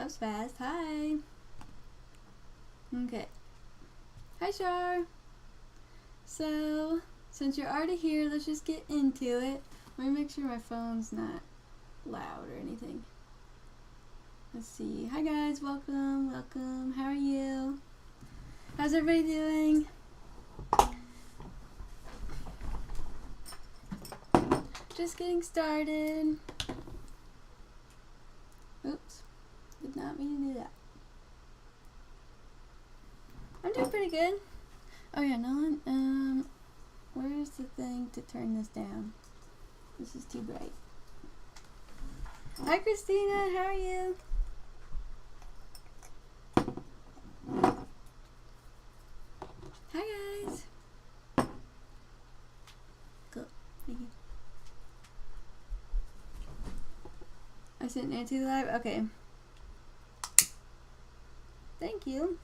was fast. Hi. Okay. Hi, Shar. So, since you're already here, let's just get into it. Let me make sure my phone's not loud or anything. Let's see. Hi, guys. Welcome. Welcome. How are you? How's everybody doing? Just getting started. Oops. Did not mean to do that. I'm doing pretty good. Oh yeah, Nolan, where's the thing to turn this down? This is too bright. Hi Christina, how are you? Hi guys. Cool. Thank you. I sent Nancy live? Okay. Thank you.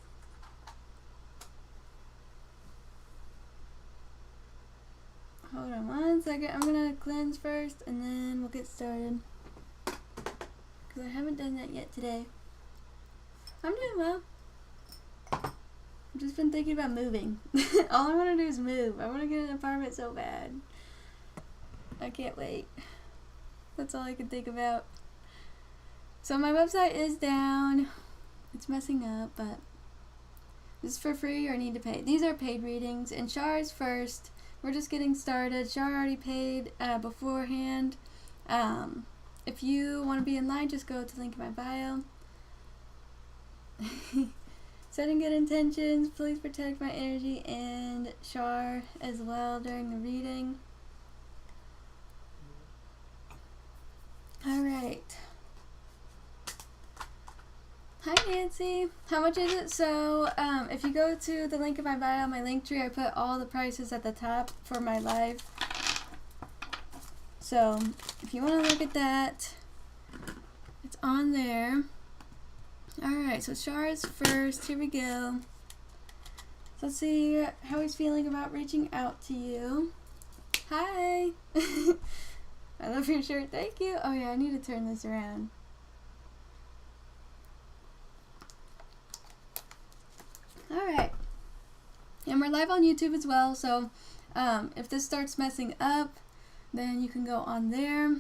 Hold on one second. I'm gonna cleanse first and then we'll get started. Because I haven't done that yet today. I'm doing well. I've just been thinking about moving. All I want to do is move. I want to get an apartment so bad. I can't wait. That's all I can think about. So my website is down. It's messing up, but this is for free or need to pay. These are paid readings, and Shar is first. We're just getting started. Shar already paid beforehand. If you want to be in line, just go to the link in my bio. Setting good intentions. Please protect my energy and Shar as well during the reading. Alright. Hi Nancy. How much is it? So, if you go to the link in my bio, my link tree, I put all the prices at the top for my live. So, if you want to look at that, it's on there. Alright, so Shar is first. Here we go. So let's see how he's feeling about reaching out to you. Hi! I love your shirt. Thank you. Oh yeah, I need to turn this around. Alright. And we're live on YouTube as well, so if this starts messing up, then you can go on there.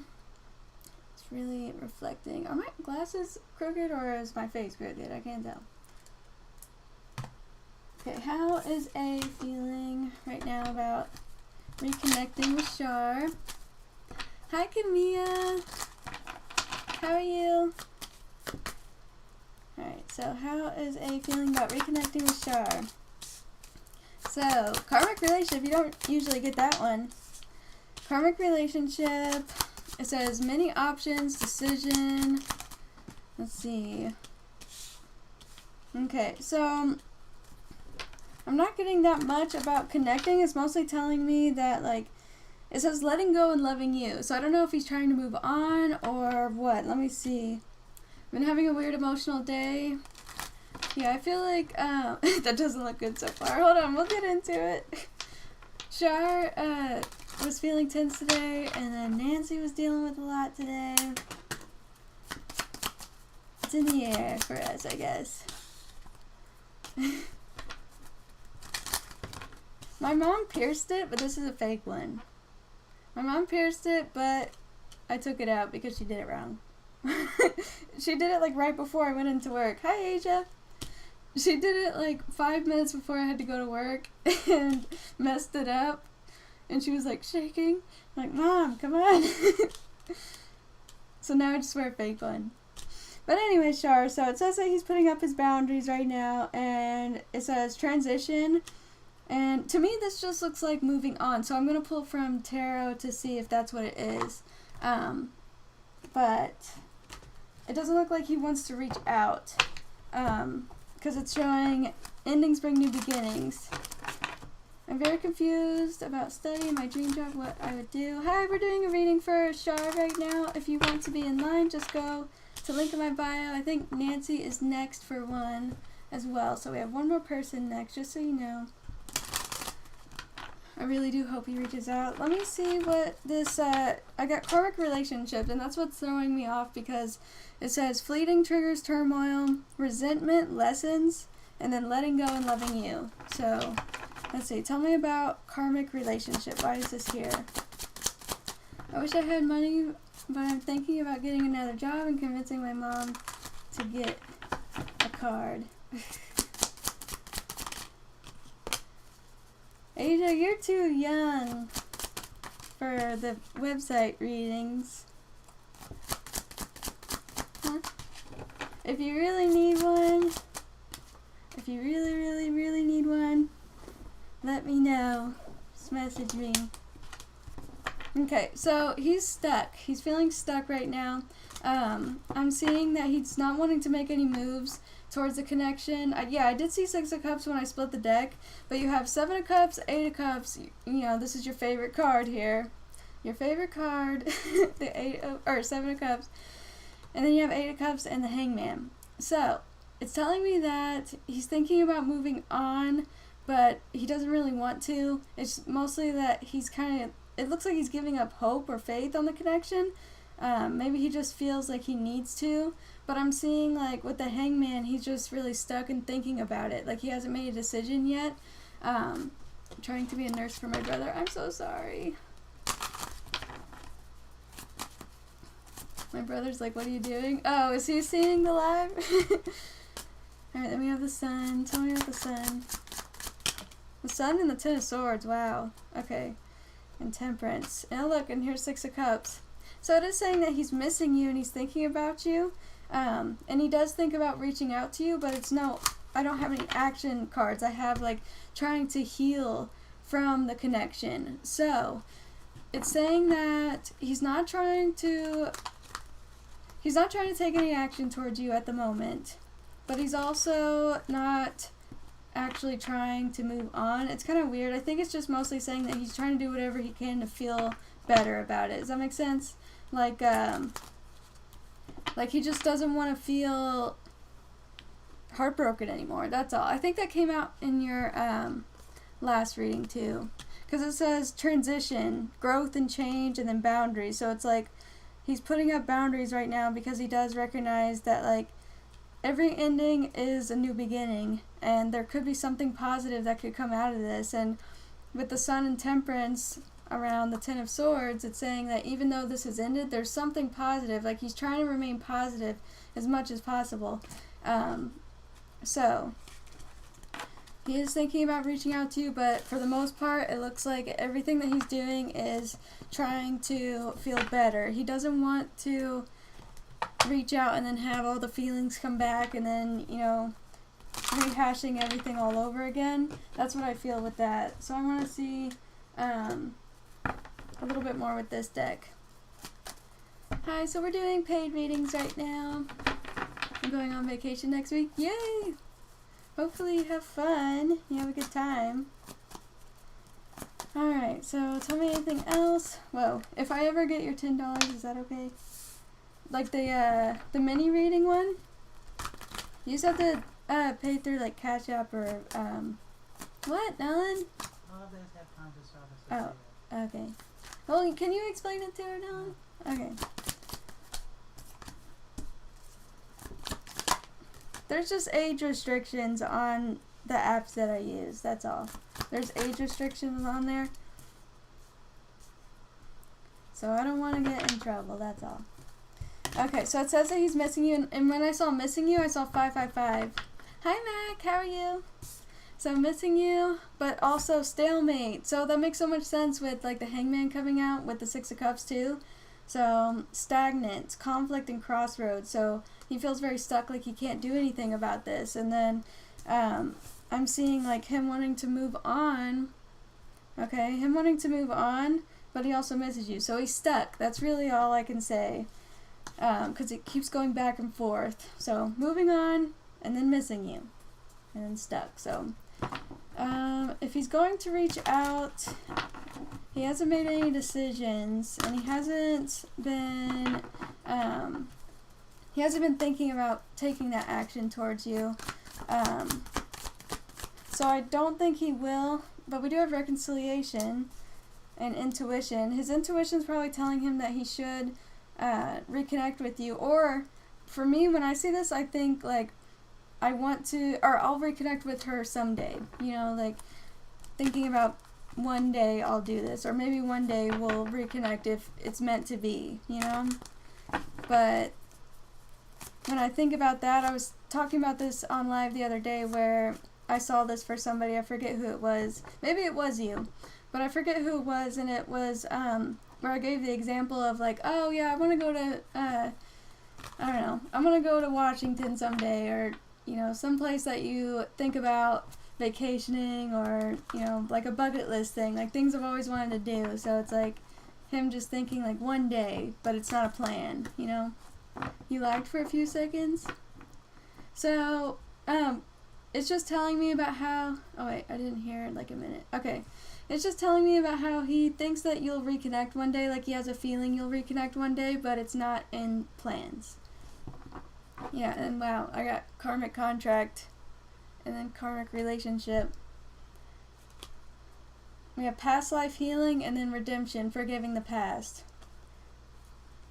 It's really reflecting. Are my glasses crooked or is my face crooked? I can't tell. Okay, how is A feeling right now about reconnecting with Shar? Hi Camilla. How are you? Alright, so how is A feeling about reconnecting with Shar? So, karmic relationship, you don't usually get that one. Karmic relationship, it says many options, decision. Let's see. Okay, so I'm not getting that much about connecting. It's mostly telling me that, like, it says letting go and loving you. So I don't know if he's trying to move on or what. Let me see. I've been having a weird emotional day. Yeah, I feel like that doesn't look good so far. Hold on, we'll get into it. Shar was feeling tense today, and then Nancy was dealing with a lot today. It's in the air for us, I guess. My mom pierced it, but this is a fake one. My mom pierced it, but I took it out because she did it wrong. She did it like right before I went into work. Hi, Asia. She did it like 5 minutes before I had to go to work and messed it up. And she was like shaking. I'm like, Mom, come on. So now I just wear a fake one. But anyway, Shar, so it says that he's putting up his boundaries right now. And it says transition. And to me, this just looks like moving on. So I'm going to pull from tarot to see if that's what it is. But it doesn't look like he wants to reach out. Because it's showing endings bring new beginnings. I'm very confused about studying my dream job, what I would do. Hi, we're doing a reading for Shar right now. If you want to be in line, just go to link in my bio. I think Nancy is next for one as well. So we have one more person next, just so you know. I really do hope he reaches out. Let me see what this, I got karmic relationship, and that's what's throwing me off because it says fleeting triggers turmoil, resentment lessens, and then letting go and loving you. So, let's see. Tell me about karmic relationship. Why is this here? I wish I had money, but I'm thinking about getting another job and convincing my mom to get a card. Asia, you're too young for the website readings. Huh? If you really need one, if you really need one, let me know. Just message me. Okay, so he's stuck. He's feeling stuck right now. I'm seeing that he's not wanting to make any moves towards the connection. Yeah, I did see 6 of Cups when I split the deck, but you have 7 of Cups, 8 of Cups. You know, this is your favorite card here. Your favorite card, the 7 of Cups. And then you have 8 of Cups and the Hangman. So, it's telling me that he's thinking about moving on, but he doesn't really want to. It's mostly that he's kind of, it looks like he's giving up hope or faith on the connection. Maybe he just feels like he needs to, but I'm seeing like with the Hangman, he's just really stuck and thinking about it. Like he hasn't made a decision yet. Trying to be a nurse for my brother. I'm so sorry. My brother's like, what are you doing? Oh, is he seeing the live? Alright, then we have the Sun. Tell me about the Sun. The Sun and the 10 of Swords. Wow. Okay. And Temperance. And look, and here's 6 of Cups. So it is saying that he's missing you and he's thinking about you. And he does think about reaching out to you, but it's no, I don't have any action cards. I have like trying to heal from the connection. So it's saying that he's not trying to take any action towards you at the moment, but he's also not actually trying to move on. It's kind of weird. I think it's just mostly saying that he's trying to do whatever he can to feel better about it. Does that make sense? Like he just doesn't want to feel heartbroken anymore. That's all. I think that came out in your last reading too, because it says transition, growth and change, and then boundaries. So it's like he's putting up boundaries right now because he does recognize that like every ending is a new beginning, and there could be something positive that could come out of this. And with the Sun and Temperance around the 10 of Swords, it's saying that even though this has ended, there's something positive. Like he's trying to remain positive as much as possible. So he is thinking about reaching out to you, but for the most part, it looks like everything that he's doing is trying to feel better. He doesn't want to reach out and then have all the feelings come back and then, you know, rehashing everything all over again. That's what I feel with that. So I want to see a little bit more with this deck. Hi, so we're doing paid readings right now. I'm going on vacation next week. Yay! Hopefully you have fun. You have a good time. Alright, so tell me anything else. Whoa, if I ever get your $10, is that okay? Like the mini reading one? You just have to pay through like Cash App or what, Ellen? Oh, okay. Well, can you explain it to her, Ellen? Okay. There's just age restrictions on the apps that I use, that's all. There's age restrictions on there. So I don't want to get in trouble, that's all. Okay, so it says that he's missing you, and when I saw missing you, I saw 555. Hi Mac, how are you? So missing you, but also stalemate. So that makes so much sense with like the Hangman coming out with the 6 of Cups too. So stagnant, conflict, and crossroads. So he feels very stuck, like he can't do anything about this. And then I'm seeing like him wanting to move on. Okay, him wanting to move on, but he also misses you. So he's stuck. That's really all I can say. Because it keeps going back and forth. So moving on, and then missing you. And then stuck. So if he's going to reach out, he hasn't made any decisions, and he hasn't been thinking about taking that action towards you. So I don't think he will, but we do have reconciliation and intuition. His intuition's probably telling him that he should reconnect with you. Or, for me, when I see this, I think, like, I want to, or I'll reconnect with her someday. You know, like, thinking about one day I'll do this. Or maybe one day we'll reconnect if it's meant to be, you know? But when I think about that, I was talking about this on live the other day where I saw this for somebody. I forget who it was. Maybe it was you. But I forget who it was, and it was where I gave the example of, like, oh yeah, I want to go to, I don't know, I'm going to go to Washington someday, or, you know, someplace that you think about vacationing, or, you know, like a bucket list thing, like things I've always wanted to do. So it's like him just thinking, like, one day, but it's not a plan, you know? You lagged for a few seconds. So, it's just telling me about how, oh wait, I didn't hear like a minute. Okay. It's just telling me about how he thinks that you'll reconnect one day, like he has a feeling you'll reconnect one day, but it's not in plans. Yeah, and wow, I got karmic contract, and then karmic relationship. We have past life healing, and then redemption, forgiving the past.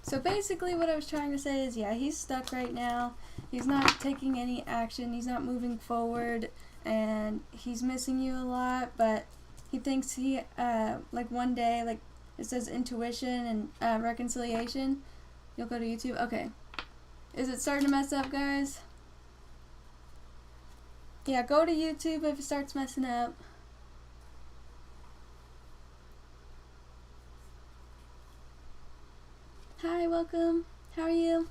So basically what I was trying to say is, yeah, he's stuck right now. He's not taking any action. He's not moving forward, and he's missing you a lot, but he thinks he, like one day, like it says intuition and reconciliation. You'll go to YouTube? Okay. Is it starting to mess up, guys? Yeah, go to YouTube if it starts messing up. Hi, welcome. How are you?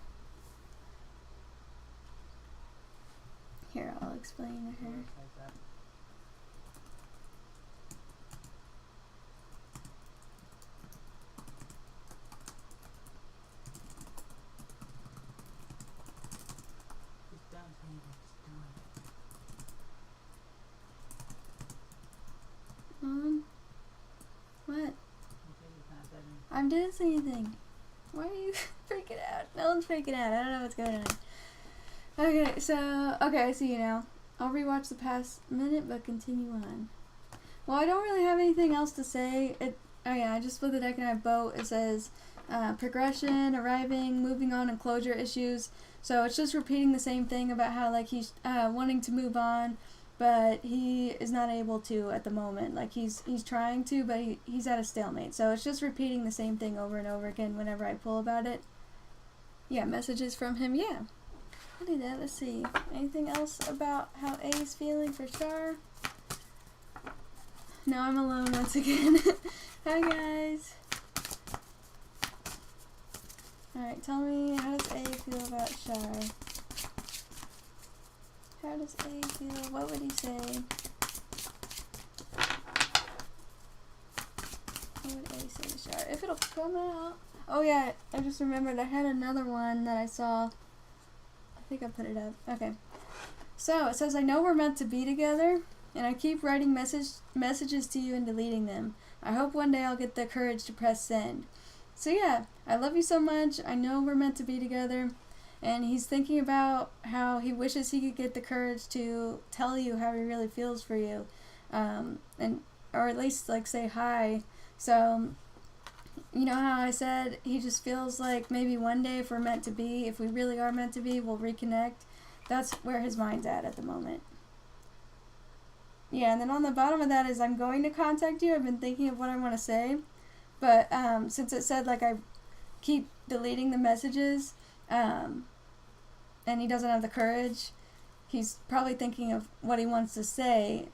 Here, I'll explain to her. What? I didn't say anything. Why are you freaking out? No one's freaking out. I don't know what's going on. Okay, so, okay, I see you now. I'll rewatch the past minute, but continue on. Well, I don't really have anything else to say. Oh yeah, I just split the deck and I have boat. It says progression, arriving, moving on, and closure issues. So it's just repeating the same thing about how, like, he's wanting to move on, but he is not able to at the moment. Like, he's trying to, but he's at a stalemate. So it's just repeating the same thing over and over again whenever I pull about it. Yeah, messages from him. Yeah, I'll do that. Let's see. Anything else about how A is feeling for Star? Now I'm alone once again. Hi, guys. Alright, tell me, how does A feel about Shar? How does A feel? What would he say? What would A say to Shar? If it'll come out. Oh yeah, I just remembered I had another one that I saw. I think I put it up. Okay. So, it says, I know we're meant to be together, and I keep writing messages to you and deleting them. I hope one day I'll get the courage to press send. So yeah, I love you so much. I know we're meant to be together. And he's thinking about how he wishes he could get the courage to tell you how he really feels for you. Or at least, like, say hi. So, you know how I said he just feels like maybe one day if we're meant to be, if we really are meant to be, we'll reconnect. That's where his mind's at the moment. Yeah, and then on the bottom of that is, I'm going to contact you. I've been thinking of what I want to say. But since it said, like, I keep deleting the messages, and he doesn't have the courage, he's probably thinking of what he wants to say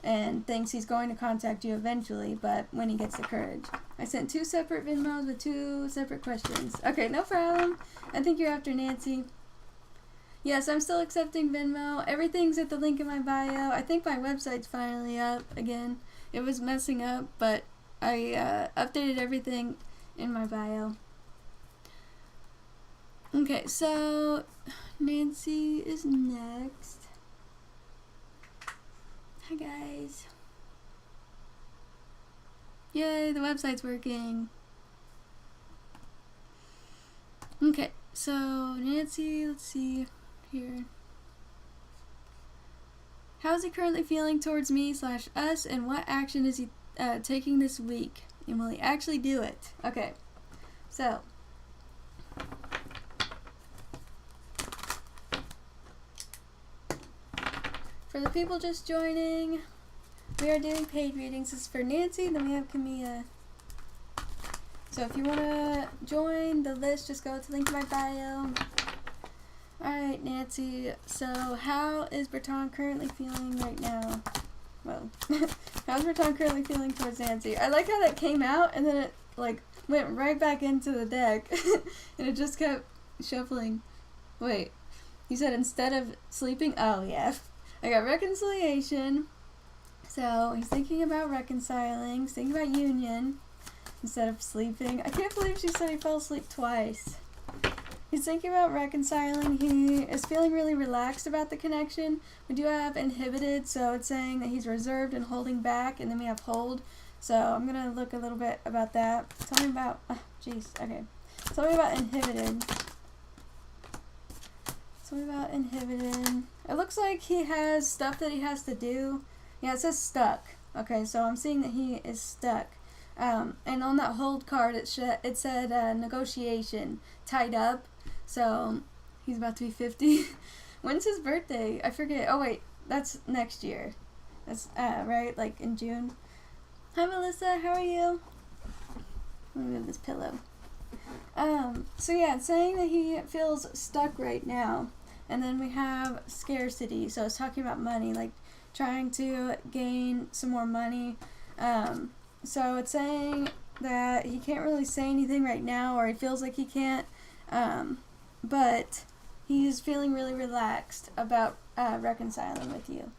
and thinks he's going to contact you eventually, but when he gets the courage. I sent 2 separate Venmos with 2 separate questions. Okay, no problem. I think you're after Nancy. Yes, I'm still accepting Venmo. Everything's at the link in my bio. I think my website's finally up again. It was messing up, but I updated everything in my bio. Okay, so Nancy is next. Hi, guys. Yay, the website's working. Okay, so Nancy, let's see here. How's he currently feeling towards me / us, and what action is he taking this week? And will he actually do it? Okay, so for the people just joining, we are doing paid readings. This is for Nancy, then we have Camilla. So if you want to join the list, just go to the link in my bio. Alright, Nancy, so how is Bertrand currently feeling right now? Well, how's Bertrand currently feeling towards Nancy? I like how that came out and then it like went right back into the deck and it just kept shuffling. Wait, you said instead of sleeping? Oh yeah. I got reconciliation. So he's thinking about reconciling, he's thinking about union instead of sleeping. I can't believe she said he fell asleep twice. He's thinking about reconciling. He is feeling really relaxed about the connection. We do have inhibited, so it's saying that he's reserved and holding back, and then we have hold. So I'm going to look a little bit about that. Tell me about, okay. Tell me about inhibited. Tell me about inhibited. It looks like he has stuff that he has to do. Yeah, it says stuck. Okay, so I'm seeing that he is stuck. And on that hold card, it said negotiation, tied up. So he's about to be 50. When's his birthday? I forget. Oh wait, that's next year. That's right, like in June. Hi Melissa, how are you? Let me move this pillow. So yeah, it's saying that he feels stuck right now. And then we have scarcity. So it's talking about money, like trying to gain some more money. So it's saying that he can't really say anything right now, or he feels like he can't, but he's feeling really relaxed about reconciling with you.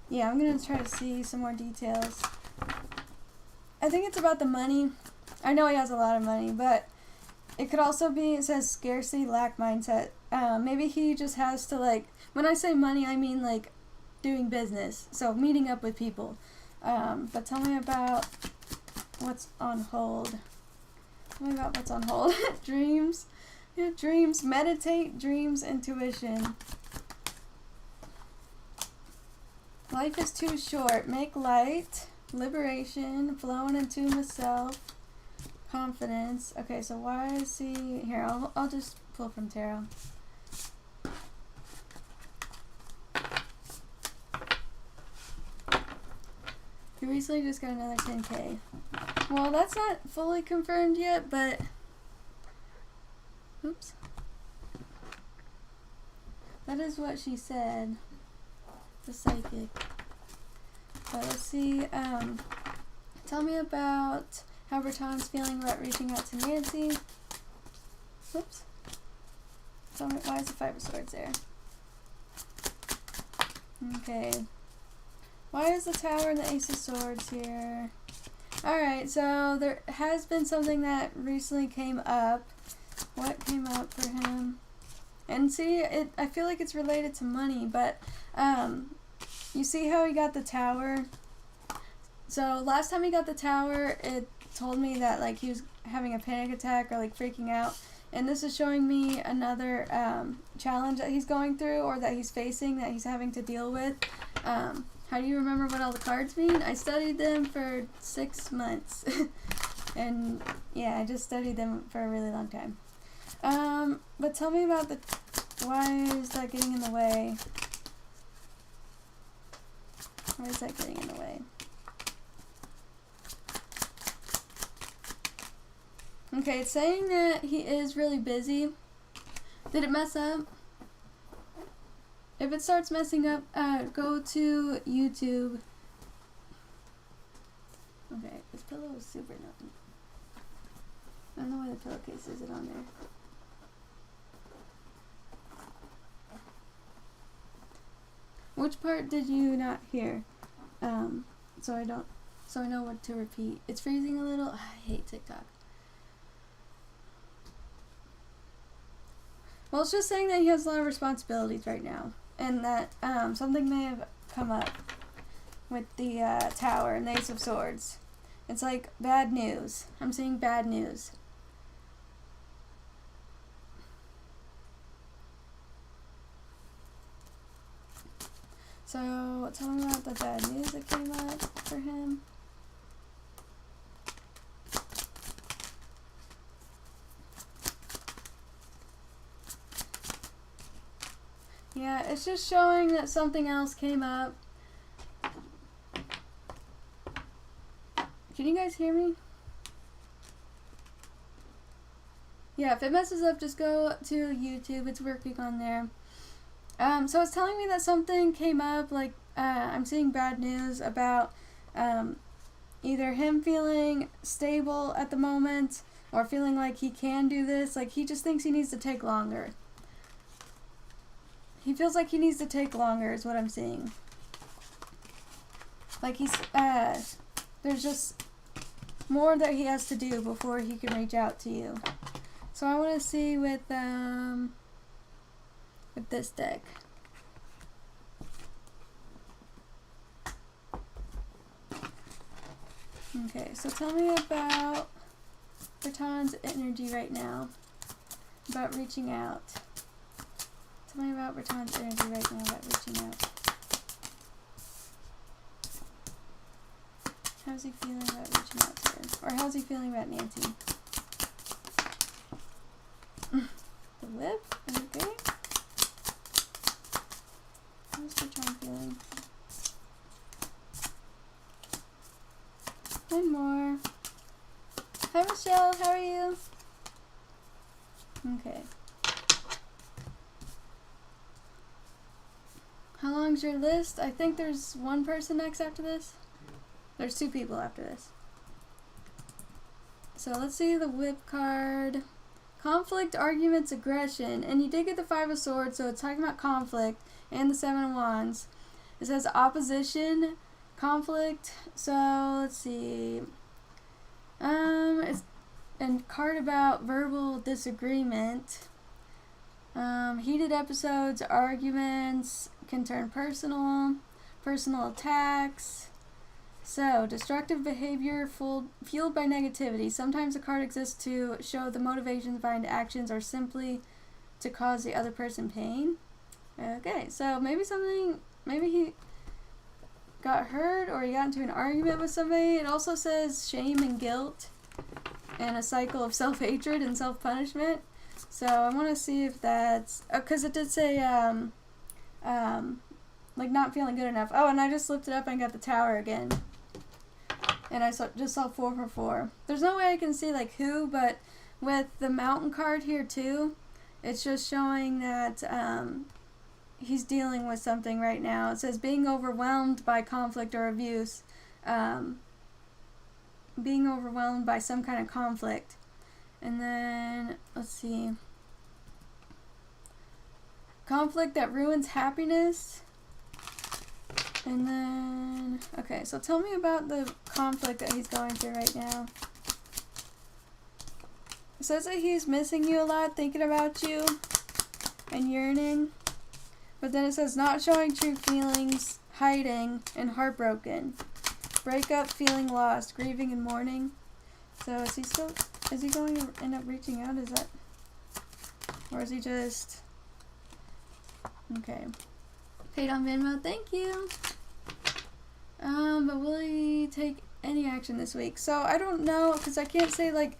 Yeah, I'm going to try to see some more details. I think it's about the money. I know he has a lot of money, but it could also be, it says scarcity, lack mindset. Maybe he just has to, like, when I say money, I mean, like, doing business. So, meeting up with people. But tell me about what's on hold. Tell me about what's on hold. Dreams. Yeah, dreams. Meditate, dreams, intuition. Life is too short. Make light. Liberation. Flow and attune with self. Confidence. Okay, so why is he... Here, I'll just pull from tarot. He recently just got another 10K. Well, that's not fully confirmed yet, but... Oops. That is what she said. The psychic. But let's see, tell me about how Bertrand's feeling about reaching out to Nancy. Oops. Tell me, why is the Five of Swords there? Okay. Why is the Tower and the Ace of Swords here? Alright, so there has been something that recently came up. What came up for him? And see, I feel like it's related to money, but you see how he got the Tower? So last time he got the Tower, it told me that like he was having a panic attack or like freaking out. And this is showing me another challenge that he's going through or that he's facing, that he's having to deal with. How do you remember what all the cards mean? I studied them for 6 months. And yeah, I just studied them for a really long time. But tell me about why is that getting in the way? Why is that getting in the way? Okay, it's saying that he is really busy. Did it mess up? If it starts messing up, go to YouTube. Okay, this pillow is super nothing. I don't know why the pillowcase isn't on there. Which part did you not hear? So I know what to repeat. It's freezing a little. I hate TikTok. Well, it's just saying that he has a lot of responsibilities right now, and that something may have come up with the Tower and the Ace of Swords. It's like bad news. I'm seeing bad news. So tell me about the bad news that came up for him. Yeah, it's just showing that something else came up. Can you guys hear me? Yeah, if it messes up, just go to YouTube. It's working on there. So it's telling me that something came up, like, I'm seeing bad news about either him feeling stable at the moment or feeling like he can do this. Like, he just thinks he needs to take longer. He feels like he needs to take longer is what I'm seeing. Like he's, there's just more that he has to do before he can reach out to you. So I want to see with this deck. Okay, so tell me about Berton's energy right now, about reaching out. Tell me about Berton's energy right now about reaching out. How's he feeling about reaching out to her? Or how's he feeling about Nancy? The whip? Okay. How's Berton feeling? One more. Hi Michelle, how are you? Okay. How long's your list? I think there's one person next after this. There's two people after this. So let's see the whip card. Conflict, arguments, aggression. And you did get the Five of Swords, so it's talking about conflict. And the Seven of Wands. It says opposition, conflict. So let's see. It's a card about verbal disagreement. Heated episodes, arguments, can turn personal attacks. So, destructive behavior fueled by negativity. Sometimes a card exists to show the motivations behind actions or simply to cause the other person pain. Okay, so maybe he got hurt or he got into an argument with somebody. It also says shame and guilt and a cycle of self-hatred and self-punishment. So I want to see if that's, because it did say, like not feeling good enough. Oh, and I just looked it up and got the Tower again. And I just saw 4 for 4. There's no way I can see like who, but with the Mountain card here too, it's just showing that he's dealing with something right now. It says being overwhelmed by conflict or abuse. Being overwhelmed by some kind of conflict. And then, let's see. Conflict that ruins happiness. And then, okay, so tell me about the conflict that he's going through right now. It says that he's missing you a lot, thinking about you, and yearning. But then it says not showing true feelings, hiding, and heartbroken. Breakup, feeling lost, grieving, and mourning. So is he going to end up reaching out? Is that, or is he just, okay. Paid on Venmo, thank you. But will he take any action this week? So I don't know, because I can't say like,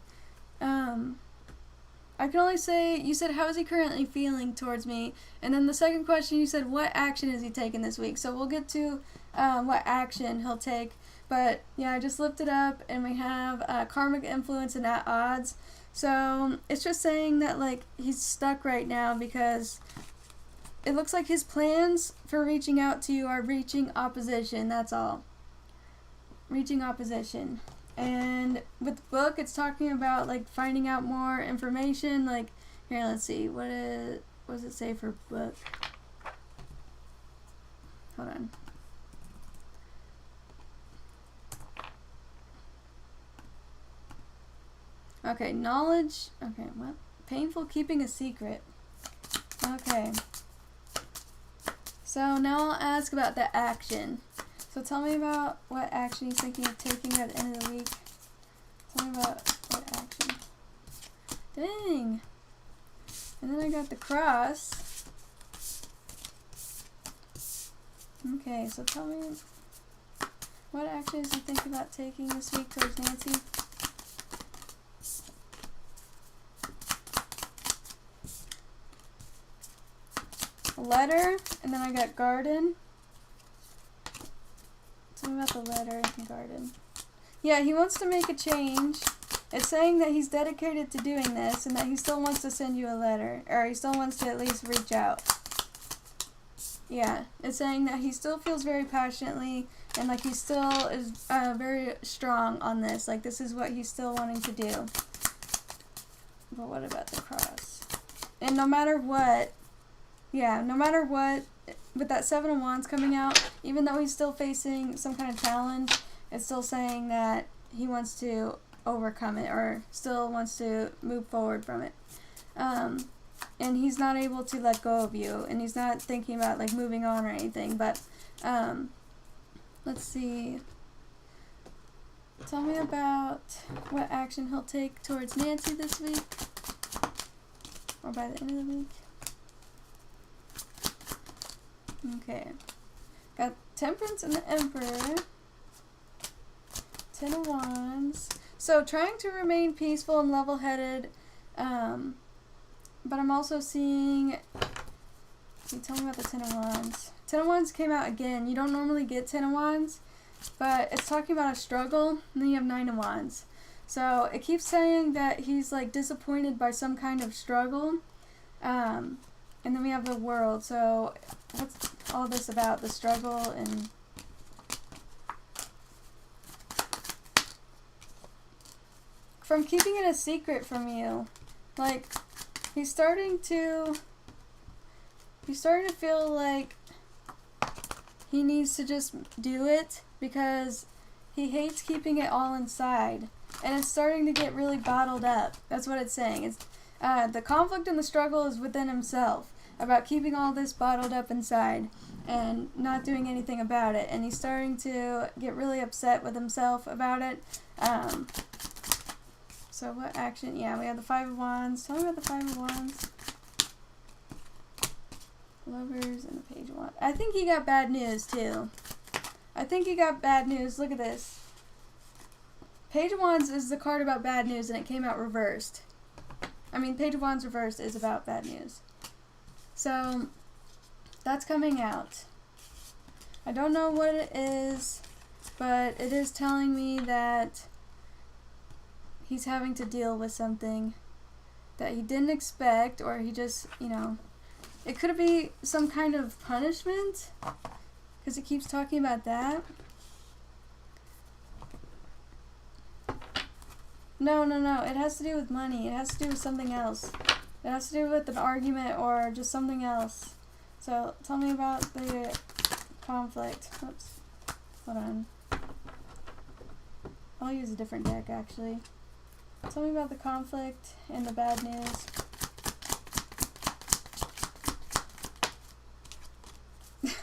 I can only say, you said how is he currently feeling towards me, and then the second question you said what action is he taking this week. So we'll get to what action he'll take. But yeah, I just looked it up and we have karmic influence and at odds. So it's just saying that like he's stuck right now because it looks like his plans for reaching out to you are reaching opposition. That's all. Reaching opposition. And with the book, it's talking about like finding out more information. Like, here, let's see. What does it say for book? Hold on. Okay, knowledge. Okay, what? Painful keeping a secret. Okay. So now I'll ask about the action. So tell me about what action he's thinking of taking at the end of the week. Tell me about what action. Dang. And then I got the cross. Okay, so tell me, what actions you think about taking this week towards Nancy? Letter, and then I got garden. Tell me about the letter and garden. Yeah, he wants to make a change. It's saying that he's dedicated to doing this and that he still wants to send you a letter, or he still wants to at least reach out. Yeah, it's saying that he still feels very passionately and like he still is very strong on this. Like this is what he's still wanting to do. But what about the cross? And no matter what, yeah, no matter what, with that Seven of Wands coming out, even though he's still facing some kind of challenge, it's still saying that he wants to overcome it or still wants to move forward from it. And he's not able to let go of you, and he's not thinking about like moving on or anything, but let's see. Tell me about what action he'll take towards Nancy this week, or by the end of the week. Okay. Got Temperance and the Emperor. 10 of Wands. So trying to remain peaceful and level-headed, but I'm also seeing, tell me about the 10 of Wands. 10 of Wands came out again. You don't normally get 10 of Wands, but it's talking about a struggle, and then you have 9 of Wands. So it keeps saying that he's like disappointed by some kind of struggle, and then we have the World. So what's all this about, the struggle and from keeping it a secret from you? Like he's starting to feel like he needs to just do it because he hates keeping it all inside, and it's starting to get really bottled up. That's what it's saying. It's the conflict and the struggle is within himself about keeping all this bottled up inside and not doing anything about it, and he's starting to get really upset with himself about it. So what action? Yeah, we have the 5 of Wands. Tell me about the 5 of Wands. Lovers and the Page of Wands. I think he got bad news too. I think he got bad news. Look at this. Page of Wands is the card about bad news, and it came out reversed. I mean, Page of Wands reversed is about bad news. So that's coming out. I don't know what it is, but it is telling me that he's having to deal with something that he didn't expect, or he just, you know, it could be some kind of punishment, because it keeps talking about that. No, it has to do with money. It has to do with something else. It has to do with an argument or just something else. So tell me about the conflict. Oops. Hold on. I'll use a different deck actually. Tell me about the conflict and the bad news.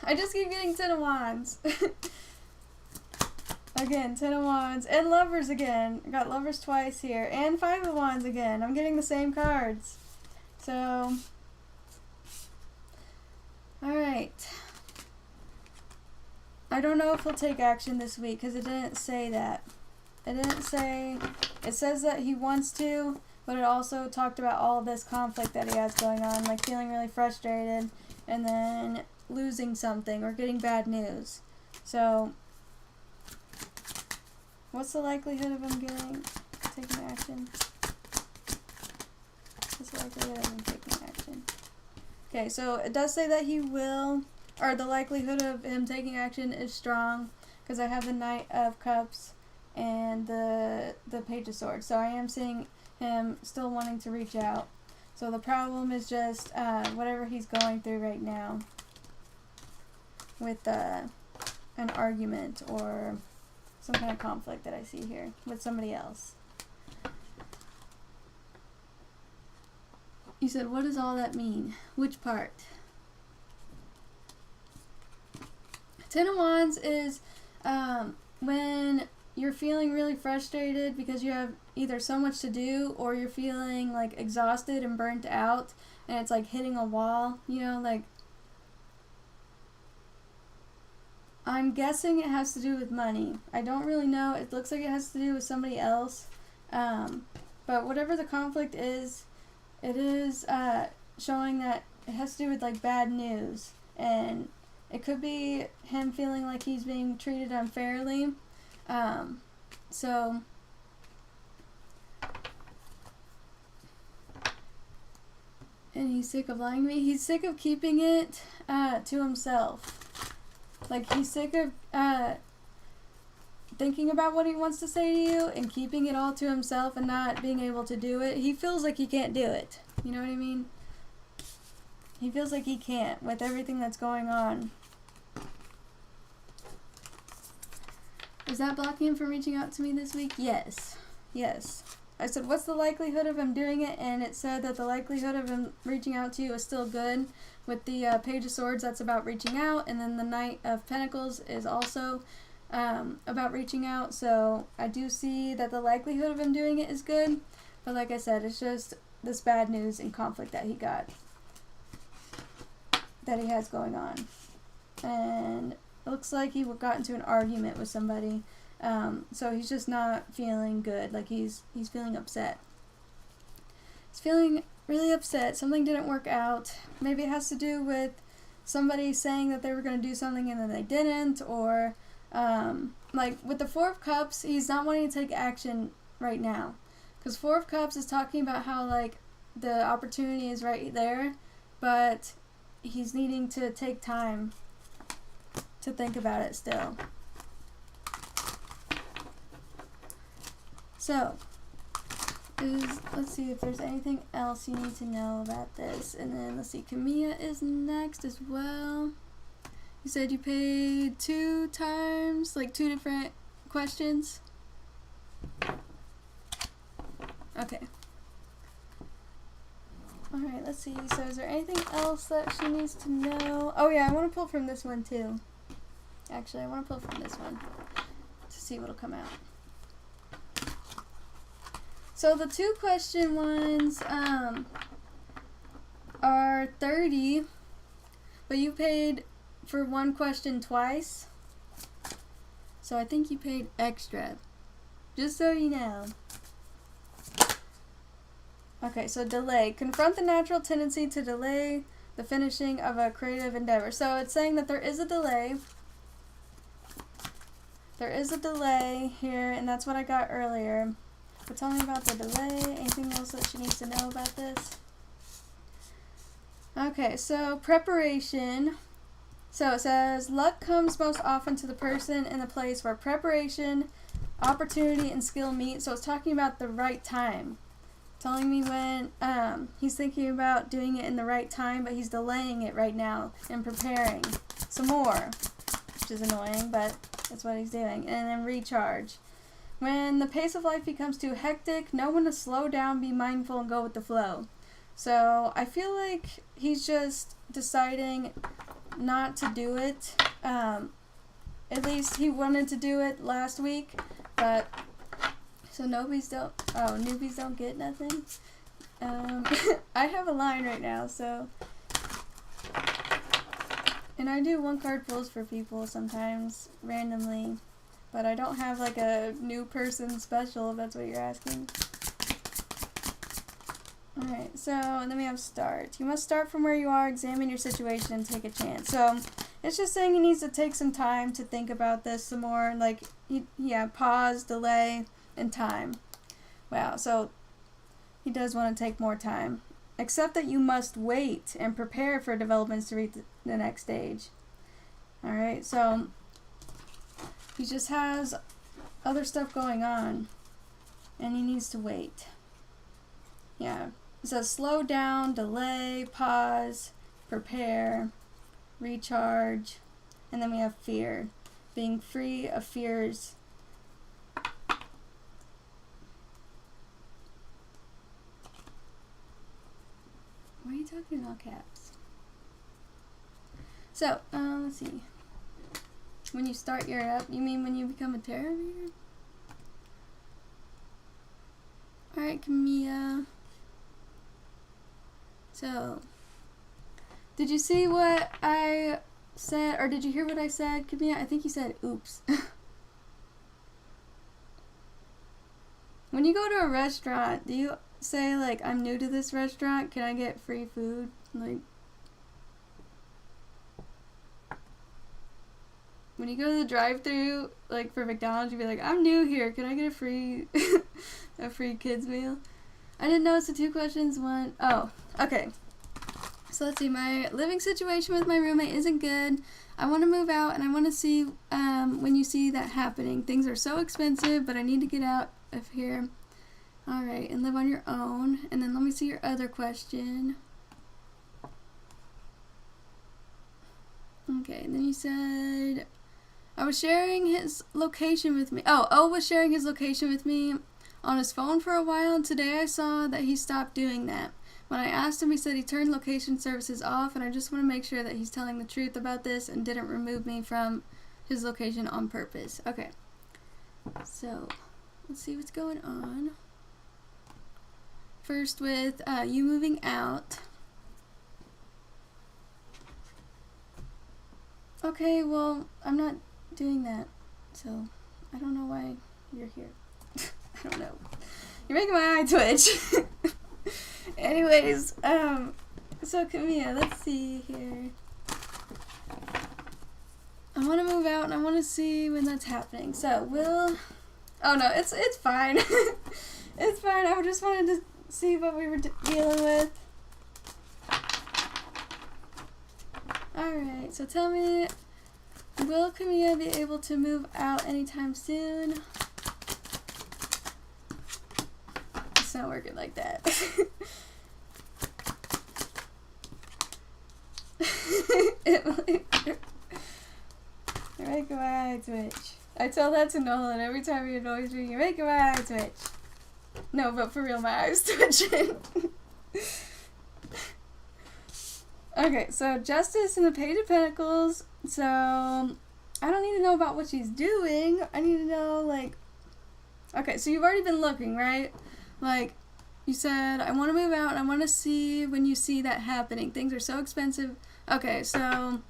I just keep getting 10 of Wands. Again, 10 of Wands. And Lovers again. I got Lovers twice here. And 5 of Wands again. I'm getting the same cards. So, alright. I don't know if he'll take action this week because it didn't say that. It didn't say, it says that he wants to, but it also talked about all this conflict that he has going on, like feeling really frustrated and then losing something or getting bad news. So, what's the likelihood of him taking action? What's the likelihood of him taking action? Okay, so it does say that he will, or the likelihood of him taking action is strong, because I have the Knight of Cups and the Page of Swords. So I am seeing him still wanting to reach out. So the problem is just whatever he's going through right now with an argument or some kind of conflict that I see here with somebody else. You said, what does all that mean? Which part? 10 of Wands is when you're feeling really frustrated because you have either so much to do or you're feeling like exhausted and burnt out and it's like hitting a wall, you know, like I'm guessing it has to do with money. I don't really know. It looks like it has to do with somebody else. But whatever the conflict is, it is showing that it has to do with like bad news. And it could be him feeling like he's being treated unfairly. So and he's sick of lying to me. He's sick of keeping it to himself. Like, he's sick of thinking about what he wants to say to you and keeping it all to himself and not being able to do it. He feels like he can't do it. You know what I mean? He feels like he can't with everything that's going on. Is that blocking him from reaching out to me this week? Yes. Yes. I said, what's the likelihood of him doing it? And it said that the likelihood of him reaching out to you is still good. With the Page of Swords, that's about reaching out. And then the Knight of Pentacles is also about reaching out. So I do see that the likelihood of him doing it is good. But like I said, it's just this bad news and conflict that he has going on. And it looks like he got into an argument with somebody. So he's just not feeling good. Like he's feeling upset. He's feeling really upset. Something didn't work out. Maybe it has to do with somebody saying that they were going to do something and then they didn't. Or like with the Four of Cups, he's not wanting to take action right now. Because Four of Cups is talking about how like the opportunity is right there. But he's needing to take time to think about it still. So, let's see if there's anything else you need to know about this. And then, let's see, Camilla is next as well. You said you paid 2 times, like 2 different questions? Okay. Alright, let's see. So, is there anything else that she needs to know? Oh yeah, I want to pull from this one too. Actually, I want to pull from this one to see what'll come out. So the 2 question ones are 30, but you paid for 1 question twice. So I think you paid extra, just so you know. Okay, so delay. Confront the natural tendency to delay the finishing of a creative endeavor. So it's saying that there is a delay. There is a delay here, and that's what I got earlier. But tell me about the delay. Anything else that she needs to know about this? Okay, so preparation. So it says, luck comes most often to the person in the place where preparation, opportunity, and skill meet. So it's talking about the right time. Telling me when he's thinking about doing it in the right time, but he's delaying it right now and preparing some more, which is annoying, but that's what he's doing. And then recharge. When the pace of life becomes too hectic, know when to slow down, be mindful, and go with the flow. So I feel like he's just deciding not to do it. At least he wanted to do it last week, but so newbies don't get nothing. I have a line right now, so, and I do 1 card pulls for people sometimes randomly. But I don't have like a new person special, if that's what you're asking. Alright, so and then we have start. You must start from where you are, examine your situation, and take a chance. So it's just saying he needs to take some time to think about this some more. Like, yeah, pause, delay, and time. Wow, so he does want to take more time. Accept that you must wait and prepare for developments to reach the next stage. Alright, so he just has other stuff going on, and he needs to wait. Yeah. It says slow down, delay, pause, prepare, recharge, and then we have fear. Being free of fears. Why are you talking in all caps? So, let's see. When you start your up, you mean when you become a tarot reader? Alright, Camilla. So, did you see what I said, or did you hear what I said, Camilla? I think you said oops. When you go to a restaurant, do you say, like, I'm new to this restaurant, can I get free food? Like, when you go to the drive-thru, like, for McDonald's, you'd be like, I'm new here, can I get a free, a free kids meal? I didn't know, so 2 questions, 1, oh, okay. So let's see, my living situation with my roommate isn't good. I want to move out, and I want to see when you see that happening. Things are so expensive, but I need to get out of here. Alright, and live on your own. And then let me see your other question. Okay, and then you said, I was sharing his location with me. O was sharing his location with me on his phone for a while, and today I saw that he stopped doing that. When I asked him, he said he turned location services off, and I just want to make sure that he's telling the truth about this and didn't remove me from his location on purpose. Okay, so let's see what's going on. First with you moving out. Okay, well, I'm not doing that, so I don't know why you're here. I don't know. You're making my eye twitch. Anyways, so Camilla, let's see here. I want to move out and I want to see when that's happening. So oh no, it's fine. It's fine. I just wanted to see what we were dealing with. Alright, so tell me, will Camilla be able to move out anytime soon? It's not working like that. You're making my eye twitch. I tell that to Nolan every time he annoys me. You're making my eye twitch. No, but for real, my eye's twitching. Okay, so Justice and the Page of Pentacles. So, I don't need to know about what she's doing. I need to know, like... Okay, so you've already been looking, right? Like, you said, I want to move out and I want to see when you see that happening. Things are so expensive. Okay, so...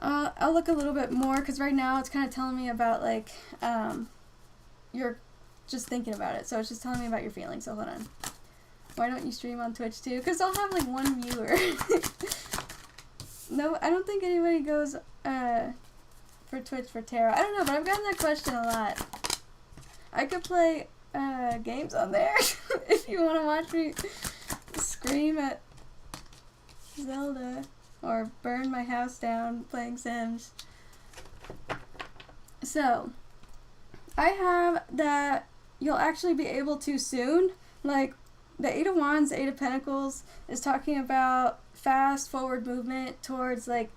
I'll look a little bit more, because right now it's kind of telling me about, like, you're just thinking about it. So it's just telling me about your feelings. So hold on. Why don't you stream on Twitch too? Because I'll have, like, 1 viewer. No, I don't think anybody goes for Twitch for tarot. I don't know, but I've gotten that question a lot. I could play games on there if you want to watch me scream at Zelda or burn my house down playing Sims. So, I have that you'll actually be able to soon. Like, the 8 of Wands, 8 of Pentacles is talking about fast forward movement towards, like,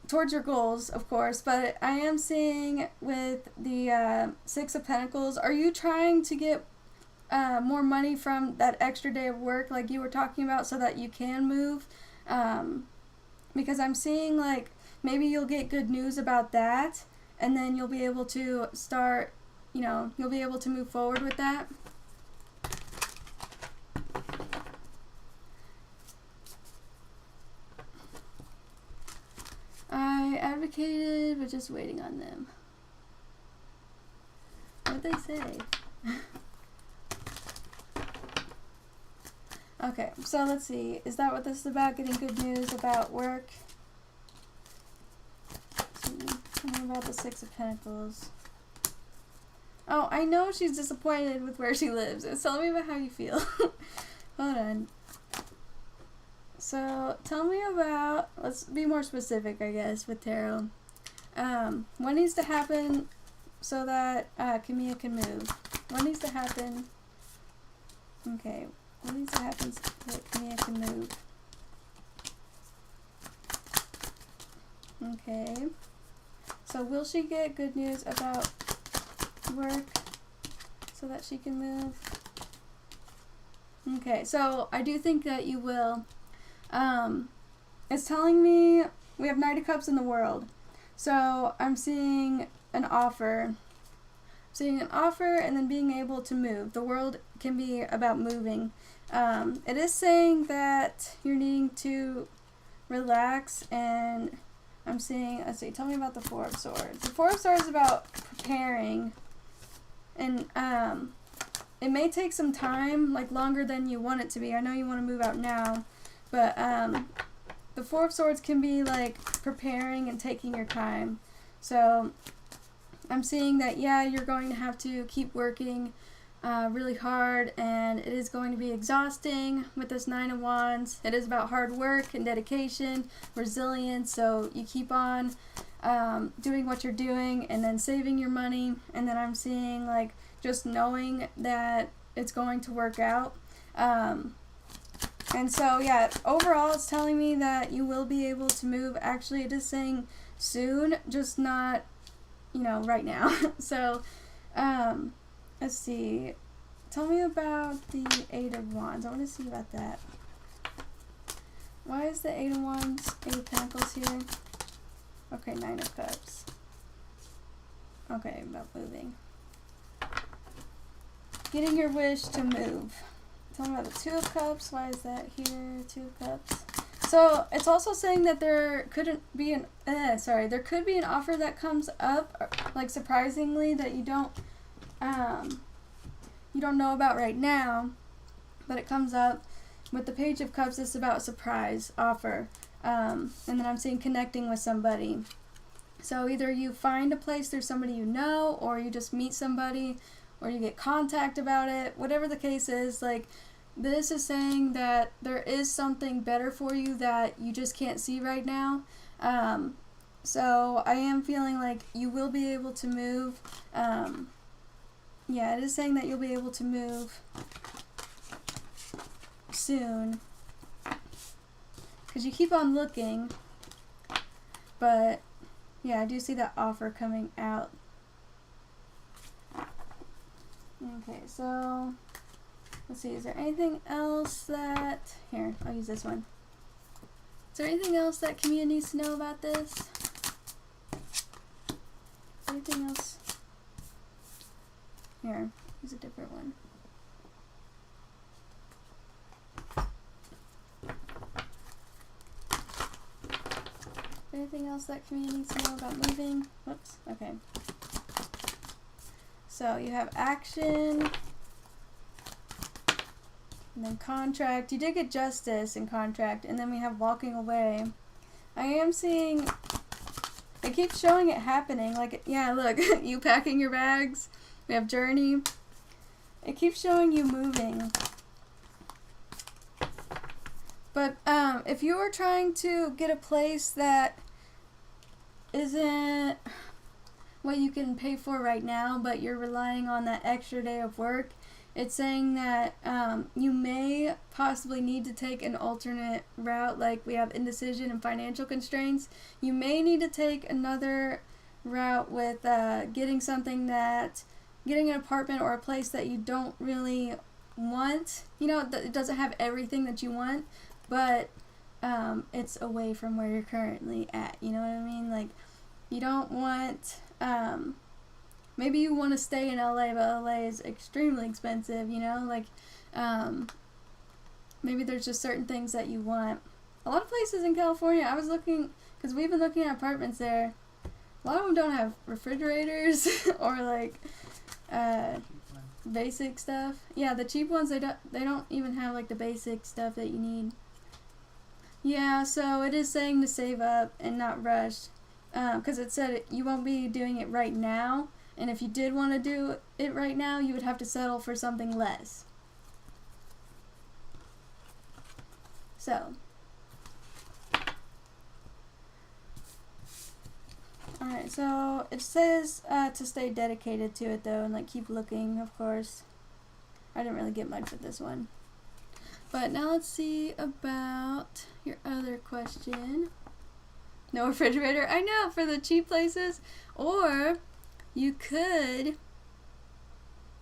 towards your goals, of course, but I am seeing with the 6 of Pentacles, are you trying to get more money from that extra day of work like you were talking about so that you can move? Because I'm seeing, like, maybe you'll get good news about that, and then you'll be able to start, you know, you'll be able to move forward with that. I advocated, but just waiting on them. What'd they say? Okay, so let's see. Is that what this is about? Getting good news about work? Tell me about the 6 of Pentacles. Oh, I know she's disappointed with where she lives. It's telling me about how you feel. Hold on. So, tell me about, let's be more specific, I guess, with tarot. What needs to happen so that Camilla can move? What needs to happen? Okay, what needs to happen so that Camilla can move? Okay. So, will she get good news about work so that she can move? Okay, so I do think that you will. It's telling me we have Knight of Cups in the world. So I'm seeing an offer. Seeing an offer and then being able to move. The world can be about moving. It is saying that you're needing to relax, and I'm seeing, let's see, tell me about the Four of Swords. The Four of Swords is about preparing, and it may take some time, like longer than you want it to be. I know you want to move out now, but the Four of Swords can be like preparing and taking your time. So I'm seeing that, yeah, you're going to have to keep working really hard, and it is going to be exhausting with this Nine of Wands. It is about hard work and dedication, resilience, so you keep on doing what you're doing and then saving your money, and then I'm seeing like just knowing that it's going to work out. And so, yeah, overall it's telling me that you will be able to move. Actually, it is saying soon, just not, you know, right now. So, let's see. Tell me about the Eight of Wands. I want to see about that. Why is the Eight of Wands, Eight of Pentacles here? Okay, Nine of Cups. Okay, about moving. Getting your wish to move. Tell me about the Two of Cups. Why is that here? Two of Cups. So it's also saying that there could be an offer that comes up, like surprisingly, that you don't know about right now, but it comes up. With the Page of Cups, it's about surprise offer, and then I'm seeing connecting with somebody. So either you find a place through somebody you know, or you just meet somebody, or you get contact about it. Whatever the case is, like, this is saying that there is something better for you that you just can't see right now. So I am feeling like you will be able to move. Yeah, it is saying that you'll be able to move soon, because you keep on looking. But yeah, I do see that offer coming out. Okay, so let's see, is there anything else that, here, I'll use this one. Is there anything else that community needs to know about this? Anything else? Here, use a different one. Anything else that community needs to know about moving? Whoops, okay. So you have action, and then contract. You did get justice in contract, and then we have walking away. I am seeing, it keeps showing it happening. Like, yeah, look, you packing your bags. We have journey. It keeps showing you moving. But if you are trying to get a place that isn't what you can pay for right now, but you're relying on that extra day of work, it's saying that you may possibly need to take an alternate route. Like, we have indecision and financial constraints. You may need to take another route with getting an apartment or a place that you don't really want. You know, it doesn't have everything that you want, but it's away from where you're currently at. You know what I mean? Like, you don't want, maybe you want to stay in LA, but LA is extremely expensive, you know? Like, maybe there's just certain things that you want. A lot of places in California, I was looking, because we've been looking at apartments there, a lot of them don't have refrigerators or like basic stuff. Yeah, the cheap ones, they don't even have like the basic stuff that you need. Yeah, so it is saying to save up and not rush, because it said you won't be doing it right now, and if you did want to do it right now, you would have to settle for something less. So, alright, so it says to stay dedicated to it though, and like keep looking, of course. I didn't really get much with this one. But now let's see about your other question. No refrigerator? I know, for the cheap places. Or you could,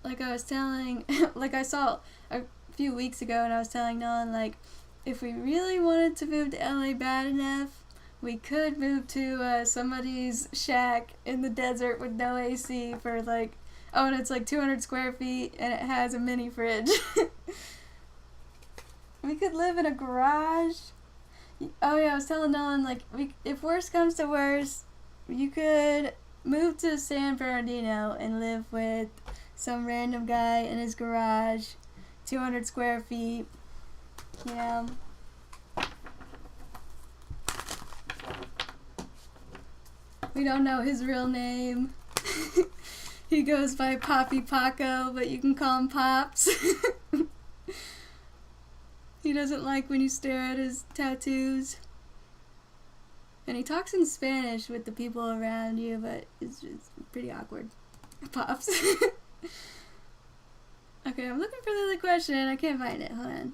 like I was telling, like I saw a few weeks ago, and I was telling Nolan, like, if we really wanted to move to LA bad enough, we could move to somebody's shack in the desert with no AC for like, oh, and it's like 200 square feet, and it has a mini fridge. We could live in a garage. Oh yeah, I was telling Nolan, like, if worst comes to worst, you could move to San Bernardino and live with some random guy in his garage, 200 square feet, you know. We don't know his real name. He goes by Poppy Paco, but you can call him Pops. He doesn't like when you stare at his tattoos. And he talks in Spanish with the people around you, but it's pretty awkward. Pops. Okay, I'm looking for the other question. I can't find it. Hold on.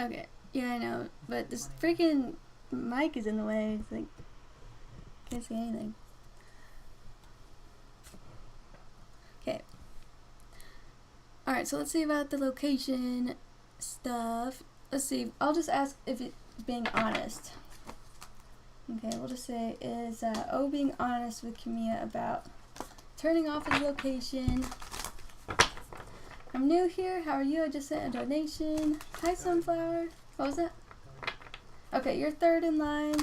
Okay. Yeah, I know. But this freaking mic is in the way. It's like, can't see anything. Okay. Alright, so let's see about the location stuff. Let's see. I'll just ask if it's being honest. Okay, we'll just say, is O being honest with Camilla about turning off his location? I'm new here. How are you? I just sent a donation. Hi, Sunflower. What was that? Okay, you're third in line.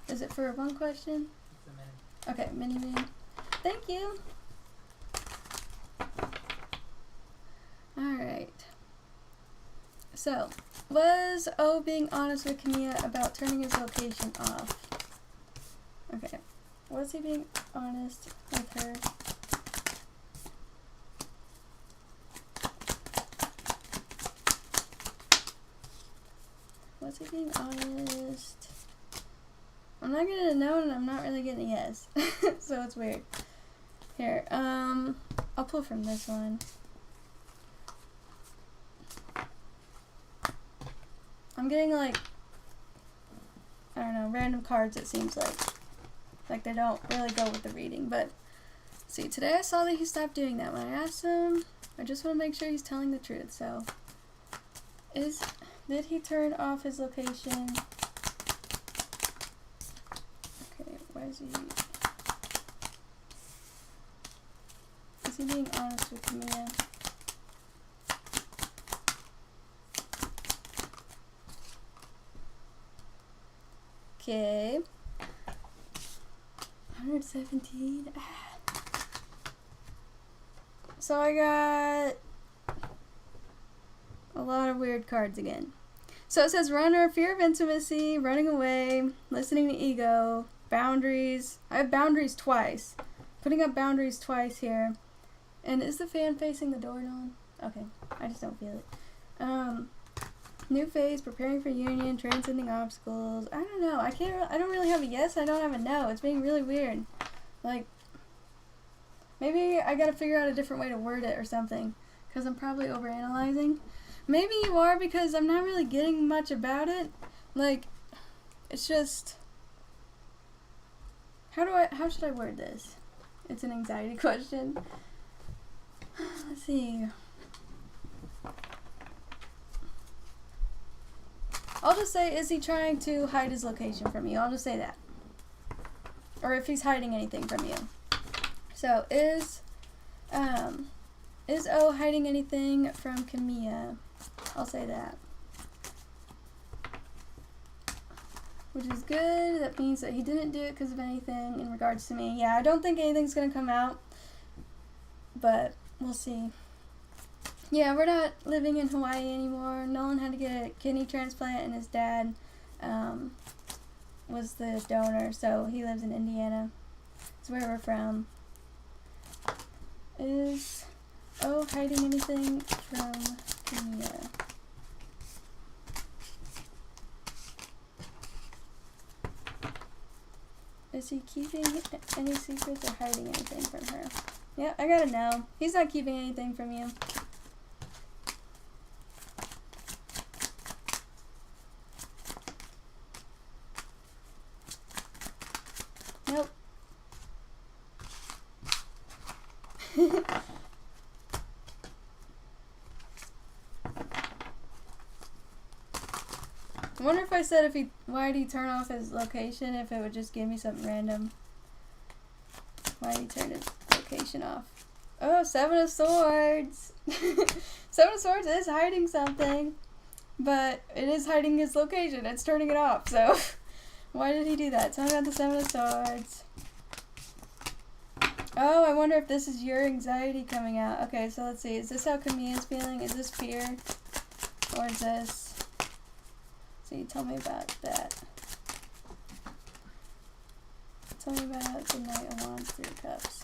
Is it for one question? Okay, mini-me. Thank you. Alright. So, was O being honest with Camilla about turning his location off? Okay. Was he being honest with her? Was he being honest? I'm not getting a no and I'm not really getting a yes. So it's weird. Here, I'll pull from this one. I'm getting like, I don't know, random cards it seems like. Like they don't really go with the reading, but see, today I saw that he stopped doing that. When I asked him, I just want to make sure he's telling the truth. So, did he turn off his location? Okay, why is he being honest with Camilla? Okay. 117. So I got a lot of weird cards again. So it says runner, fear of intimacy, running away, listening to ego, boundaries. I have boundaries twice. Putting up boundaries twice here. And is the fan facing the door, Nolan? Okay, I just don't feel it. New phase, preparing for union, transcending obstacles. I don't know. I don't really have a yes. I don't have a no. It's being really weird. Like, maybe I gotta figure out a different way to word it or something. Because I'm probably overanalyzing. Maybe you are, because I'm not really getting much about it. Like, it's just... How should I word this? It's an anxiety question. Let's see. I'll just say, is he trying to hide his location from you? I'll just say that. Or if he's hiding anything from you. So, is O hiding anything from Camilla? I'll say that. Which is good. That means that he didn't do it because of anything in regards to me. Yeah, I don't think anything's going to come out. But, we'll see. Yeah, we're not living in Hawaii anymore. Nolan had to get a kidney transplant, and his dad was the donor, so he lives in Indiana. That's where we're from. Is O hiding anything from Camilla? Is he keeping any secrets or hiding anything from her? Yeah, I gotta know. He's not keeping anything from you. Nope. I wonder if I said why'd he turn off his location, if it would just give me something random. Why'd he turn his location off? Oh, Seven of Swords. Seven of Swords is hiding something, but it is hiding his location. It's turning it off, so why did he do that? Tell me about the Seven of Swords. Oh, I wonder if this is your anxiety coming out. Okay, so let's see. Is this how Camille's feeling? Is this fear? Or is this... See, tell me about that. Tell me about the Knight of Wands, Three of Cups.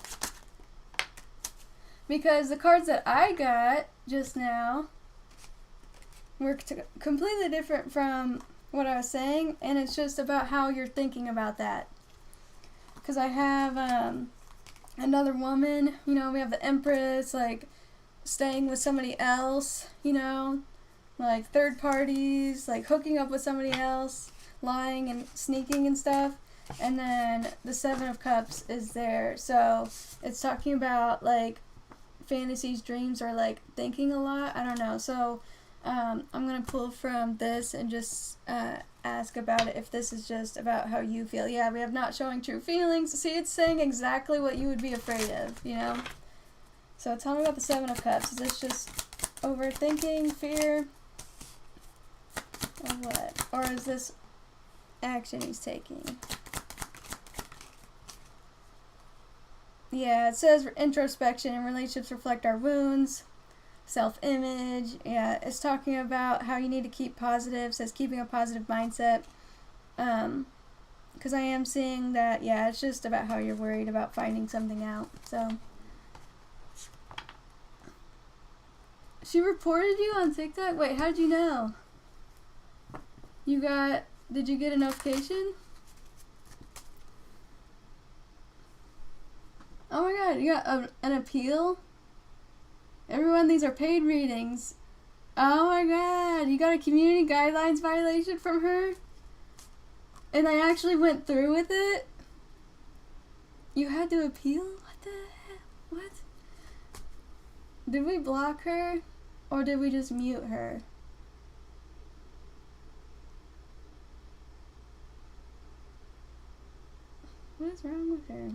Because the cards that I got just now were completely different from what I was saying, and it's just about how you're thinking about that. Because I have another woman, you know, we have the Empress, like, staying with somebody else, you know, like third parties, like hooking up with somebody else, lying and sneaking and stuff. And then the Seven of Cups is there, so it's talking about, like, fantasies, dreams, or like thinking a lot. I don't know. So I'm gonna pull from this and just ask about it, if this is just about how you feel. Yeah, we have not showing true feelings. See, it's saying exactly what you would be afraid of, you know. So tell me about the Seven of Cups. Is this just overthinking, fear, or what? Or is this action he's taking? Yeah, it says introspection and relationships reflect our wounds, self-image. Yeah, it's talking about how you need to keep positive. It says keeping a positive mindset. Because I am seeing that, yeah, it's just about how you're worried about finding something out. So, she reported you on TikTok? Wait, how did you know? Did you get a notification? Oh my god, you got an appeal? Everyone, these are paid readings. Oh my god, you got a community guidelines violation from her? And I actually went through with it? You had to appeal? What the heck? What? Did we block her? Or did we just mute her? What is wrong with her?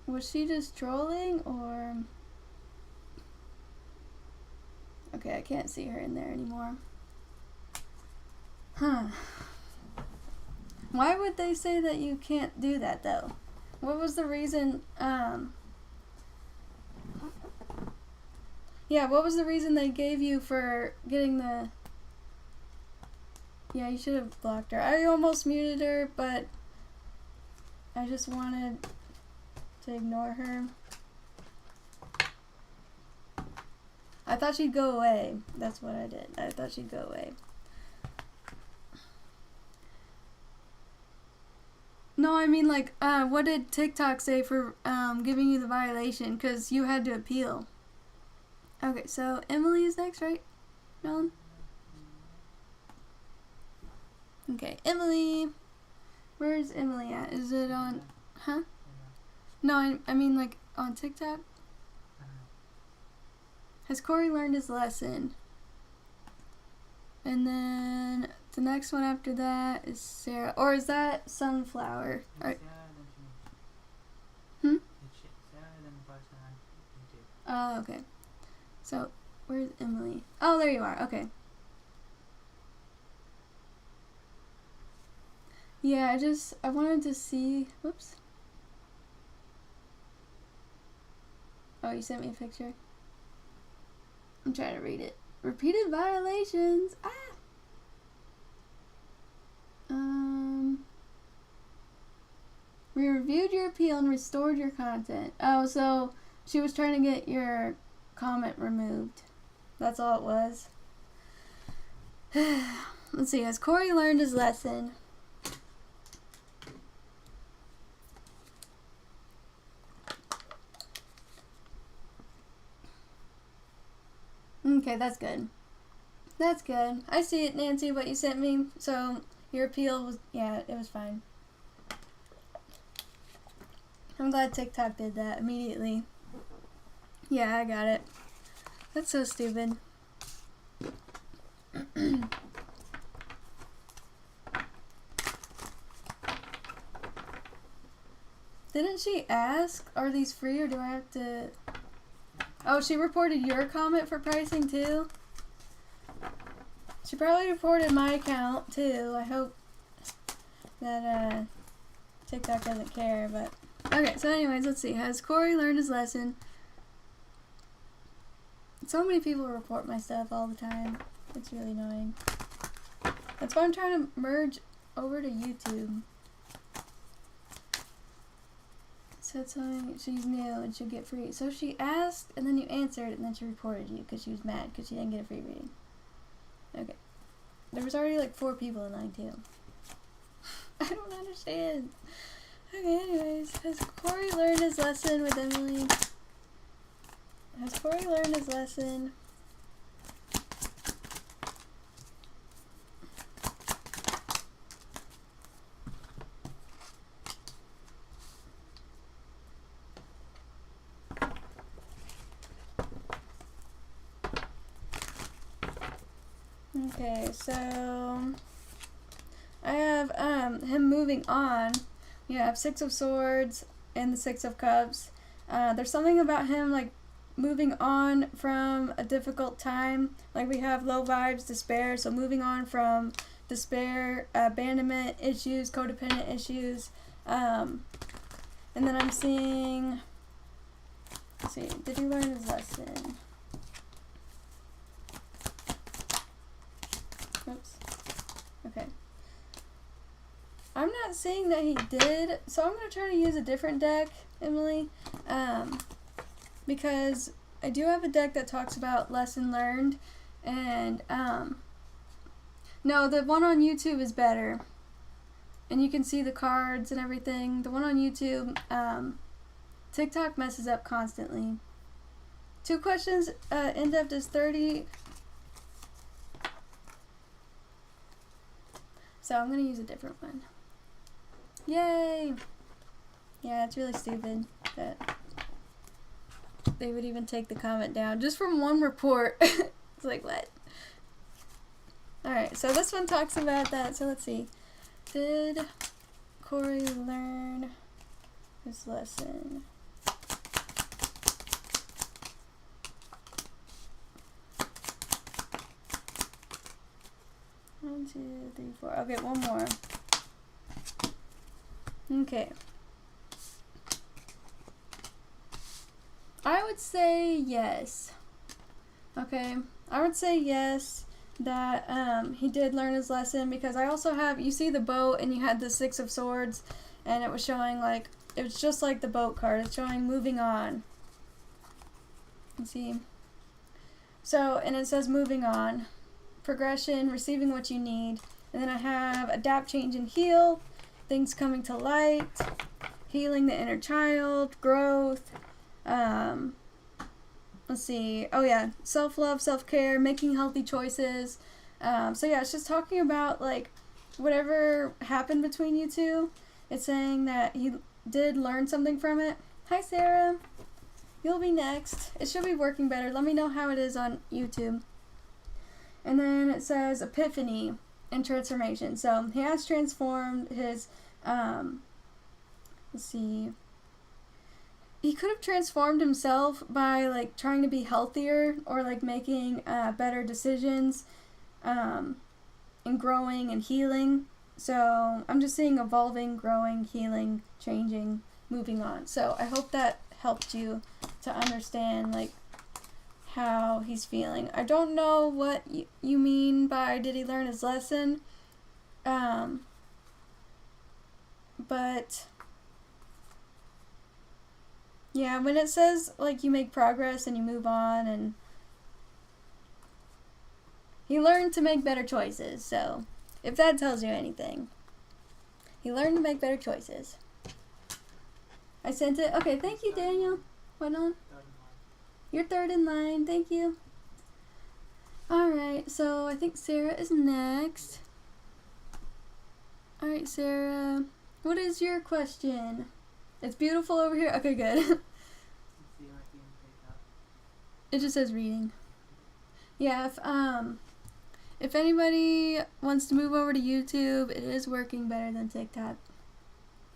Was she just trolling, or... Okay, I can't see her in there anymore. Huh. Why would they say that you can't do that, though? What was the reason, Yeah, what was the reason they gave you for getting the... Yeah, you should have blocked her. I almost muted her, but I just wanted to ignore her. I thought she'd go away. That's what I did. I thought she'd go away. No, I mean, like, what did TikTok say for giving you the violation? Because you had to appeal. Okay, so Emily is next, right? Nolan? Okay, Emily. Where's Emily at? Is it on... Huh? No, I mean, like, on TikTok? Has Corey learned his lesson? And then the next one after that is Sarah. Or is that Sunflower? Hmm? Oh, okay. So, where's Emily? Oh, there you are. Okay. Yeah, I wanted to see... Whoops. Oh, you sent me a picture? I'm trying to read it. Repeated violations. Ah! We reviewed your appeal and restored your content. Oh, so she was trying to get your comment removed. That's all it was. Let's see. Has Corey learned his lesson? Okay, that's good. That's good. I see it, Nancy, what you sent me. So, your appeal was, yeah, it was fine. I'm glad TikTok did that immediately. Yeah, I got it. That's so stupid. Didn't she ask, are these free or do I have to... Oh, she reported your comment for pricing too? She probably reported my account too. I hope that TikTok doesn't care, but... Okay, so anyways, let's see. Has Corey learned his lesson? So many people report my stuff all the time. It's really annoying. That's why I'm trying to merge over to YouTube. Said something, she's new and she'll get free. So she asked and then you answered and then she reported you because she was mad because she didn't get a free reading. Okay. There was already like 4 people in line too. I don't understand. Okay, anyways. Has Corey learned his lesson with Emily? Has Corey learned his lesson? Okay, so I have him moving on. You have 6 of Swords and the 6 of Cups. There's something about him like moving on from a difficult time. Like we have low vibes, despair. So moving on from despair, abandonment issues, codependent issues. And then I'm seeing, let's see, did he learn his lesson? Oops. Okay. I'm not seeing that he did, so I'm going to try to use a different deck, Emily, because I do have a deck that talks about lesson learned, and, no, the one on YouTube is better, and you can see the cards and everything. The one on YouTube, TikTok messes up constantly. 2 questions, in-depth is 30... So I'm going to use a different one. Yay! Yeah, it's really stupid that they would even take the comment down just from one report. It's like, what? Alright, so this one talks about that. So let's see. Did Corey learn his lesson? One, 2, 3, 4. Okay, one more. Okay. I would say yes. Okay. I would say yes that he did learn his lesson, because I also have, you see the boat and you had the 6 of Swords and it was showing like, it was just like the boat card. It's showing moving on. You see? So, and it says moving on. Progression, receiving what you need, and then I have adapt, change, and heal, things coming to light, healing the inner child, growth, let's see, oh yeah, self-love, self-care, making healthy choices. So yeah, it's just talking about like whatever happened between you two. It's saying that he did learn something from it. Hi Sarah, you'll be next. It should be working better. Let me know how it is on YouTube. And then it says epiphany and transformation. So he has transformed his, let's see, he could have transformed himself by like trying to be healthier or like making better decisions and growing and healing. So I'm just seeing evolving, growing, healing, changing, moving on. So I hope that helped you to understand like how he's feeling. I don't know what you mean by did he learn his lesson, but yeah, when it says like you make progress and you move on, and he learned to make better choices. So if that tells you anything, he learned to make better choices. I sent it. Okay, thank you, Daniel. What on? You're 3rd in line. Thank you. Alright, so I think Sarah is next. Alright, Sarah. What is your question? It's beautiful over here. Okay, good. It just says reading. Yeah, if anybody wants to move over to YouTube, it is working better than TikTok.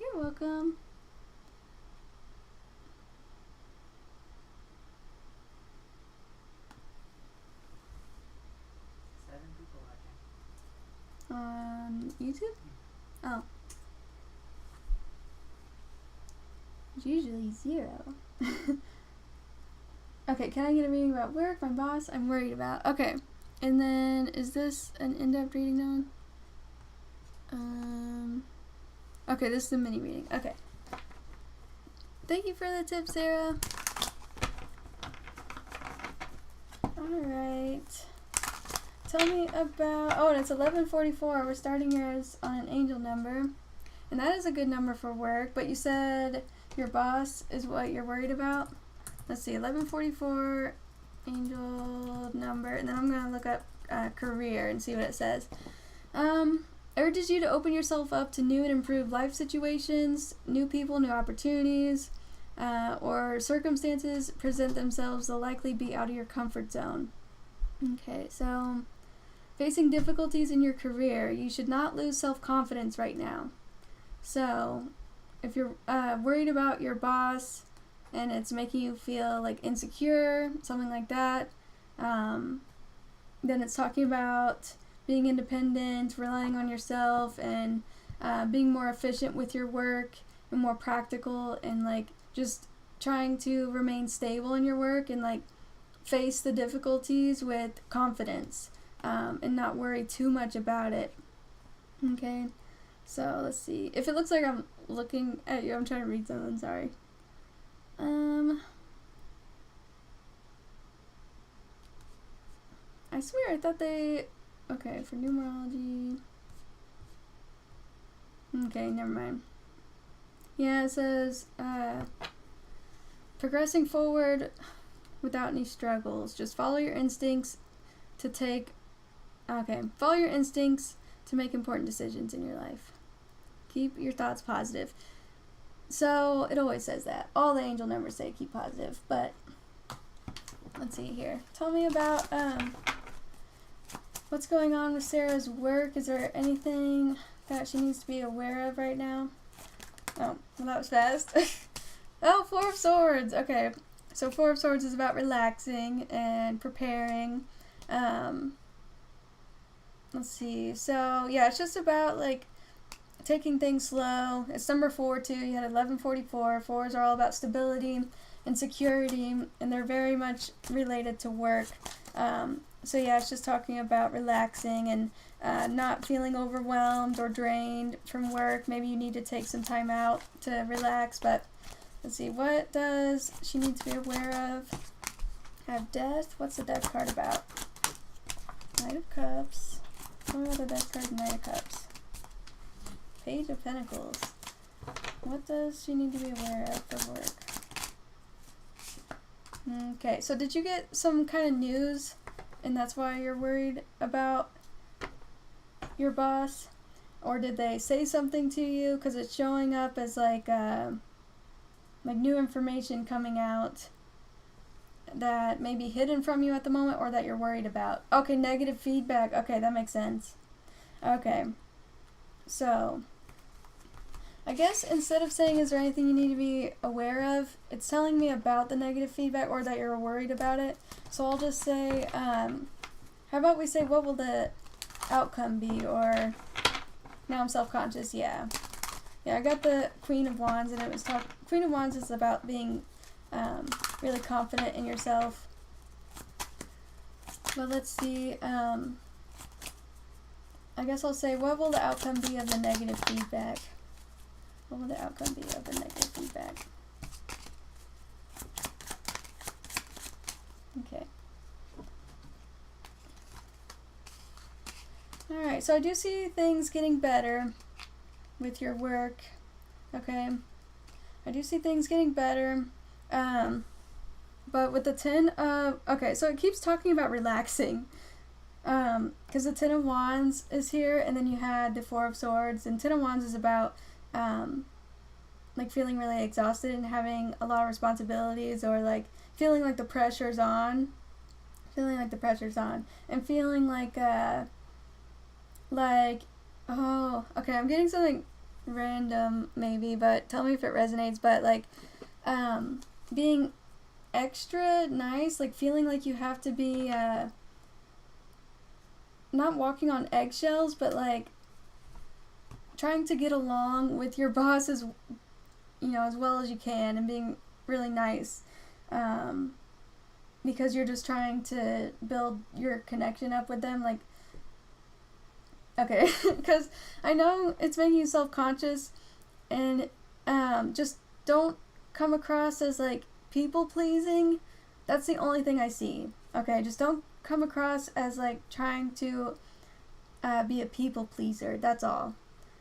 You're welcome. on YouTube? Oh. It's usually 0. Okay, can I get a reading about work, my boss, I'm worried about? Okay. And then, is this an in-depth reading now? Okay, this is a mini reading. Okay. Thank you for the tip, Sarah. Alright. Tell me about... Oh, and it's 11:44. We're starting yours on an angel number. And that is a good number for work. But you said your boss is what you're worried about? Let's see. 11:44 angel number. And then I'm going to look up career and see what it says. Urges you to open yourself up to new and improved life situations, new people, new opportunities, or circumstances present themselves, they'll likely be out of your comfort zone. Okay, so facing difficulties in your career, you should not lose self-confidence right now. So if you're worried about your boss and it's making you feel like insecure, something like that, then it's talking about being independent, relying on yourself, and being more efficient with your work and more practical, and like just trying to remain stable in your work and like face the difficulties with confidence, and not worry too much about it. Okay, so let's see. If it looks like I'm looking at you, I'm trying to read something, sorry. I swear I thought they... Okay, for numerology... Okay, never mind. Yeah, it says, progressing forward without any struggles. Just follow your instincts to take... Okay, follow your instincts to make important decisions in your life. Keep your thoughts positive. So, it always says that. All the angel numbers say keep positive, but... Let's see here. Tell me about, what's going on with Sarah's work? Is there anything that she needs to be aware of right now? Oh, well that was fast. Oh, Four of Swords. Okay, so Four of Swords is about relaxing and preparing. Let's see. So, yeah, it's just about, like, taking things slow. It's number 4, too. You had 11:44. 4s are all about stability and security, and they're very much related to work. So yeah, it's just talking about relaxing and not feeling overwhelmed or drained from work. Maybe you need to take some time out to relax, but let's see, what does she need to be aware of? Have Death. What's the Death card about? Knight of Cups. Tell me about the Death card, Knight of Cups. Page of Pentacles. What does she need to be aware of for work? Okay, so did you get some kind of news and that's why you're worried about your boss? Or did they say something to you? Because it's showing up as like new information coming out that may be hidden from you at the moment or that you're worried about. Okay, negative feedback. Okay, that makes sense. Okay, so I guess instead of saying is there anything you need to be aware of, it's telling me about the negative feedback or that you're worried about it. So I'll just say, how about we say what will the outcome be? Or now I'm self-conscious. Yeah, I got the Queen of Wands, and it was Queen of Wands is about being really confident in yourself. But let's see, I guess I'll say what will the outcome be of the negative feedback? What will the outcome be of the negative feedback? Okay. Alright, so I do see things getting better with your work. Okay. I do see things getting better. But with the 10 of... Okay, so it keeps talking about relaxing. Because the 10 of Wands is here, and then you had the 4 of Swords. And 10 of Wands is about... like feeling really exhausted and having a lot of responsibilities, or like feeling like the pressure's on, and feeling like oh, okay, I'm getting something random maybe, but tell me if it resonates, but like being extra nice, like feeling like you have to be not walking on eggshells, but like trying to get along with your boss as as well as you can, and being really nice, because you're just trying to build your connection up with them. Like, okay, because I know it's making you self-conscious, and just don't come across as like people pleasing. That's the only thing I see. Okay, just don't come across as like trying to be a people pleaser. That's all.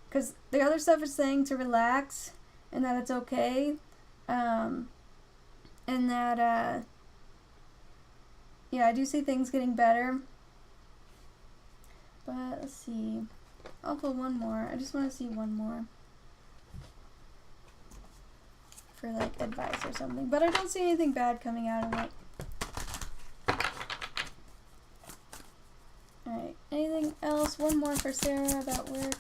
Because the other stuff is saying to relax, and that it's okay, and that I do see things getting better. But let's see, I'll pull one more. I just want to see one more for like advice or something, but I don't see anything bad coming out of it. Alright, anything else? One more for Sarah about work.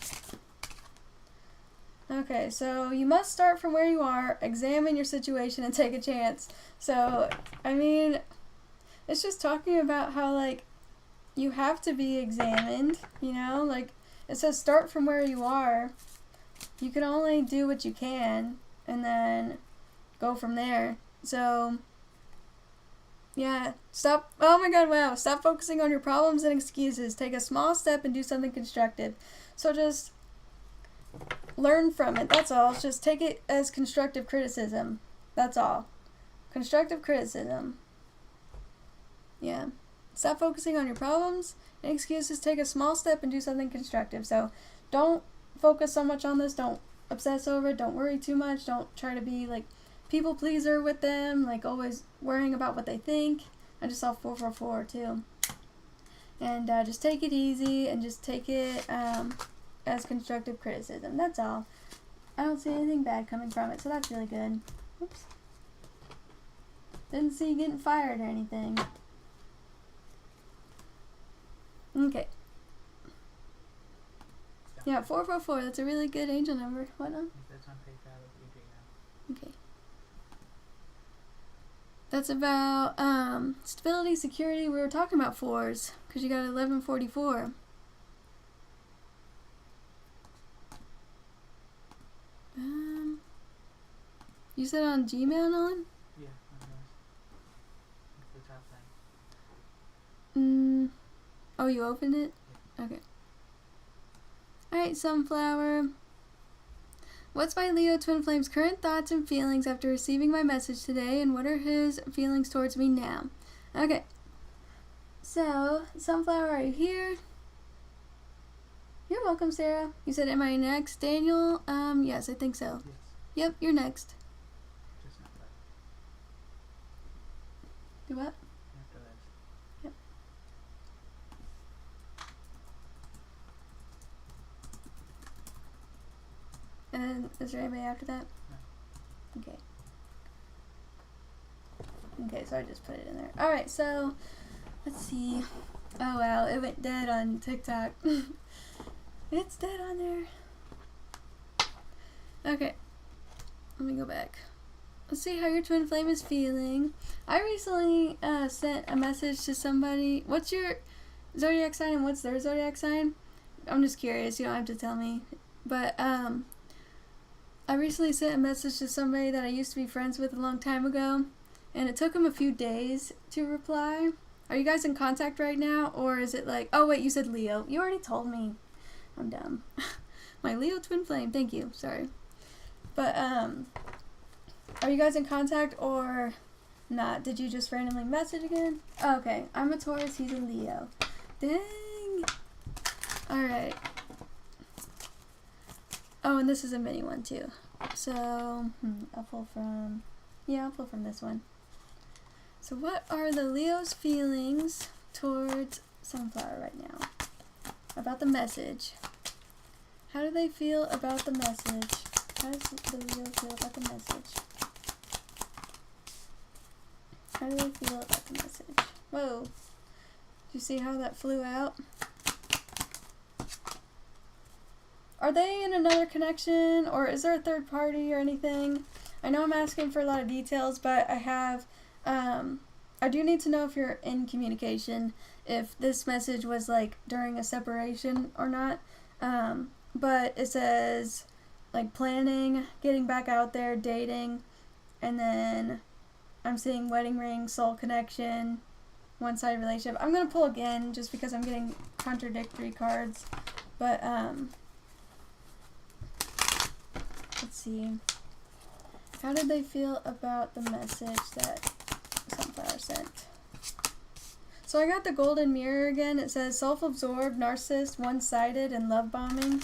Okay, so you must start from where you are, examine your situation, and take a chance. So, I mean, it's just talking about how, like, you have to be examined, like, it says start from where you are. You can only do what you can, and then go from there. So, yeah, stop focusing on your problems and excuses. Take a small step and do something constructive. So just learn from it, that's all. Just take it as constructive criticism. That's all. Constructive criticism. Yeah. Stop focusing on your problems and excuses. Take a small step and do something constructive. So don't focus so much on this. Don't obsess over it. Don't worry too much. Don't try to be like people pleaser with them, like always worrying about what they think. I just saw 444 too. And just take it easy and just take it as constructive criticism. That's all. I don't see anything bad coming from it, so that's really good. Oops. Didn't see you getting fired or anything. Okay. Yeah, 444. That's a really good angel number. What now? Okay. That's about stability, security. We were talking about 4s because you got 1144. You said on Gmail, Nolan? Yeah, it's the top thing. Oh, you opened it? Yeah. Okay. Alright, Sunflower. What's my Leo Twin Flame's current thoughts and feelings after receiving my message today, and what are his feelings towards me now? Okay. So, Sunflower, are you here? You're welcome, Sarah. You said, am I next? Daniel? Yes, I think so. Yes. Yep, you're next. Just not that. Do what? After that. Yep. And then, is there anybody after that? No. Okay. Okay, so I just put it in there. Alright, so, let's see. Oh wow, it went dead on TikTok. It's dead on there. Okay. Let me go back. Let's see how your twin flame is feeling. I recently sent a message to somebody. What's your zodiac sign and what's their zodiac sign? I'm just curious. You don't have to tell me. But I recently sent a message to somebody that I used to be friends with a long time ago, and it took him a few days to reply. Are you guys in contact right now, or is it like, oh wait, you said Leo. You already told me. I'm dumb. My Leo twin flame. Thank you. Sorry. But are you guys in contact or not? Did you just randomly message again? Oh, okay. I'm a Taurus. He's a Leo. Dang. All right. Oh, and this is a mini one too. So I'll pull from this one. So what are the Leo's feelings towards Sunflower right now? About the message. How do they feel about the message? How does the Leo feel about the message? How do they feel about the message? Whoa. Did you see how that flew out? Are they in another connection, or is there a third party or anything? I know I'm asking for a lot of details, but I have, I do need to know if you're in communication. if this message was like during a separation or not. But it says like planning, getting back out there, dating, and then I'm seeing wedding ring, soul connection, one-sided relationship. I'm gonna pull again just because I'm getting contradictory cards. But let's see. How did they feel about the message that Sunflower sent? So I got the golden mirror again. It says self-absorbed, narcissist, one-sided, and love bombing.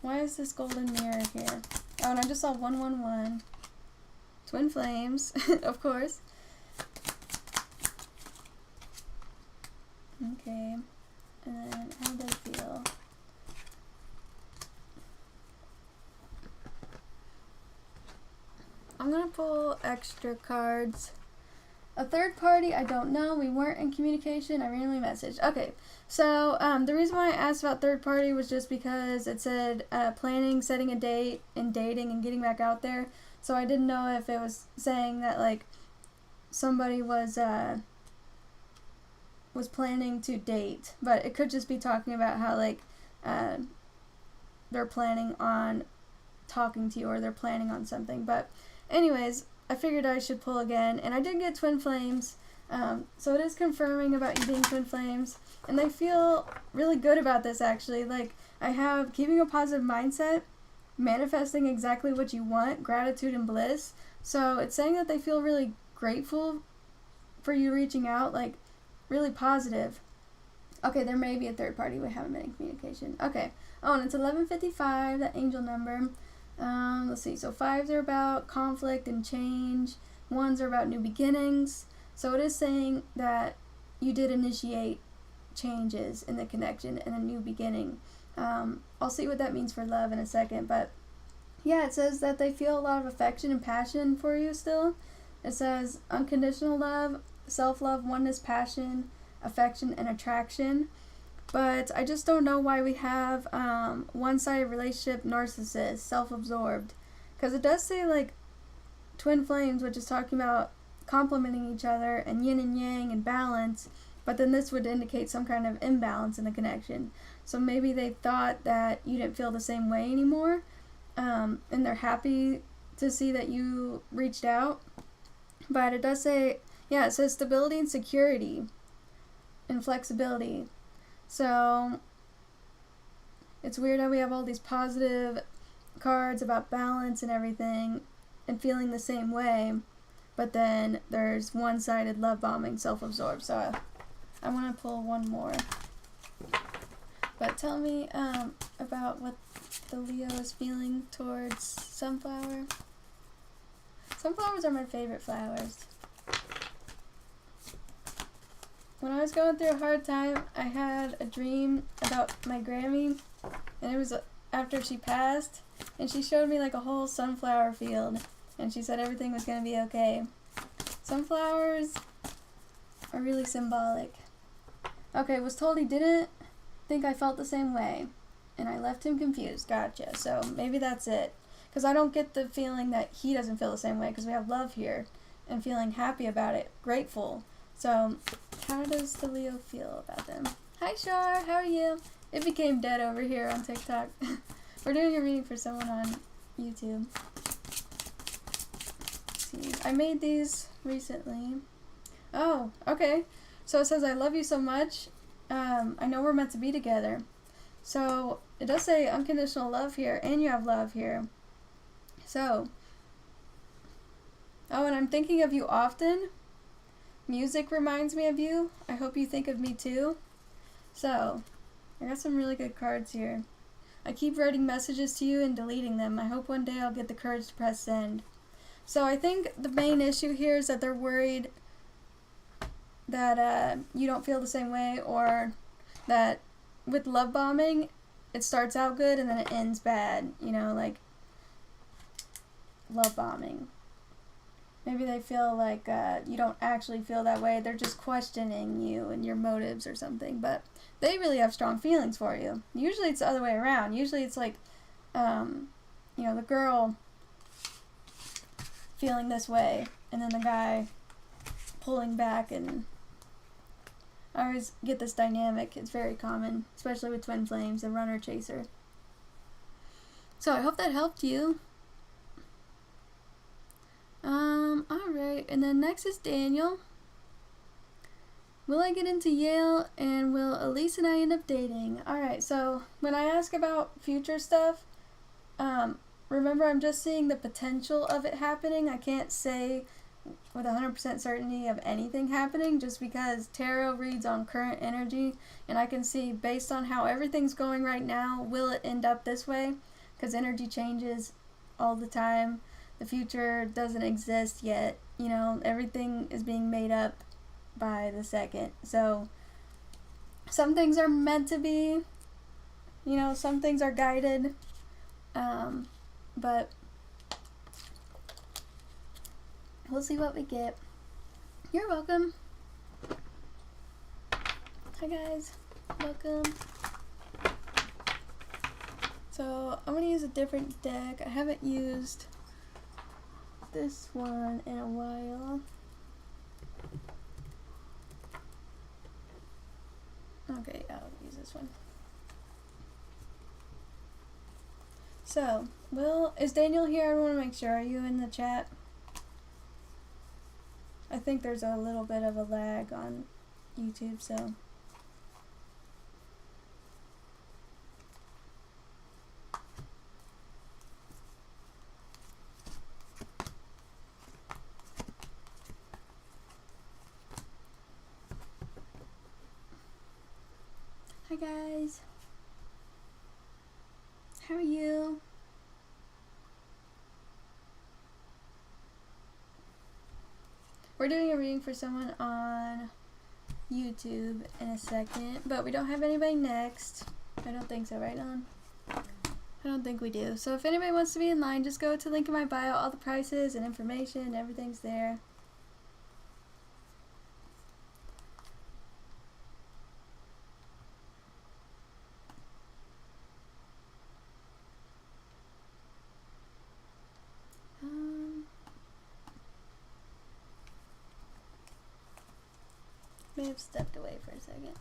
Why is this golden mirror here? Oh, and I just saw 111. Twin flames, of course. Okay. And then how do they feel? I'm gonna pull extra cards. A third party, I don't know. We weren't in communication. I randomly messaged. Okay, so the reason why I asked about third party was just because it said planning, setting a date, and dating, and getting back out there. So I didn't know if it was saying that like somebody was planning to date, but it could just be talking about how like they're planning on talking to you or they're planning on something. But anyways, I figured I should pull again, and I did get twin flames, so it is confirming about you being twin flames, and they feel really good about this actually. Like, I have keeping a positive mindset, manifesting exactly what you want, gratitude and bliss, so it's saying that they feel really grateful for you reaching out, like, really positive. Okay, there may be a third party, we haven't been in communication. Okay, oh, and it's 11:55, that angel number. Let's see, so 5s are about conflict and change, 1s are about new beginnings, so it is saying that you did initiate changes in the connection and a new beginning. I'll see what that means for love in a second, but yeah, it says that they feel a lot of affection and passion for you still. It says unconditional love, self-love, oneness, passion, affection, and attraction. But I just don't know why we have one-sided relationship, narcissist, self-absorbed. Because it does say, like, twin flames, which is talking about complementing each other and yin and yang and balance. But then this would indicate some kind of imbalance in the connection. So maybe they thought that you didn't feel the same way anymore. And they're happy to see that you reached out. But it does say, yeah, it says stability and security and flexibility. So it's weird how we have all these positive cards about balance and everything and feeling the same way, but then there's one-sided love bombing, self-absorbed. So I want to pull one more. But tell me about what the Leo is feeling towards sunflower. Sunflowers are my favorite flowers. When I was going through a hard time, I had a dream about my Grammy, and it was after she passed, and she showed me like a whole sunflower field, and she said everything was going to be okay. Sunflowers are really symbolic. Okay, was told he didn't think I felt the same way, and I left him confused. Gotcha. So maybe that's it. Because I don't get the feeling that he doesn't feel the same way, because we have love here, and feeling happy about it, grateful. So, how does the Leo feel about them? Hi, Shar. How are you? It became dead over here on TikTok. We're doing a reading for someone on YouTube. Let's see. I made these recently. Oh, okay. So it says, I love you so much. I know we're meant to be together. So, it does say unconditional love here, and you have love here. So, oh, and I'm thinking of you often. Music reminds me of you. I hope you think of me too. So, I got some really good cards here. I keep writing messages to you and deleting them. I hope one day I'll get the courage to press send. So I think the main issue here is that they're worried that you don't feel the same way, or that with love bombing, it starts out good and then it ends bad. You know, like love bombing. Maybe they feel like you don't actually feel that way. They're just questioning you and your motives or something. But they really have strong feelings for you. Usually it's the other way around. Usually it's like, you know, the girl feeling this way, and then the guy pulling back. And I always get this dynamic. It's very common, especially with twin flames and runner chaser. So I hope that helped you. Alright, and then next is Daniel. Will I get into Yale, and will Elise and I end up dating? Alright, so when I ask about future stuff, remember I'm just seeing the potential of it happening. I can't say with 100% certainty of anything happening, just because tarot reads on current energy, and I can see based on how everything's going right now, will it end up this way? Because energy changes all the time. The future doesn't exist yet. You know, everything is being made up by the second. So some things are meant to be, you know, some things are guided, but we'll see what we get. You're welcome. Hi guys, welcome. So I'm gonna use a different deck. I haven't used this one in a while. Okay, I'll use this one. So, is Daniel here? I want to make sure. Are you in the chat? I think there's a little bit of a lag on YouTube, so. Hi guys. How are you? We're doing a reading for someone on YouTube in a second, but we don't have anybody next. I don't think so, right, Ellen? I don't think we do. So if anybody wants to be in line, just go to link in my bio. All the prices and information, everything's there. May have stepped away for a second.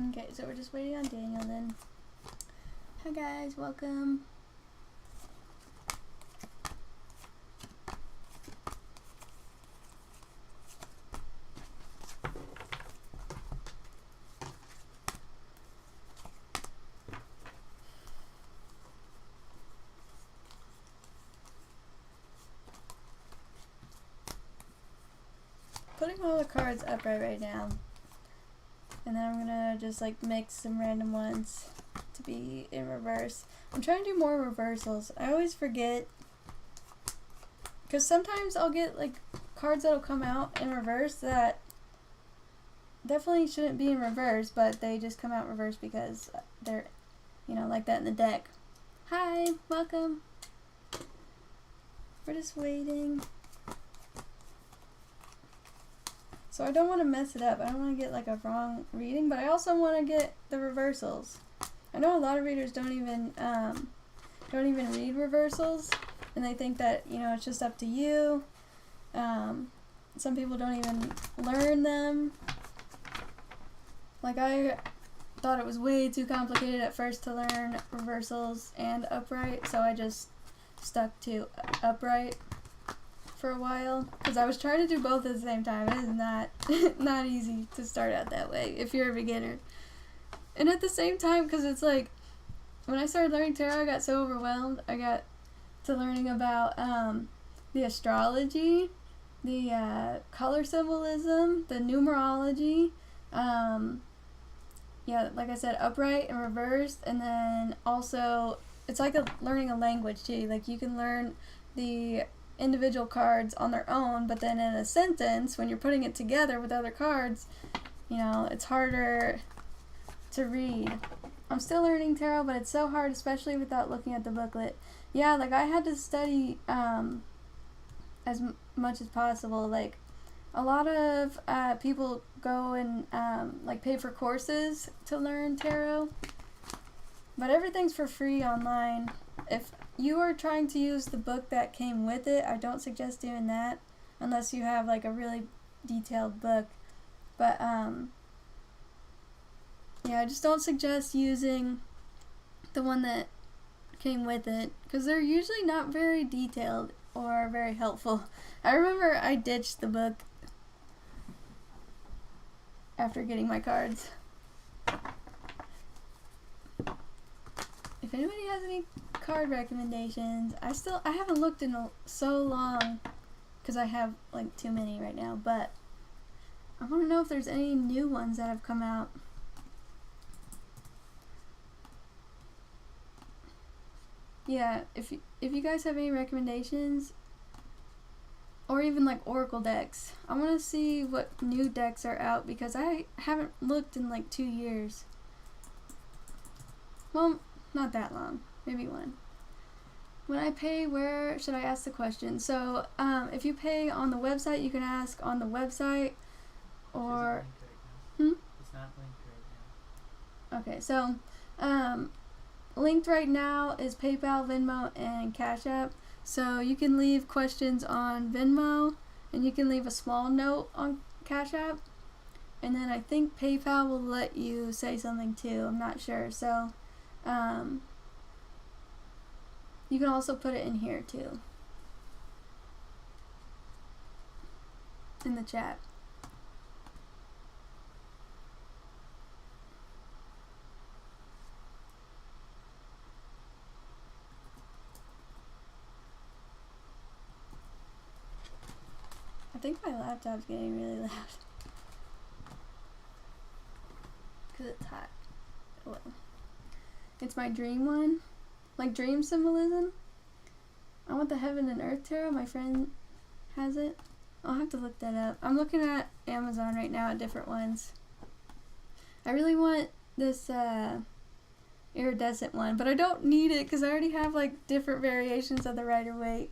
Okay, so we're just waiting on Daniel then. Hi guys, welcome. Putting all the cards upright right now. And then I'm gonna just like mix some random ones to be in reverse. I'm trying to do more reversals. I always forget, because sometimes I'll get like cards that'll come out in reverse that definitely shouldn't be in reverse, but they just come out reverse because they're, you know, like that in the deck. Hi, welcome. We're just waiting. So I don't want to mess it up. I don't want to get like a wrong reading, but I also want to get the reversals. I know a lot of readers don't even read reversals, and they think that, you know, it's just up to you. Some people don't even learn them. Like, I thought it was way too complicated at first to learn reversals and upright, so I just stuck to upright for a while, because I was trying to do both at the same time. It is not easy to start out that way if you're a beginner. And at the same time, because it's like, when I started learning tarot, I got so overwhelmed. I got to learning about the astrology, the color symbolism, the numerology, yeah, like I said, upright and reversed, and then also, it's like learning a language too. Like, you can learn the individual cards on their own, but then in a sentence, when you're putting it together with other cards, you know, it's harder to read. I'm still learning tarot, but it's so hard, especially without looking at the booklet. Yeah, like I had to study as much as possible. Like a lot of people go and like pay for courses to learn tarot, but everything's for free online. If you are trying to use the book that came with it, I don't suggest doing that unless you have like a really detailed book. But yeah, I just don't suggest using the one that came with it because they're usually not very detailed or very helpful. I remember I ditched the book after getting my cards. If anybody has any card recommendations, I haven't looked in so long because I have like too many right now, but I want to know if there's any new ones that have come out. Yeah, if you guys have any recommendations, or even like oracle decks, I want to see what new decks are out because I haven't looked in like 2 years. Well, not that long, maybe one. When I pay, where should I ask the question? So if you pay on the website, you can ask on the website, or It's not linked right now. Okay, so linked right now is PayPal, Venmo, and Cash App. So you can leave questions on Venmo, and you can leave a small note on Cash App. And then I think PayPal will let you say something too. I'm not sure. So you can also put it in here too, in the chat. I think my laptop's getting really loud. Because it's hot. Well, it's my dream one. Like dream symbolism. I want the Heaven and Earth Tarot. My friend has it. I'll have to look that up. I'm looking at Amazon right now at different ones. I really want this iridescent one, but I don't need it because I already have like different variations of the Rider-Waite.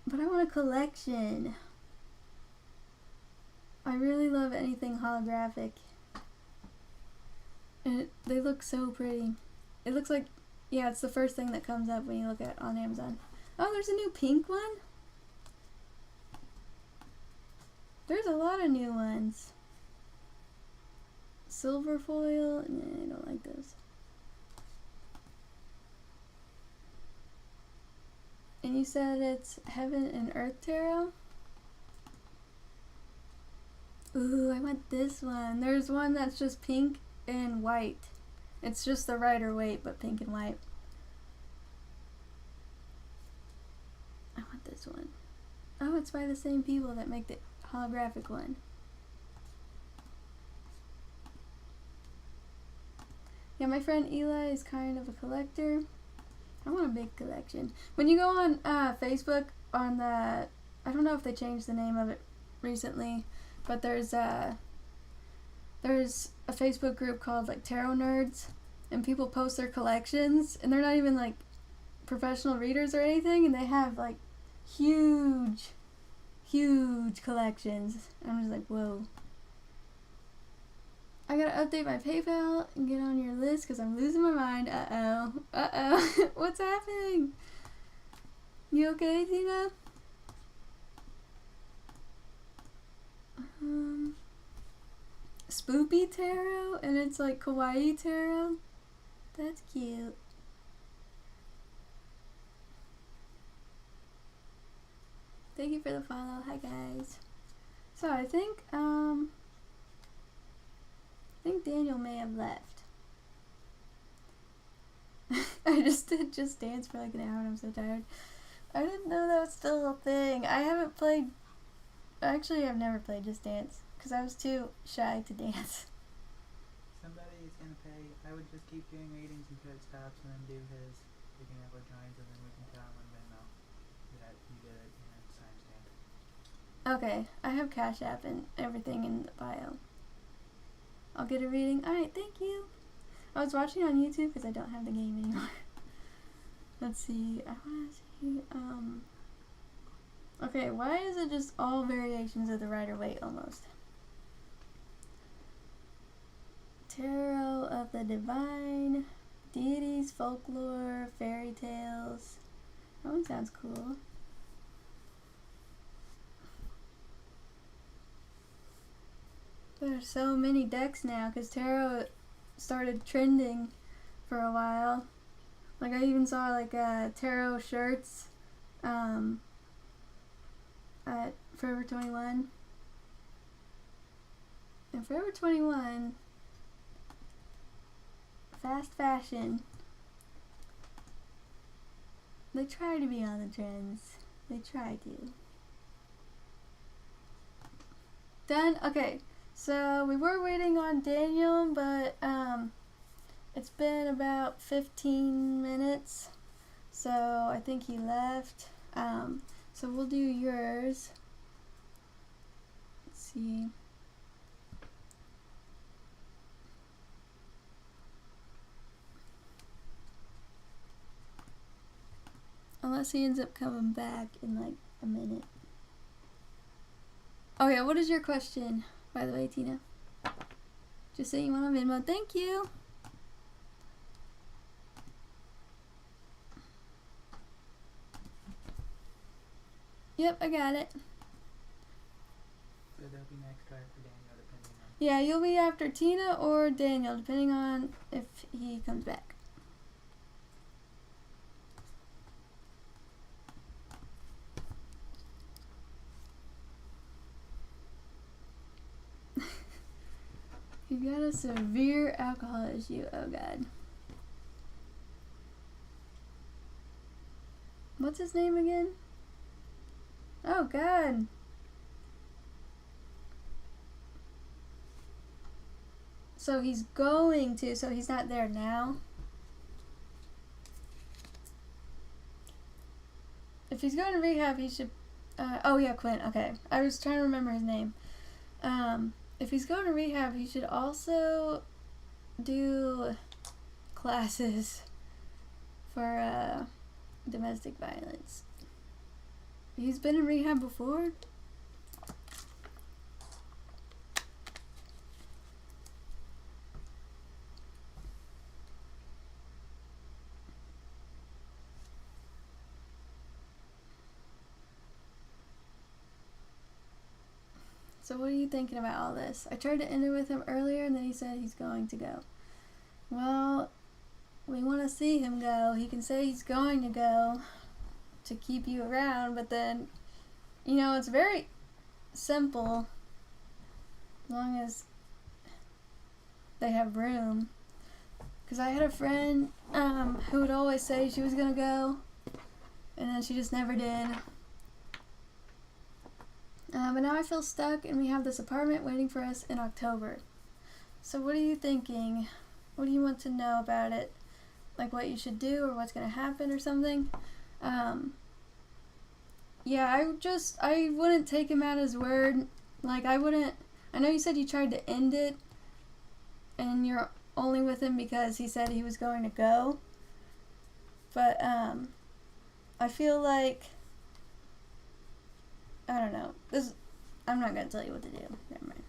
But I want a collection. I really love anything holographic. And they look so pretty. It looks like, yeah, it's the first thing that comes up when you look at on Amazon. Oh, there's a new pink one? There's a lot of new ones. Silver foil? Nah, I don't like those. And you said it's Heaven and Earth Tarot? Ooh, I want this one. There's one that's just pink and white. It's just the Rider-Waite, but pink and white. I want this one. Oh, it's by the same people that make the holographic one. Yeah, my friend Eli is kind of a collector. I want a big collection. When you go on Facebook, on the, I don't know if they changed the name of it recently, but there's a Facebook group called like Tarot Nerds, and people post their collections, and they're not even like professional readers or anything, and they have like huge collections. And I'm just like, whoa. I gotta update my PayPal and get on your list because I'm losing my mind. Uh-oh. What's happening? You okay, Tina? Spoopy Tarot, and it's like kawaii tarot. That's cute. Thank you for the follow. Hi guys. So I think Daniel may have left. I just did Just Dance for like an hour and I'm so tired. I didn't know that was still a thing. Actually, I've never played Just Dance because I was too shy to dance. Somebody is gonna pay. I would just keep doing readings until it stops and then do his picking up what drawings, and then we can tell him on Venmo that you did it and it's timestamped. Okay, I have Cash App and everything in the bio. I'll get a reading. Alright, thank you. I was watching on YouTube because I don't have the game anymore. Let's see. I want to see. Okay, why is it just all variations of the Rider-Waite almost? Tarot of the Divine, Deities, Folklore, Fairy Tales. That one sounds cool. There are so many decks now because tarot started trending for a while. Like I even saw like tarot shirts at Forever 21. And Forever 21, fast fashion. They try to be on the trends. They try to. Done? Okay. So we were waiting on Daniel, but it's been about 15 minutes. So I think he left. So we'll do yours. Let's see. Unless he ends up coming back in like a minute. Oh yeah, what is your question, by the way, Tina? Just saying you want on Venmo. Thank you. Yep, I got it. So they'll be next or after Daniel, depending on. Yeah, you'll be after Tina or Daniel, depending on if he comes back. You got a severe alcohol issue. Oh god. What's his name again? Oh god. So he's going to, so he's not there now. If he's going to rehab, he should, oh yeah, Quinn, okay. I was trying to remember his name. If he's going to rehab, he should also do classes for, domestic violence. He's been in rehab before? So what are you thinking about all this? I tried to end it with him earlier and then he said he's going to go. Well, we want to see him go. He can say he's going to go to keep you around, but then, you know, it's very simple as long as they have room. Because I had a friend who would always say she was going to go and then she just never did. But now I feel stuck and we have this apartment waiting for us in October. So what are you thinking? What do you want to know about it? Like what you should do or what's going to happen or something? Yeah, I wouldn't take him at his word. Like I know you said you tried to end it and you're only with him because he said he was going to go. But I feel like, I don't know. I'm not going to tell you what to do. Never mind.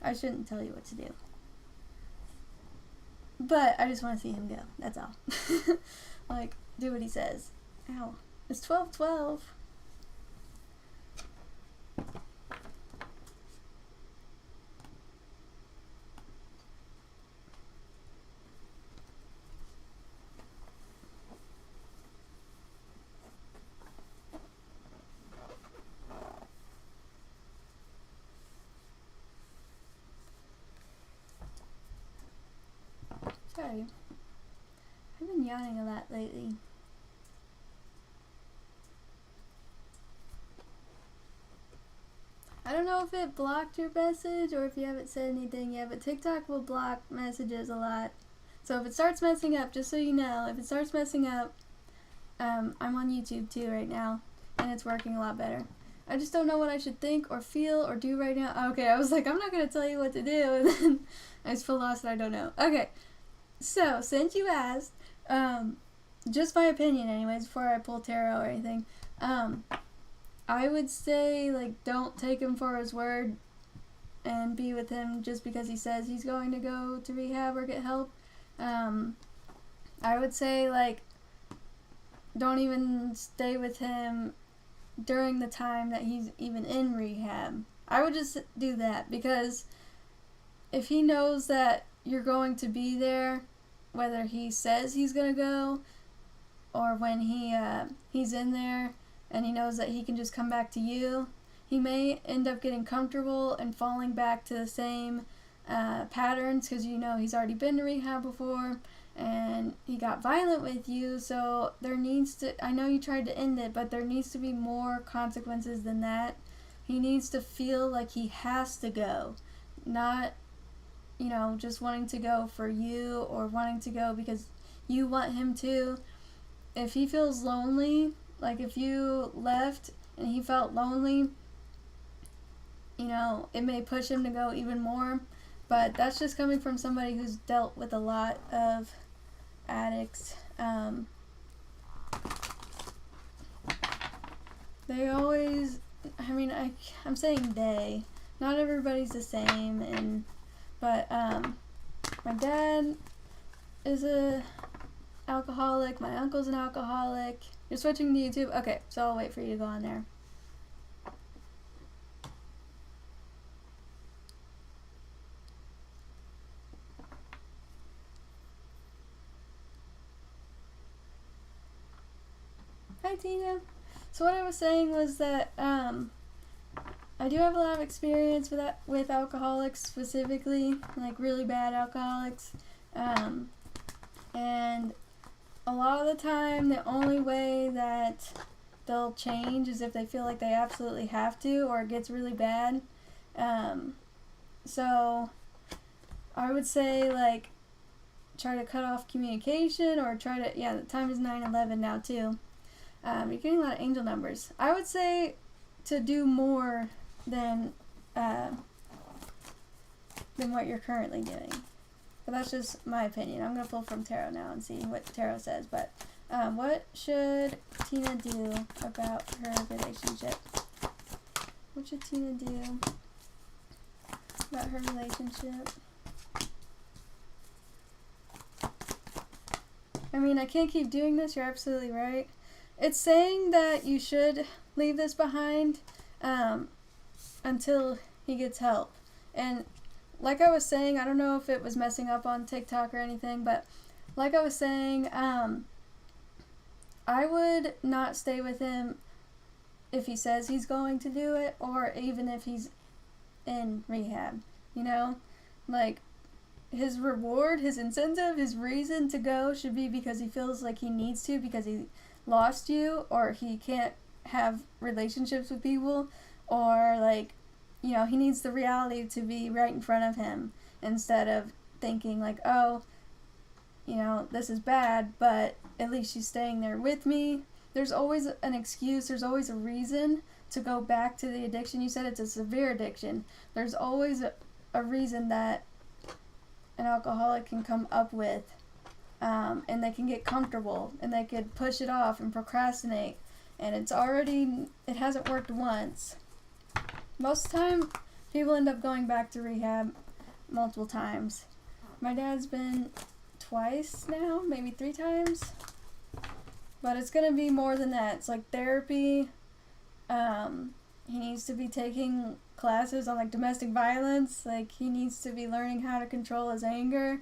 I shouldn't tell you what to do. But I just want to see him go. That's all. Like, do what he says. Ow. It's 12:12. Sorry. I've been yawning a lot lately. I don't know if it blocked your message or if you haven't said anything yet, but TikTok will block messages a lot. So if it starts messing up, just so you know, if it starts messing up, I'm on YouTube too right now, and it's working a lot better. I just don't know what I should think or feel or do right now. Okay, I was like, I'm not going to tell you what to do. And then I just feel lost and I don't know. Okay, so since you asked, just my opinion anyways, before I pull tarot or anything, I would say, like, don't take him for his word and be with him just because he says he's going to go to rehab or get help. I would say, like, don't even stay with him during the time that he's even in rehab. I would just do that, because if he knows that you're going to be there, whether he says he's going to go or when he's in there and he knows that he can just come back to you, he may end up getting comfortable and falling back to the same patterns, because you know he's already been to rehab before and he got violent with you. So there needs to, I know you tried to end it, but there needs to be more consequences than that. He needs to feel like he has to go, not, you know, just wanting to go for you or wanting to go because you want him to. If he feels lonely, like if you left and he felt lonely, you know, it may push him to go even more. But that's just coming from somebody who's dealt with a lot of addicts. They always, I mean, I'm saying they, not everybody's the same, but my dad is a alcoholic, my uncle's an alcoholic. You're switching to YouTube? Okay, so I'll wait for you to go on there. Hi, Tina. So what I was saying was that I do have a lot of experience with alcoholics, specifically, like really bad alcoholics. And a lot of the time, the only way that they'll change is if they feel like they absolutely have to, or it gets really bad. So I would say, like, try to cut off communication, or try to, yeah, the time is 9:11 now too. You're getting a lot of angel numbers. I would say to do more than what you're currently doing. But that's just my opinion. I'm going to pull from tarot now and see what tarot says. But what should Tina do about her relationship? What should Tina do about her relationship? I mean, I can't keep doing this. You're absolutely right. It's saying that you should leave this behind until he gets help. And like I was saying, I don't know if it was messing up on TikTok or anything, but like I was saying, I would not stay with him if he says he's going to do it, or even if he's in rehab, you know? Like, his reward, his incentive, his reason to go should be because he feels like he needs to, because he lost you, or he can't have relationships with people, or, like, you know, he needs the reality to be right in front of him, instead of thinking like, oh, you know, this is bad, but at least she's staying there with me. There's always an excuse, there's always a reason to go back to the addiction. You said it's a severe addiction. There's always a reason that an alcoholic can come up with, and they can get comfortable, and they could push it off and procrastinate, and it hasn't worked once. Most of the time, people end up going back to rehab multiple times. My dad's been twice now, maybe 3 times, but it's gonna be more than that. It's like therapy. He needs to be taking classes on, like, domestic violence. Like, he needs to be learning how to control his anger.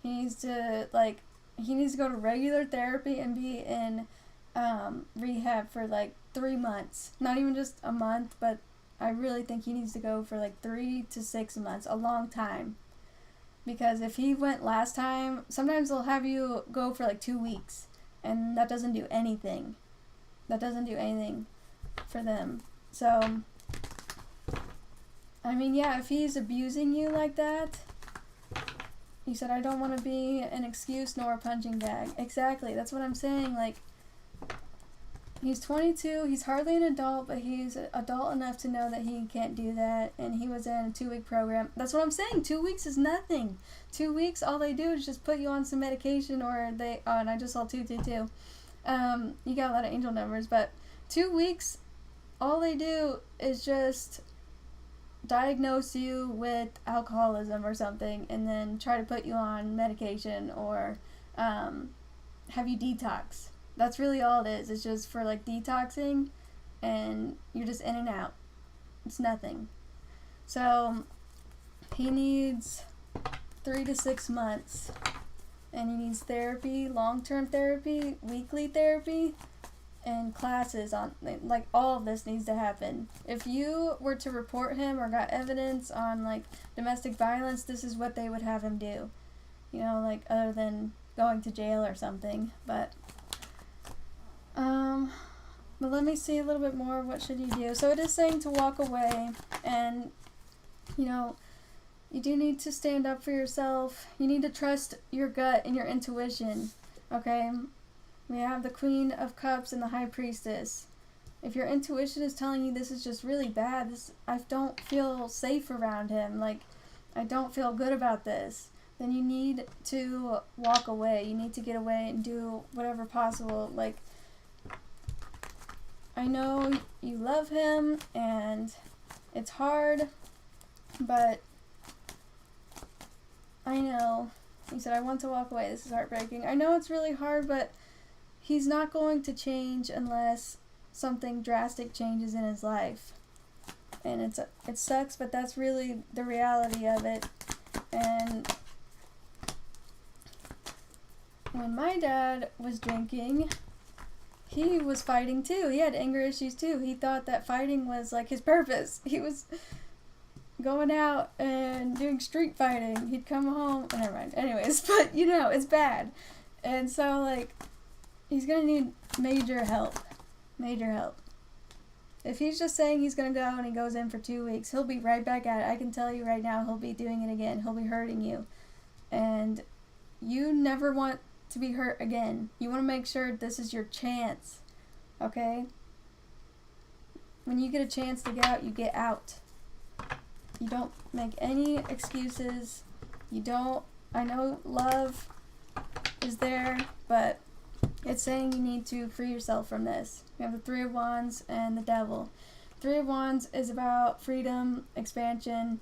He needs to go to regular therapy and be in rehab for like 3 months. Not even just a month, but I really think he needs to go for like 3 to 6 months, a long time. Because if he went last time, sometimes they'll have you go for like 2 weeks, and that doesn't do anything. That doesn't do anything for them. So, I mean, yeah, if he's abusing you like that, you said, I don't want to be an excuse nor a punching bag. Exactly, that's what I'm saying. Like, He's 22. He's hardly an adult, but he's adult enough to know that he can't do that. And he was in a 2-week program. That's what I'm saying. 2 weeks is nothing. 2 weeks, all they do is just put you on some medication, or they. Oh, and I just saw 222. You got a lot of angel numbers, but 2 weeks, all they do is just diagnose you with alcoholism or something, and then try to put you on medication, or have you detox. That's really all it is. It's just for like detoxing, and you're just in and out. It's nothing. So he needs 3 to 6 months, and he needs therapy, long-term therapy, weekly therapy, and classes on, like, all of this needs to happen. If you were to report him or got evidence on like domestic violence, this is what they would have him do. You know, like, other than going to jail or something. But let me see a little bit more. What should you do? So it is saying to walk away, and you know, you do need to stand up for yourself. You need to trust your gut and your intuition. Okay? We have the Queen of Cups and the High Priestess. If your intuition is telling you this is just really bad, I don't feel safe around him, like, I don't feel good about this, then you need to walk away. You need to get away and do whatever possible. Like, I know you love him, and it's hard, but I know. He said, I want to walk away. This is heartbreaking. I know it's really hard, but he's not going to change unless something drastic changes in his life. And it sucks, but that's really the reality of it. And when my dad was drinking, he was fighting too. He had anger issues too. He thought that fighting was like his purpose. He was going out and doing street fighting. He'd come home, never mind. Anyways, but you know, it's bad. And so, like, he's gonna need major help. Major help. If he's just saying he's gonna go and he goes in for 2 weeks, he'll be right back at it. I can tell you right now, he'll be doing it again. He'll be hurting you. And you never want to be hurt again. You want to make sure this is your chance. Okay? When you get a chance to get out, you get out. You don't make any excuses. You don't. I know love is there, but it's saying you need to free yourself from this. We have the Three of Wands and the Devil. Three of Wands is about freedom, expansion,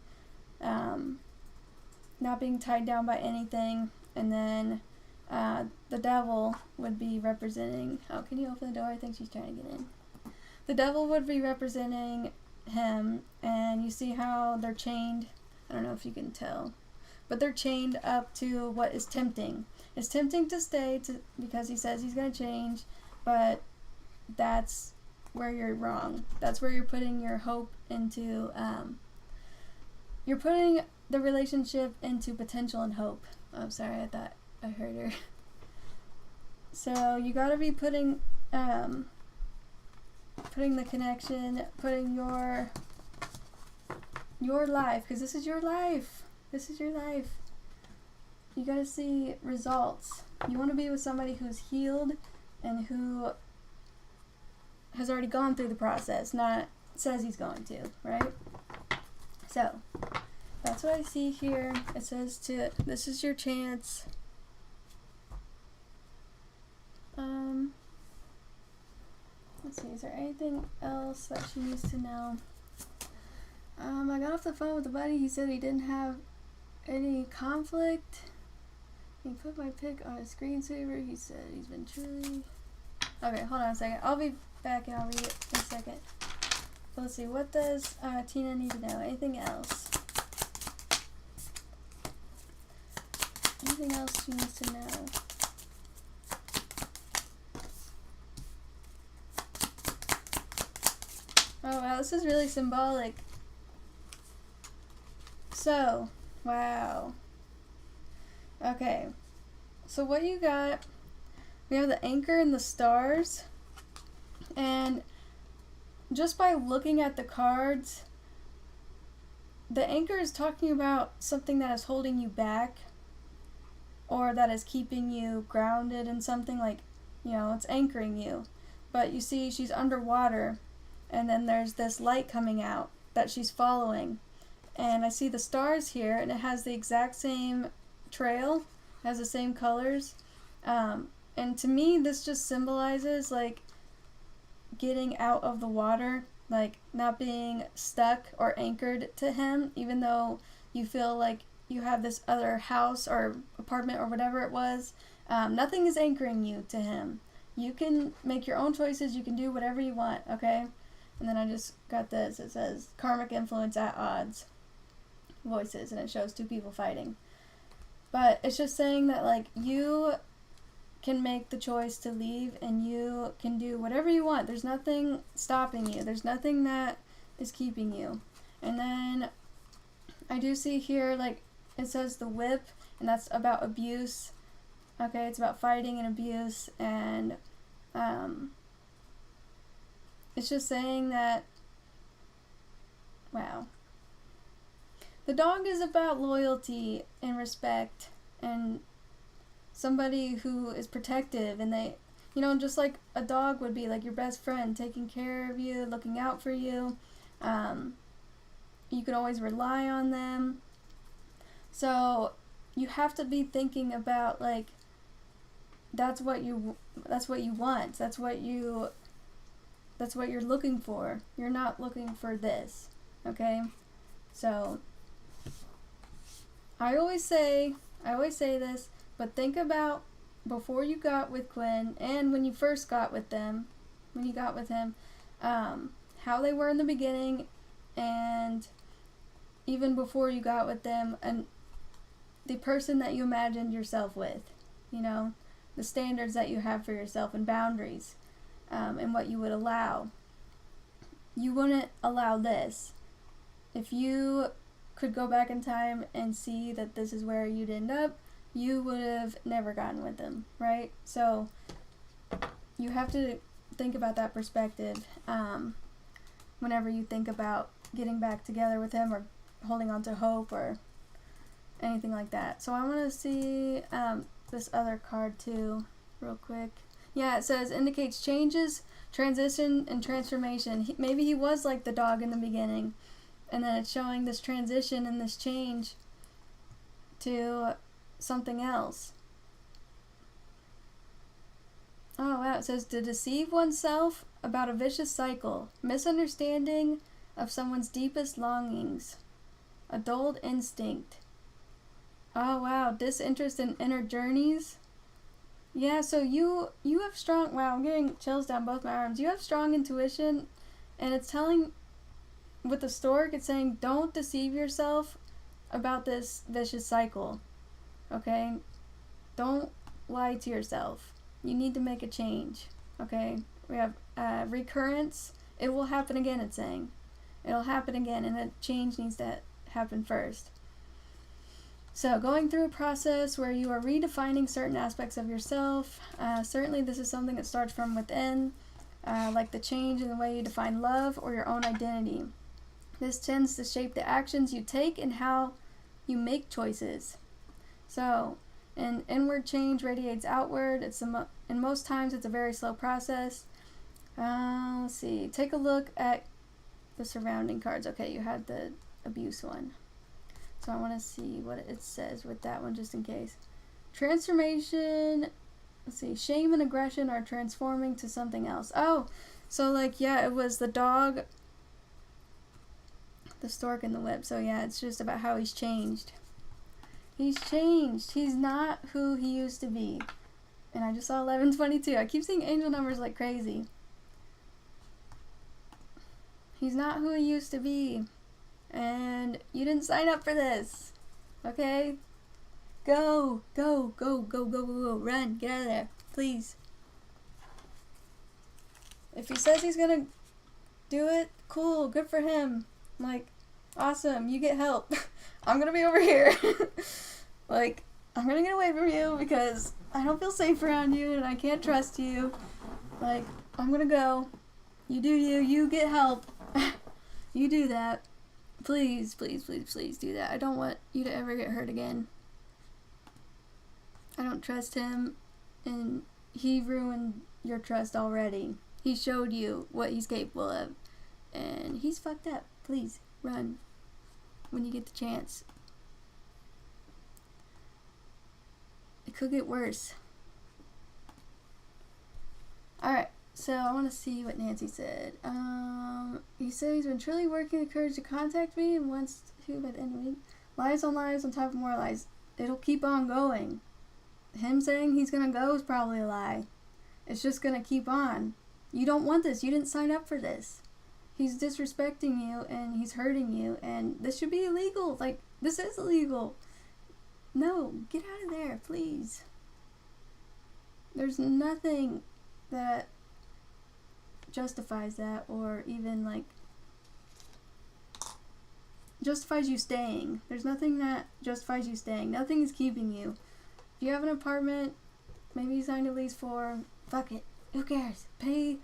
not being tied down by anything. And then the Devil would be representing... Oh, can you open the door? I think she's trying to get in. The Devil would be representing him, and you see how they're chained. I don't know if you can tell, but they're chained up to what is tempting. It's tempting to stay because he says he's going to change, but that's where you're wrong. That's where you're putting your hope into, you're putting the relationship into potential and hope. I'm sorry, I thought I heard her. So you got to be putting the connection, putting your life, because this is your life. This is your life. You got to see results. You want to be with somebody who's healed and who has already gone through the process, not says he's going to, right? So, that's what I see here. It says this is your chance. Let's see, is there anything else that she needs to know? I got off the phone with a buddy. He said he didn't have any conflict. He put my pic on a screensaver. He said he's been truly... Okay, hold on a second. I'll be back and I'll read it in a second. But let's see, what does Tina need to know? Anything else? Anything else she needs to know? Oh wow, this is really symbolic. So, wow. Okay, so what you got, we have the anchor and the stars, and just by looking at the cards, the anchor is talking about something that is holding you back, or that is keeping you grounded in something, like, you know, it's anchoring you. but you see she's underwater, and then there's this light coming out that she's following. And I see the stars here, and it has the exact same trail, has the same colors. And to me, this just symbolizes, like, getting out of the water, like, not being stuck or anchored to him, even though you feel like you have this other house or apartment or whatever it was. Nothing is anchoring you to him. You can make your own choices. You can do whatever you want, okay? And then I just got this. It says, karmic influence at odds. Voices, and it shows two people fighting. But it's just saying that, like, you can make the choice to leave, and you can do whatever you want. There's nothing stopping you. There's nothing that is keeping you. And then I do see here, like, it says the whip, and that's about abuse. Okay, it's about fighting and abuse, and it's just saying that, wow. The dog is about loyalty and respect and somebody who is protective, and they, you know, just like a dog would be, like your best friend, taking care of you, looking out for you. You can always rely on them. So you have to be thinking about, like, that's what you want. That's what you're looking for. You're not looking for this, okay? So I always say this, but think about before you got with Quinn and when you first got with him, how they were in the beginning, and even before you got with them, and the person that you imagined yourself with, you know, the standards that you have for yourself and boundaries, and what you would allow. You wouldn't allow this. If you could go back in time and see that this is where you'd end up, you would have never gotten with him, right? So you have to think about that perspective whenever you think about getting back together with him or holding on to hope or anything like that. So I want to see this other card too real quick. Yeah, it says indicates changes, transition, and transformation. Maybe he was like the dog in the beginning, and then it's showing this transition and this change to something else. Oh wow, it says to deceive oneself about a vicious cycle, misunderstanding of someone's deepest longings, a dulled instinct. Oh wow, disinterest in inner journeys. Yeah, so you have strong, wow, I'm getting chills down both my arms. You have strong intuition, and it's telling, with the stork, it's saying don't deceive yourself about this vicious cycle. Okay? Don't lie to yourself. You need to make a change. Okay? We have recurrence. It will happen again, it's saying. It'll happen again, and a change needs to happen first. So going through a process where you are redefining certain aspects of yourself. Certainly this is something that starts from within, like the change in the way you define love or your own identity. This tends to shape the actions you take and how you make choices. So an inward change radiates outward. And most times it's a very slow process. Let's see. Take a look at the surrounding cards. Okay, you had the abuse one. So I want to see what it says with that one just in case. Transformation. Let's see. Shame and aggression are transforming to something else. Oh, so like, yeah, it was the dog, the stork, and the whip. So yeah, it's just about how he's changed. He's changed. He's not who he used to be. And I just saw 1122. I keep seeing angel numbers like crazy. He's not who he used to be. And you didn't sign up for this. Okay? Go. Go. Go. Go. Go. Go. Go. Run. Get out of there. Please. If he says he's gonna do it, cool. Good for him. Like, awesome. You get help. I'm gonna be over here. Like, I'm gonna get away from you because I don't feel safe around you and I can't trust you. Like, I'm gonna go. You do you. You get help. You do that. Please, please, please, please do that. I don't want you to ever get hurt again. I don't trust him, and he ruined your trust already. he showed you what he's capable of. And he's fucked up. Please, run when you get the chance. It could get worse. Alright, so I want to see what Nancy said. He said he's been truly working the courage to contact me and wants to by the end of the week. Lies on top of more lies. It'll keep on going. Him saying he's gonna go is probably a lie. It's just gonna keep on. You don't want this. You didn't sign up for this. He's disrespecting you and he's hurting you, and this should be illegal. Like, this is illegal. No, get out of there, please. There's nothing that justifies that, or even like justifies you staying. There's nothing that justifies you staying. Nothing is keeping you. If you have an apartment, maybe you signed a lease for, fuck it, who cares? Pay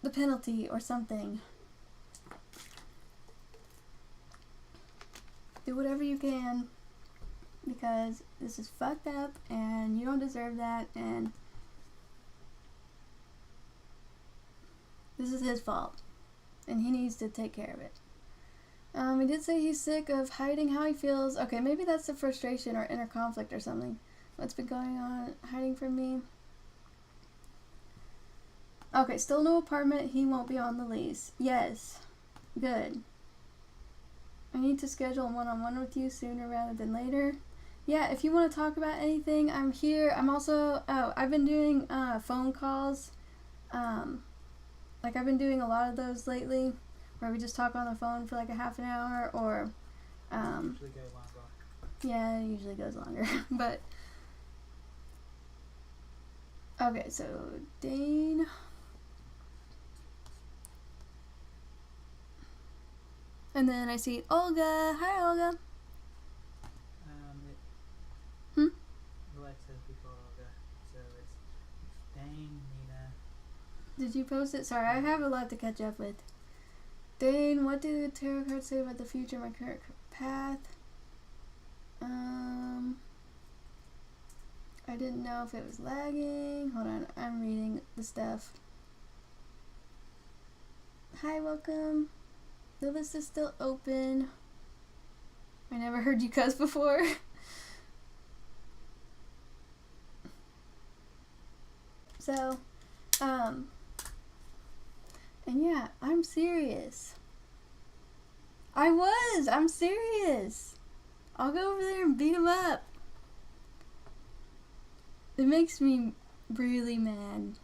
the penalty or something. Do whatever you can, because this is fucked up and you don't deserve that, and this is his fault and he needs to take care of it. He did say he's sick of hiding how he feels. Okay, maybe that's the frustration or inner conflict or something. What's been going on? Hiding from me. Okay, still no apartment. He won't be on the lease. Yes. Good. I need to schedule a one-on-one with you sooner rather than later. Yeah, if you want to talk about anything, I'm here. I'm also, I've been doing phone calls. Like, I've been doing a lot of those lately, where we just talk on the phone for like a half an hour, or Usually go longer. yeah, it usually goes longer. But okay, so Dane. And then I see Olga. Hi, Olga. Alexa's before Olga, so it's Dane, Nina. Did you post it? Sorry, I have a lot to catch up with. Dane, what do the tarot cards say about the future, my current path? I didn't know if it was lagging. Hold on, I'm reading the stuff. Hi, welcome. The list is still open. I never heard you cuss before. So, and yeah, I'm serious. I'm serious. I'll go over there and beat him up. It makes me really mad.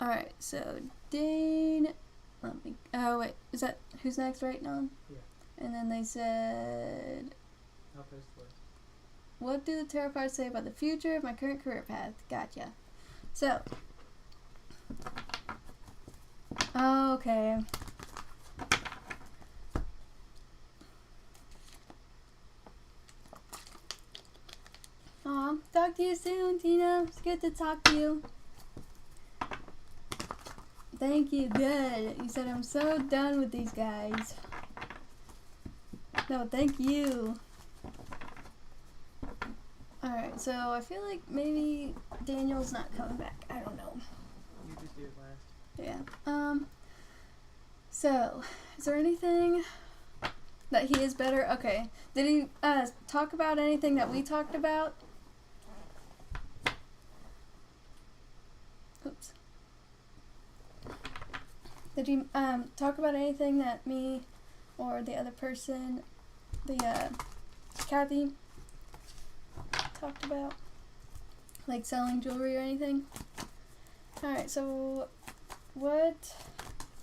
Alright, so Dane, oh wait, is that, who's next, right, Nolan? Yeah. And then they said, I'll post the list. what do the tarot cards say about the future of my current career path? Gotcha. So, okay. Aw, talk to you soon, Tina. It's good to talk to you. Thank you, good. You said I'm so done with these guys. No, thank you. Alright, so I feel like maybe Daniel's not coming back. I don't know. You just do it last. Yeah. So, is there anything that he is better? Okay. Did he talk about anything that we talked about? Oops. Did you talk about anything that me or the other person, Kathy, talked about? Like selling jewelry or anything? Alright, so what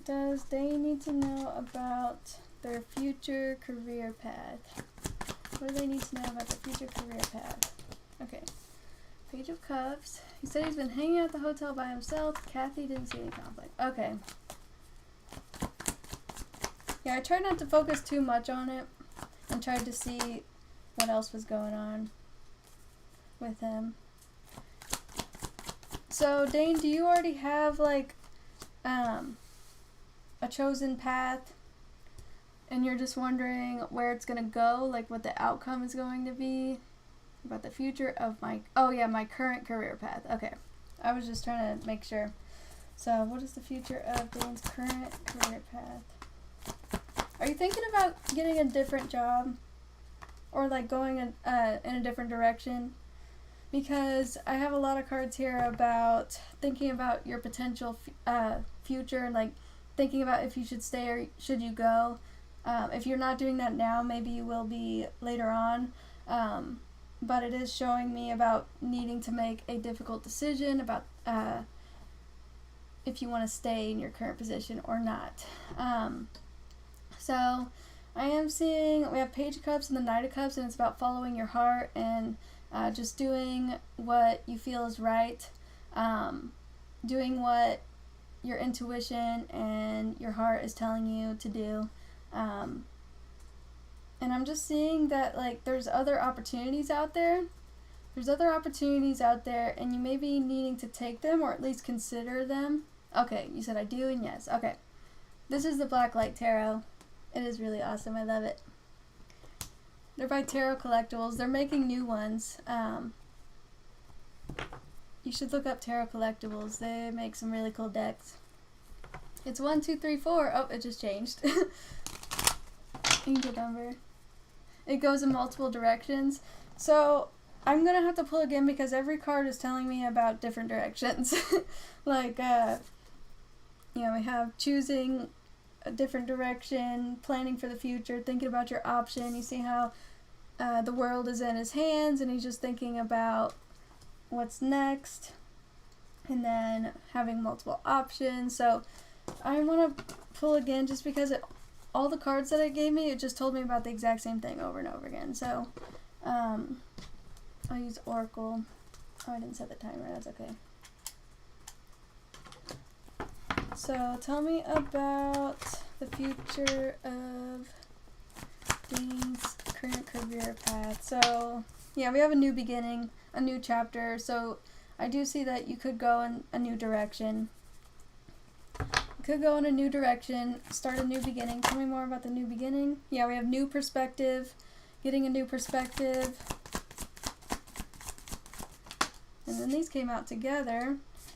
does they need to know about their future career path? What do they need to know about their future career path? Okay. Page of Cups. He said he's been hanging out at the hotel by himself. Kathy didn't see any conflict. Okay. Yeah, I tried not to focus too much on it and tried to see what else was going on with him. So, Dane, do you already have, like, a chosen path, and you're just wondering where it's gonna go, like what the outcome is going to be? about the future of my, oh yeah, my current career path. Okay. I was just trying to make sure. So, what is the future of Dane's current career path? Are you thinking about getting a different job? Or like going in a different direction? Because I have a lot of cards here about thinking about your potential future, like thinking about if you should stay or should you go. If you're not doing that now, maybe you will be later on. But it is showing me about needing to make a difficult decision about if you want to stay in your current position or not. So I am seeing, we have Page of Cups and the Knight of Cups, and it's about following your heart and just doing what you feel is right, doing what your intuition and your heart is telling you to do. And I'm just seeing that, like, there's other opportunities out there. There's other opportunities out there, and you may be needing to take them or at least consider them. Okay, you said I do and yes. Okay. This is the Blacklight Tarot. It is really awesome. I love it. They're by Tarot Collectibles. They're making new ones. You should look up Tarot Collectibles. They make some really cool decks. It's 1, 2, 3, 4. Oh, it just changed. Angel number. It goes in multiple directions. So I'm going to have to pull again because every card is telling me about different directions. Like, you know, we have choosing a different direction, planning for the future, thinking about your option. You see how the world is in his hands and he's just thinking about what's next, and then having multiple options. So I want to pull again just because all the cards that it gave me, it just told me about the exact same thing over and over again. So I'll use Oracle. Oh, I didn't set the timer. That's okay. So tell me about the future of Dane's current career path. So yeah, we have a new beginning, a new chapter. So I do see that you could go in a new direction. Could go in a new direction, start a new beginning. Tell me more about the new beginning. Yeah, we have new perspective, getting a new perspective. And then these came out together.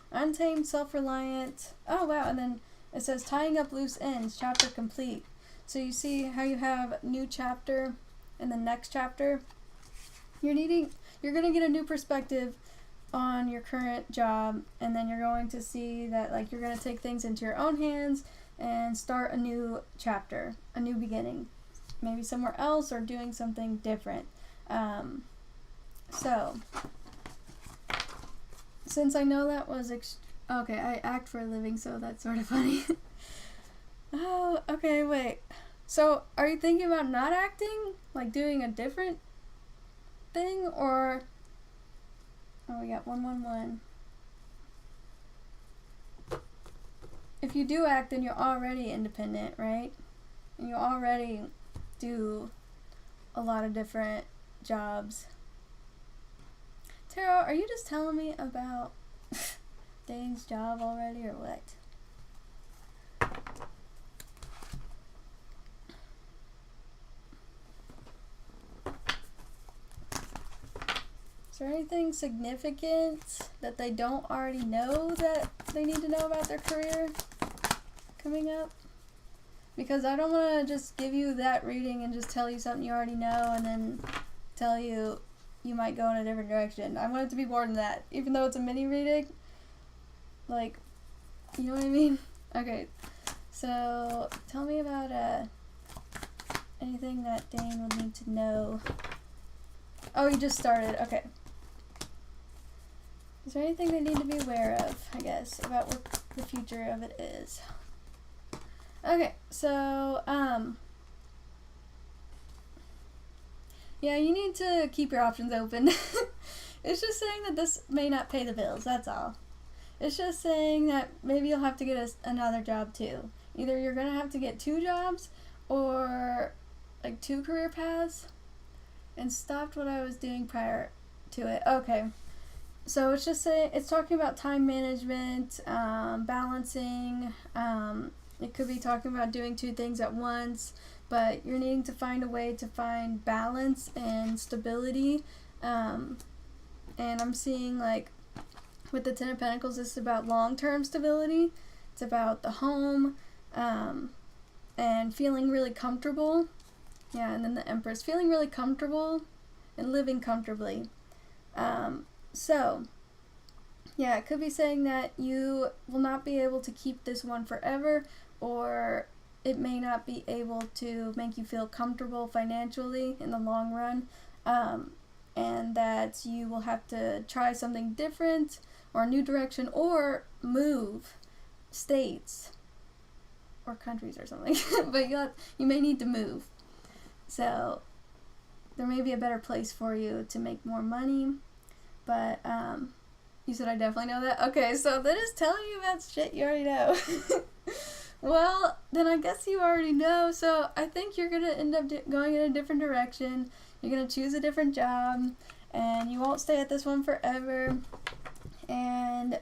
Untamed, self-reliant. Oh, wow. And then it says tying up loose ends, chapter complete. So you see how you have new chapter and the next chapter. You're going to get a new perspective on your current job, and then you're going to see that, like, you're going to take things into your own hands and start a new chapter, a new beginning, maybe somewhere else or doing something different. So since I know that was okay, I act for a living, so that's sort of funny. Oh, okay, wait. So are you thinking about not acting, like doing a different thing, or oh, we got 111. If you do act, then you're already independent, right? And you already do a lot of different jobs. Tarot, are you just telling me about Dane's job already, or what? Is there anything significant that they don't already know that they need to know about their career coming up? Because I don't want to just give you that reading and just tell you something you already know and then tell you you might go in a different direction. I want it to be more than that. Even though it's a mini reading, like, you know what I mean? Okay, so tell me about anything that Dane would need to know. Oh, you just started. Okay. Is there anything they need to be aware of, I guess, about what the future of it is? Okay, so, yeah, you need to keep your options open. It's just saying that this may not pay the bills, that's all. It's just saying that maybe you'll have to get another job too. Either you're going to have to get 2 jobs or, like, 2 career paths. And stopped what I was doing prior to it. Okay. So it's just saying, it's talking about time management, balancing. It could be talking about doing 2 things at once, but you're needing to find a way to find balance and stability And I'm seeing, like, with the Ten of Pentacles, this is about long-term stability. It's about the home, and feeling really comfortable. Yeah, and then the Empress, feeling really comfortable and living comfortably. So, yeah, it could be saying that you will not be able to keep this one forever, or it may not be able to make you feel comfortable financially in the long run, and that you will have to try something different or a new direction, or move states or countries or something. But you may need to move. So there may be a better place for you to make more money. But you said I definitely know that? Okay, so that is telling you about shit you already know. Well, then I guess you already know. So I think you're going to end up going in a different direction. You're going to choose a different job, and you won't stay at this one forever. And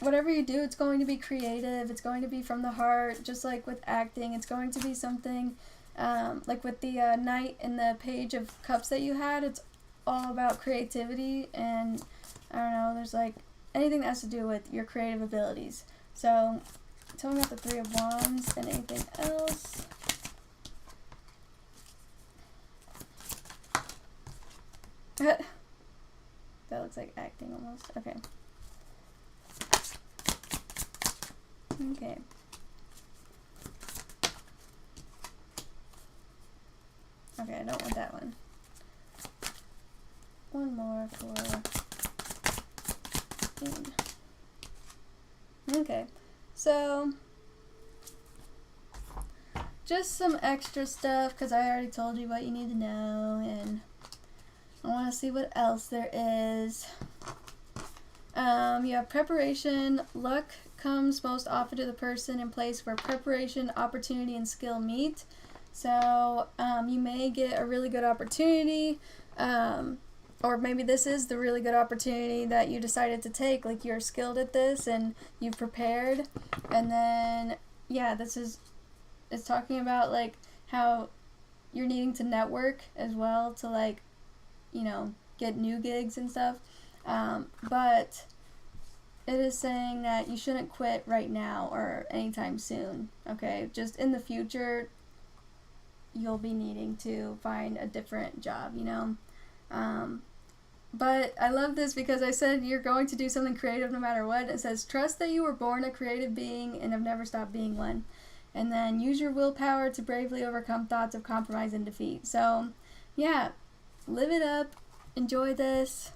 whatever you do, it's going to be creative. It's going to be from the heart, just like with acting. It's going to be something, like with the Knight and the Page of Cups that you had, it's all about creativity, and I don't know, there's like anything that has to do with your creative abilities. So tell me about the Three of Wands and anything else. That looks like acting almost. Okay. Okay. Okay, I don't want that one. One more for... Okay, so just some extra stuff, because I already told you what you need to know, and I want to see what else there is. You have preparation. Luck comes most often to the person in place where preparation, opportunity, and skill meet. So you may get a really good opportunity, or maybe this is the really good opportunity that you decided to take, like you're skilled at this and you've prepared. And then, yeah, it's talking about like how you're needing to network as well to, like, you know, get new gigs and stuff. But it is saying that you shouldn't quit right now or anytime soon, okay? Just in the future, you'll be needing to find a different job, you know? But I love this because I said you're going to do something creative no matter what. It says, trust that you were born a creative being and have never stopped being one. And then use your willpower to bravely overcome thoughts of compromise and defeat. So, yeah, live it up. Enjoy this.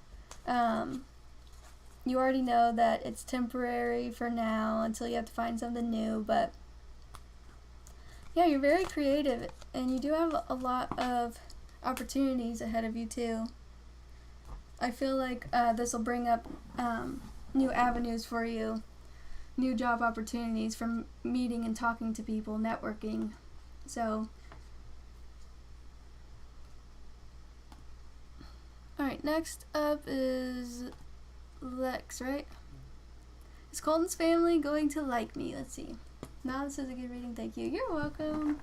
You already know that it's temporary for now until you have to find something new. But, yeah, you're very creative. And you do have a lot of opportunities ahead of you, too. I feel like this will bring up new avenues for you, new job opportunities from meeting and talking to people, networking. So, alright, next up is Lex, right? Is Colton's family going to like me? Let's see. Now this is a good reading, thank you. You're welcome.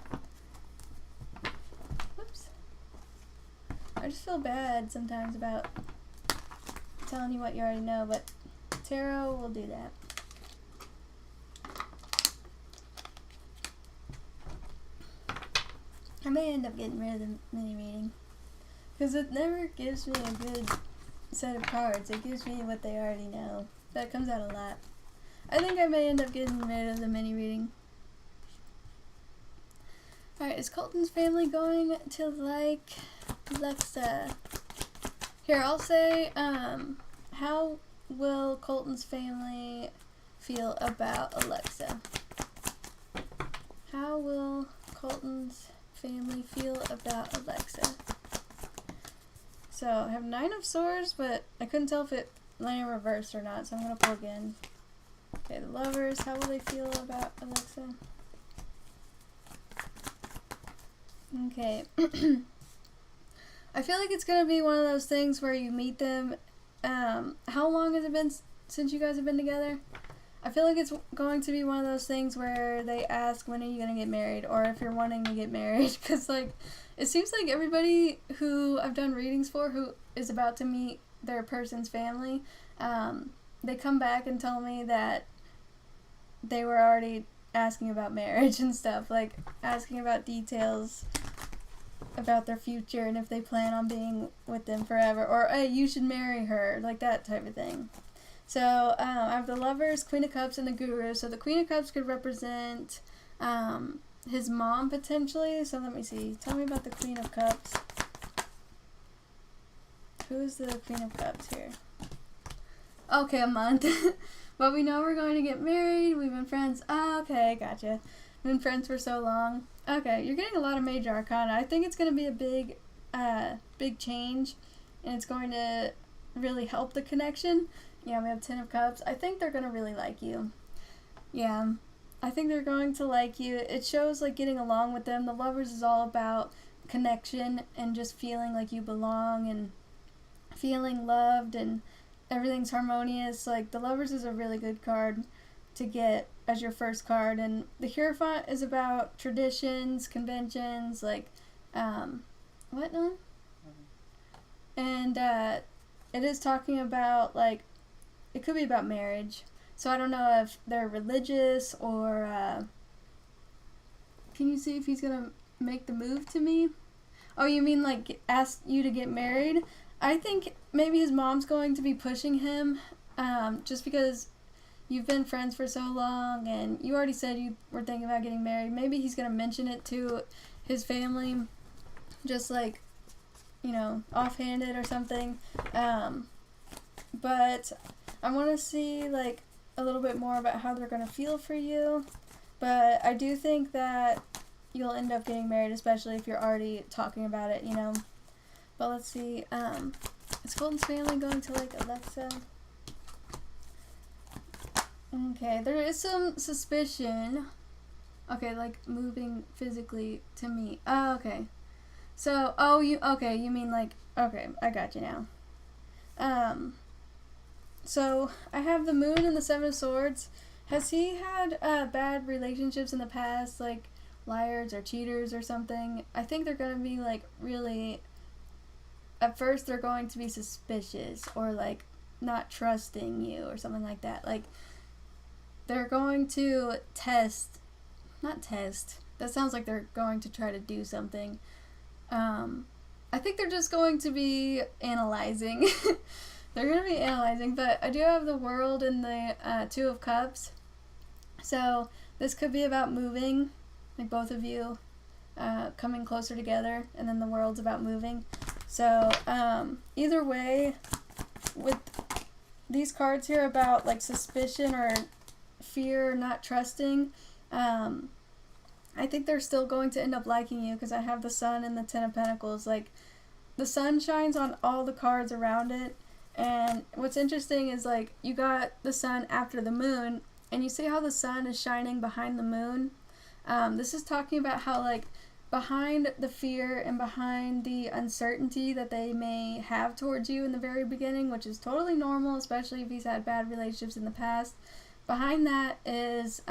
Whoops. I just feel bad sometimes about telling you what you already know, but tarot will do that. I may end up getting rid of the mini reading because it never gives me a good set of cards. It gives me what they already know. That comes out a lot. I think I may end up getting rid of the mini reading. Alright, is Colton's family going to like Alexa? Here, I'll say, how will Colton's family feel about Alexa? How will Colton's family feel about Alexa? So, I have 9 of Swords, but I couldn't tell if it went in reverse or not, so I'm going to pull again. Okay, the Lovers, how will they feel about Alexa? Okay. I feel like it's going to be one of those things where you meet them. How long has it been since you guys have been together? I feel like it's going to be one of those things where they ask, when are you going to get married, or if you're wanting to get married, because, like, it seems like everybody who I've done readings for who is about to meet their person's family, they come back and tell me that they were already asking about marriage and stuff, like, asking about details about their future and if they plan on being with them forever, or, hey, you should marry her, like that type of thing. So, I have the Lovers, Queen of Cups, and the Guru. So the Queen of Cups could represent his mom, potentially. So let me see. Tell me about the Queen of Cups. Who's the Queen of Cups here? Okay, a month. But we know we're going to get married. We've been friends. Oh, okay, gotcha. We've been friends for so long. Okay, you're getting a lot of major arcana. I think it's going to be a big change. And it's going to really help the connection. Yeah, we have 10 of Cups. I think they're going to really like you. Yeah, I think they're going to like you. It shows, like, getting along with them. The Lovers is all about connection and just feeling like you belong and feeling loved and everything's harmonious. Like, the Lovers is a really good card to get as your first card. And the Hierophant is about traditions, conventions, like, what, Dylan? And, it is talking about, like, it could be about marriage. So I don't know if they're religious or, can you see if he's going to make the move to me? Oh, you mean, like, ask you to get married? I think maybe his mom's going to be pushing him, just because you've been friends for so long and you already said you were thinking about getting married. Maybe he's going to mention it to his family, just, like, you know, offhanded or something. But I want to see, like, a little bit more about how they're going to feel for you. But I do think that you'll end up getting married, especially if you're already talking about it, you know. But let's see. Is Colton's family going to like Alexa? Okay, there is some suspicion. Okay, like moving physically to me. Oh, okay. So, you mean like, okay, I got you now. So I have the Moon and the Seven of Swords. Has he had bad relationships in the past, like liars or cheaters or something? I think they're going to be like really, at first they're going to be suspicious or like not trusting you or something like that. Like they're going to not test. That sounds like they're going to try to do something. I think they're just going to be analyzing. They're going to be analyzing, but I do have the World and the Two of Cups. So this could be about moving, like both of you coming closer together, and then the World's about moving. So either way, with these cards here about like suspicion or fear, not trusting, I think they're still going to end up liking you because I have the Sun and the Ten of Pentacles. Like the Sun shines on all the cards around it. And what's interesting is, like, you got the Sun after the Moon, and you see how the Sun is shining behind the Moon? This is talking about how, like, behind the fear and behind the uncertainty that they may have towards you in the very beginning, which is totally normal, especially if he's had bad relationships in the past, behind that is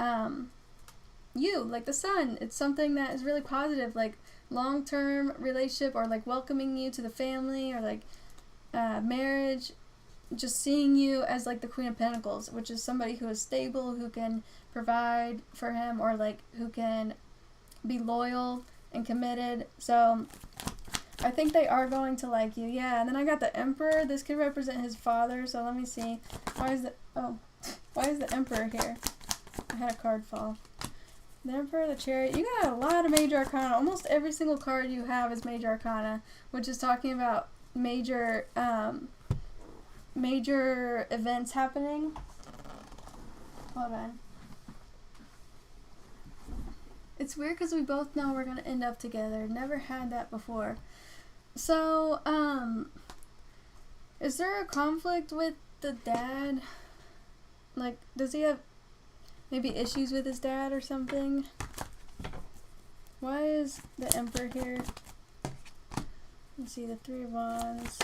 you, like the Sun. It's something that is really positive, like long-term relationship or, like, welcoming you to the family or, like, marriage, just seeing you as like the Queen of Pentacles, which is somebody who is stable, who can provide for him, or like who can be loyal and committed. So I think they are going to like you. Yeah, and then I got the Emperor. This could represent his father. So let me see. Why is the Emperor here? I had a card fall. The Emperor, the Chariot. You got a lot of major arcana. Almost every single card you have is major arcana, which is talking about major events happening. Hold on. It's weird because we both know we're gonna end up together. Never had that before. So, is there a conflict with the dad? Like, does he have maybe issues with his dad or something? Why is the Emperor here? Let's see, the Three of Wands.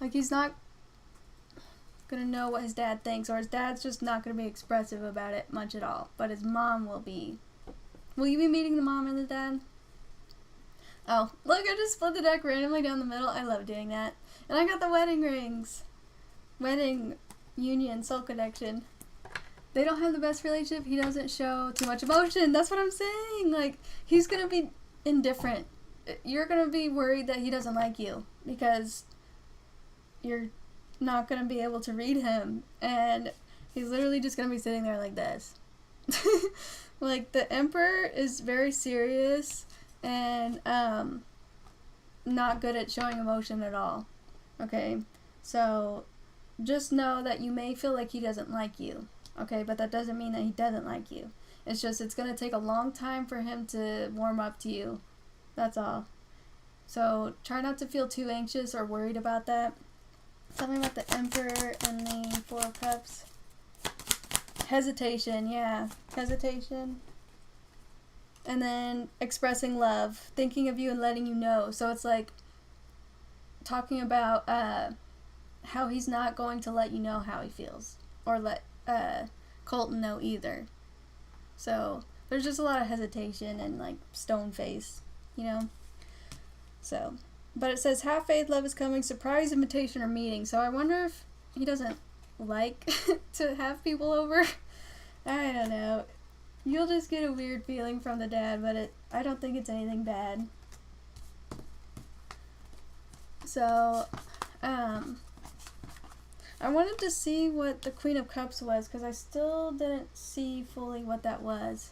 Like, he's not gonna know what his dad thinks, or his dad's just not gonna be expressive about it much at all, but his mom will be. Will you be meeting the mom and the dad? Oh, look, I just split the deck randomly down the middle. I love doing that. And I got the wedding rings. Wedding, union, soul connection. They don't have the best relationship. He doesn't show too much emotion. That's what I'm saying. Like, he's gonna be indifferent. You're gonna be worried that he doesn't like you because you're not gonna be able to read him, and he's literally just gonna be sitting there like this. Like, the Emperor is very serious and not good at showing emotion at all. Okay, so just know that you may feel like he doesn't like you. Okay, but that doesn't mean that he doesn't like you. It's just, it's gonna take a long time for him to warm up to you. That's all. So try not to feel too anxious or worried about that. Tell me about the Emperor and the Four of Cups. Hesitation, yeah. Hesitation. And then expressing love. Thinking of you and letting you know. So it's like talking about how he's not going to let you know how he feels. Or let Colton know either. So there's just a lot of hesitation and like stone face, you know? So, but it says, have faith, love is coming, surprise invitation or meeting. So I wonder if he doesn't like to have people over. I don't know. You'll just get a weird feeling from the dad, but I don't think it's anything bad. So, I wanted to see what the Queen of Cups was, because I still didn't see fully what that was.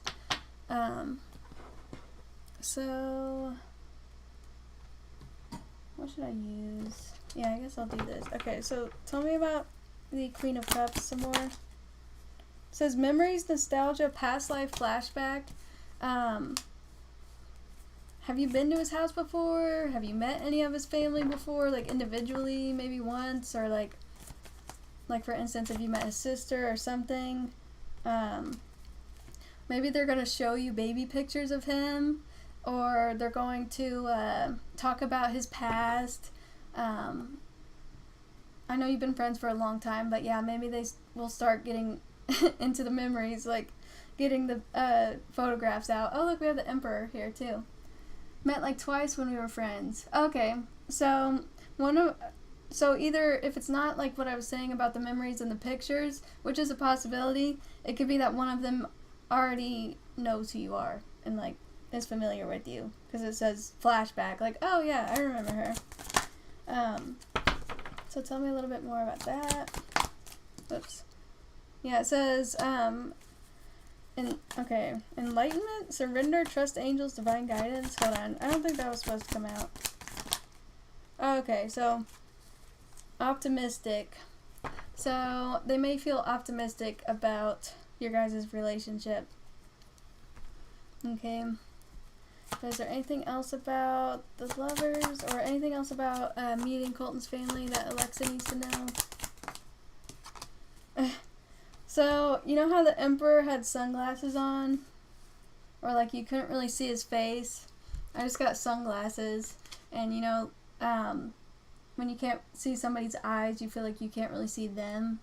So, what should I use? Yeah, I guess I'll do this. Okay, so tell me about the Queen of Cups some more. It says memories, nostalgia, past life, flashback. Have you been to his house before? Have you met any of his family before? Like individually, maybe once, or like for instance, if you met his sister or something. Maybe they're going to show you baby pictures of him, or they're going to talk about his past. I know you've been friends for a long time, but yeah, maybe they will start getting into the memories, like getting the photographs out. Oh, look, we have the Emperor here too. Met like twice when we were friends. Okay, so either if it's not like what I was saying about the memories and the pictures, which is a possibility, it could be that one of them already knows who you are and like is familiar with you, because it says flashback, like, oh yeah, I remember her. So tell me a little bit more about that. Oops. Yeah, it says enlightenment, surrender, trust angels, divine guidance. Hold on, I don't think that was supposed to come out. Okay, so optimistic. So they may feel optimistic about your guys' relationship. Okay. Is there anything else about the lovers, or anything else about meeting Colton's family that Alexa needs to know? So, you know how the Emperor had sunglasses on? Or like you couldn't really see his face? I just got sunglasses, and you know, when you can't see somebody's eyes, you feel like you can't really see them.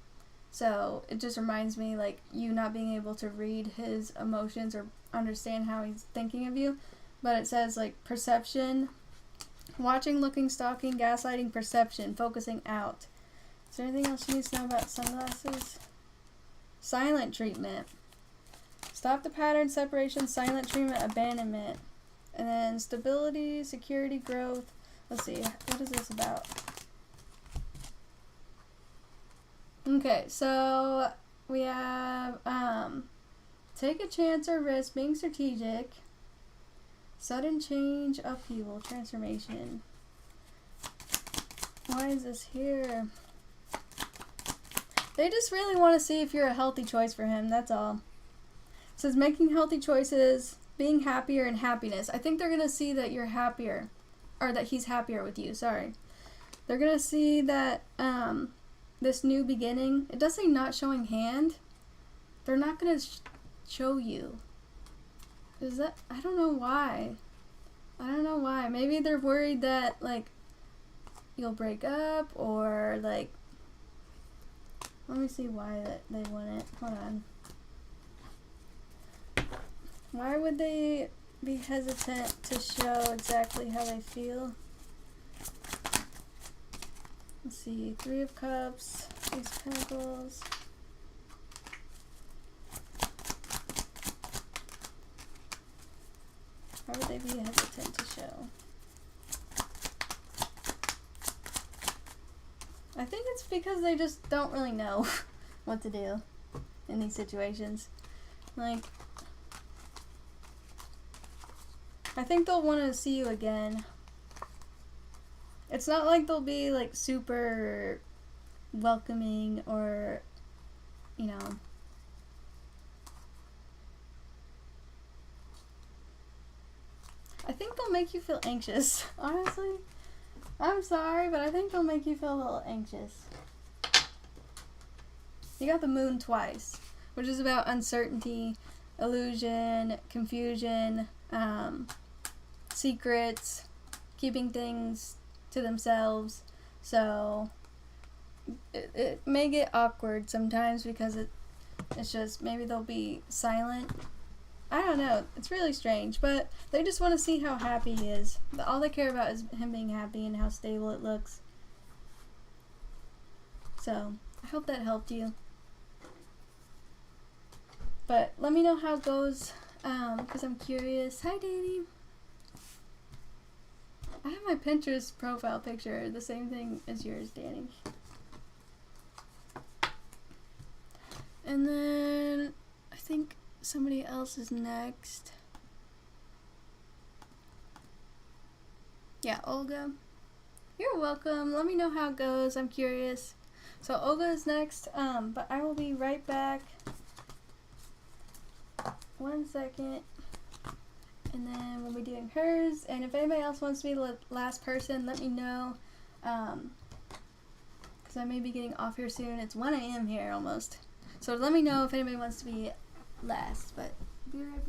So it just reminds me, like, you not being able to read his emotions or understand how he's thinking of you. But it says, like, perception, watching, looking, stalking, gaslighting, perception, focusing out. Is there anything else you need to know about sunglasses? Silent treatment. Stop the pattern, separation, silent treatment, abandonment. And then stability, security, growth. Let's see, what is this about? Okay, so we have take a chance or risk, being strategic, sudden change, upheaval, transformation. Why is this here? They just really want to see if you're a healthy choice for him, that's all. It says making healthy choices, being happier, and happiness. I think they're going to see that you're happier, or that he's happier with you, sorry. They're going to see that this new beginning, it does say not showing hand. They're not going to show you. Is that, I don't know why. I don't know why. Maybe they're worried that, like, you'll break up, or, like, Let me see why that they want it. Hold on. Why would they be hesitant to show exactly how they feel? Let's see. 3 of Cups, Ace of Pentacles. Why would they be hesitant to show? I think it's because they just don't really know what to do in these situations. Like, I think they'll want to see you again. It's not like they'll be like super welcoming or, you know. I think they'll make you feel anxious, honestly. I'm sorry, but I think they'll make you feel a little anxious. You got the Moon twice, which is about uncertainty, illusion, confusion, secrets, keeping things to themselves. So it may get awkward sometimes because it's just maybe they'll be silent. I don't know. It's really strange, but they just want to see how happy he is. All they care about is him being happy and how stable it looks. So, I hope that helped you. But let me know how it goes, because I'm curious. Hi, Danny. I have my Pinterest profile picture, the same thing as yours, Danny. And then, I think somebody else is next. Yeah, Olga. You're welcome. Let me know how it goes. I'm curious. So Olga is next, but I will be right back. 1 second. And then we'll be doing hers. And if anybody else wants to be the last person, let me know. Because I may be getting off here soon. It's 1 a.m. here almost. So let me know if anybody wants to be last, but be right back.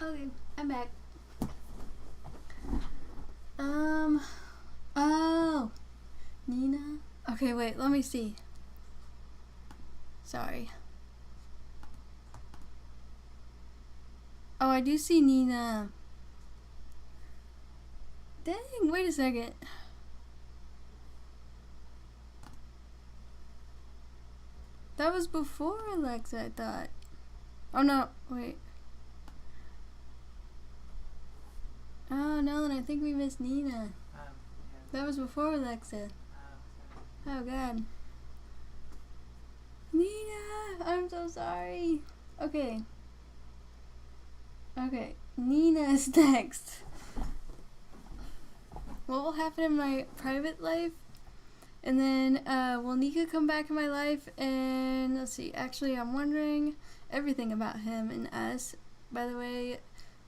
Okay, I'm back. Oh, Nina. Okay, wait, let me see. Sorry. Oh, I do see Nina. Dang, wait a second. That was before Alexa, I thought. Oh no, wait. Oh no, and I think we missed Nina. Yeah. That was before Alexa. Sorry. Oh god. Nina! I'm so sorry. Okay. Okay, Nina is next. What will happen in my private life? And then, will Nika come back in my life? And let's see, actually, I'm wondering everything about him and us. By the way,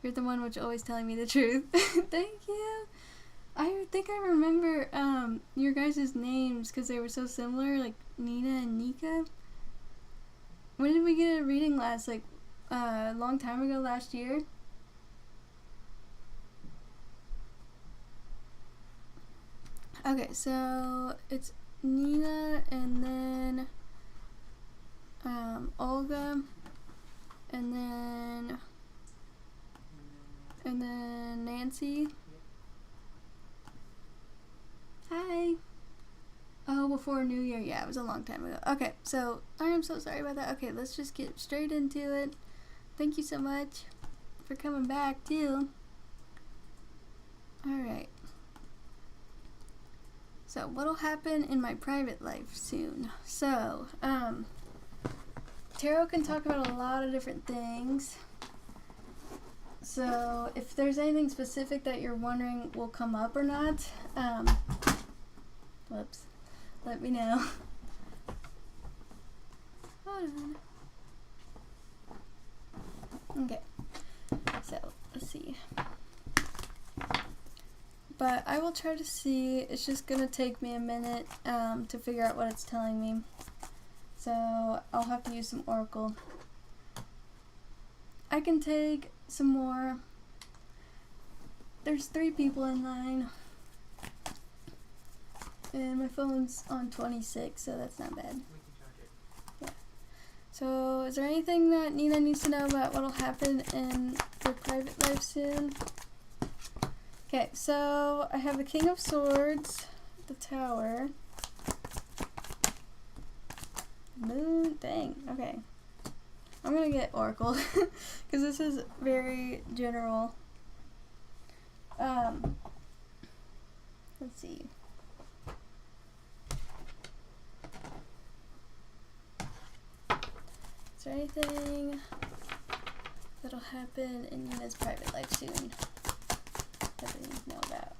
you're the one which always telling me the truth. Thank you. I think I remember your guys' names because they were so similar, like Nina and Nika. When did we get a reading last? Like, a long time ago last year? Okay, so it's Nina and then Olga and then Nancy. Hi. Oh, before New Year. Yeah, it was a long time ago. Okay, so I am so sorry about that. Okay, let's just get straight into it. Thank you so much for coming back too. Alright. So, what'll happen in my private life soon? So, tarot can talk about a lot of different things. So, if there's anything specific that you're wondering will come up or not, whoops, let me know. Hold on. Okay, so, let's see. But I will try to see. It's just going to take me a minute to figure out what it's telling me. So I'll have to use some oracle. I can take some more. There's 3 people in line. And my phone's on 26, so that's not bad. We can charge it. Yeah. So is there anything that Nina needs to know about what will happen in her private life soon? Okay, so I have the King of Swords, the Tower, Moon, dang, okay. I'm gonna get Oracle, because this is very general. Let's see. Is there anything that'll happen in Nina's private life soon that they need to know about?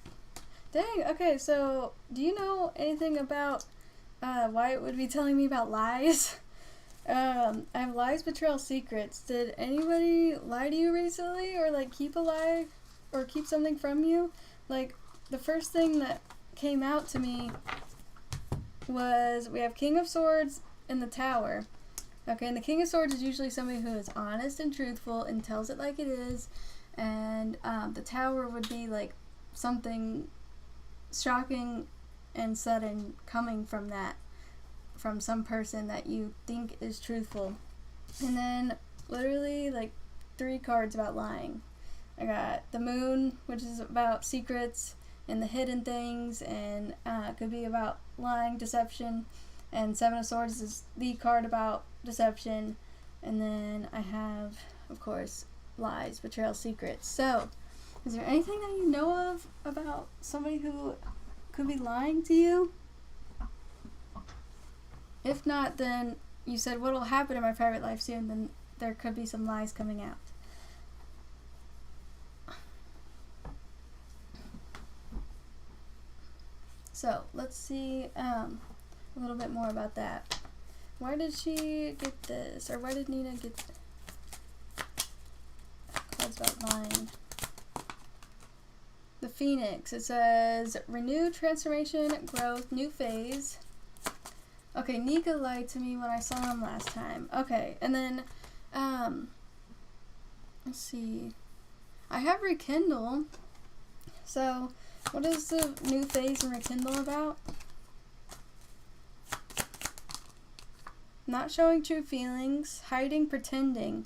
Dang, okay, so do you know anything about why it would be telling me about lies? I have lies, betrayal, secrets. Did anybody lie to you recently, or like keep a lie or keep something from you? Like, the first thing that came out to me was we have King of Swords in the Tower. Okay, and the King of Swords is usually somebody who is honest and truthful and tells it like it is. And the Tower would be like something shocking and sudden coming from that, from some person that you think is truthful. And then literally like 3 cards about lying. I got the Moon, which is about secrets and the hidden things, and could be about lying, deception. And 7 of Swords is the card about deception. And then I have, of course, lies, betrayal, secrets. So, is there anything that you know of about somebody who could be lying to you? If not, then you said what will happen in my private life soon, then there could be some lies coming out. So, let's see a little bit more about that. Why did she get this? Or why did Nina get cards about lying? The Phoenix. It says, renew, transformation, growth, new phase. Okay, Nika lied to me when I saw him last time. Okay, and then, let's see. I have Rekindle. So, what is the new phase in Rekindle about? Not showing true feelings, hiding, pretending.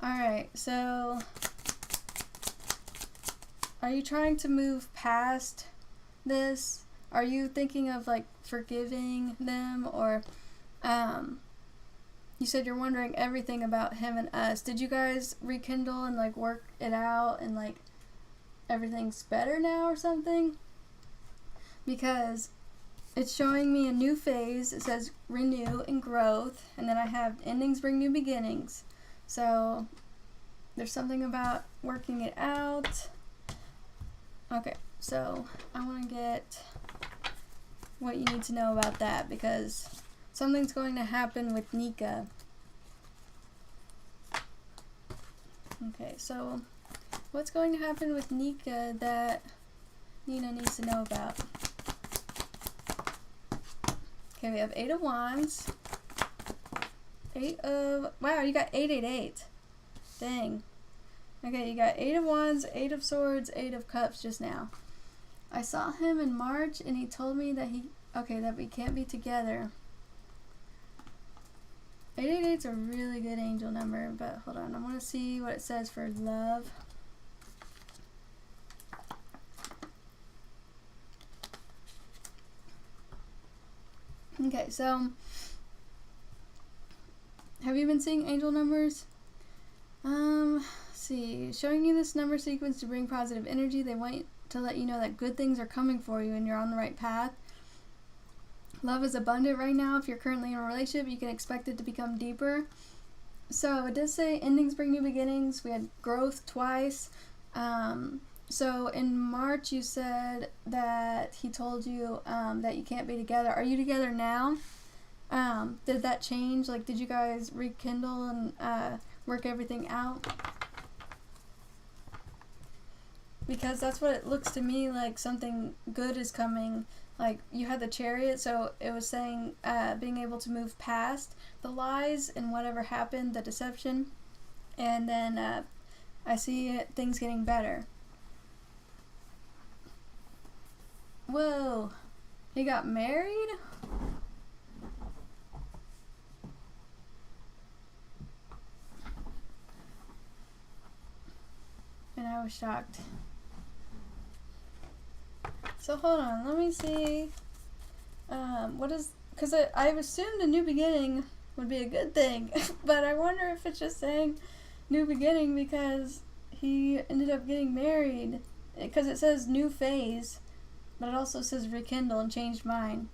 Alright, so are you trying to move past this? Are you thinking of like forgiving them, or you said you're wondering everything about him and us. Did you guys rekindle and like work it out and like everything's better now or something? Because it's showing me a new phase. It says renew and growth, and then I have endings bring new beginnings. So there's something about working it out. Okay, so I want to get what you need to know about that, because something's going to happen with Nika. Okay, so what's going to happen with Nika that Nina needs to know about? Okay, we have 8 of Wands. Wow, you got 888. Dang. Okay, you got 8 of Wands, 8 of Swords, 8 of Cups just now. I saw him in March and he told me that that we can't be together. 888's a really good angel number, but hold on, I want to see what it says for love. Okay, so have you been seeing angel numbers? Let's see, showing you this number sequence to bring positive energy. They want to let you know that good things are coming for you and you're on the right path. Love is abundant right now. If you're currently in a relationship, you can expect it to become deeper. So it does say endings bring new beginnings. We had growth twice. So in March you said that he told you that you can't be together. Are you together now? Did that change? Like, did you guys rekindle and work everything out? Because that's what it looks to me like. Something good is coming. Like, you had the Chariot, so it was saying being able to move past the lies and whatever happened, the deception, and then I see things getting better. Whoa, he got married? And I was shocked. So hold on, let me see. Because I assumed a new beginning would be a good thing, but I wonder if it's just saying new beginning because he ended up getting married. Because it says new phase, but it also says rekindle and changed mind.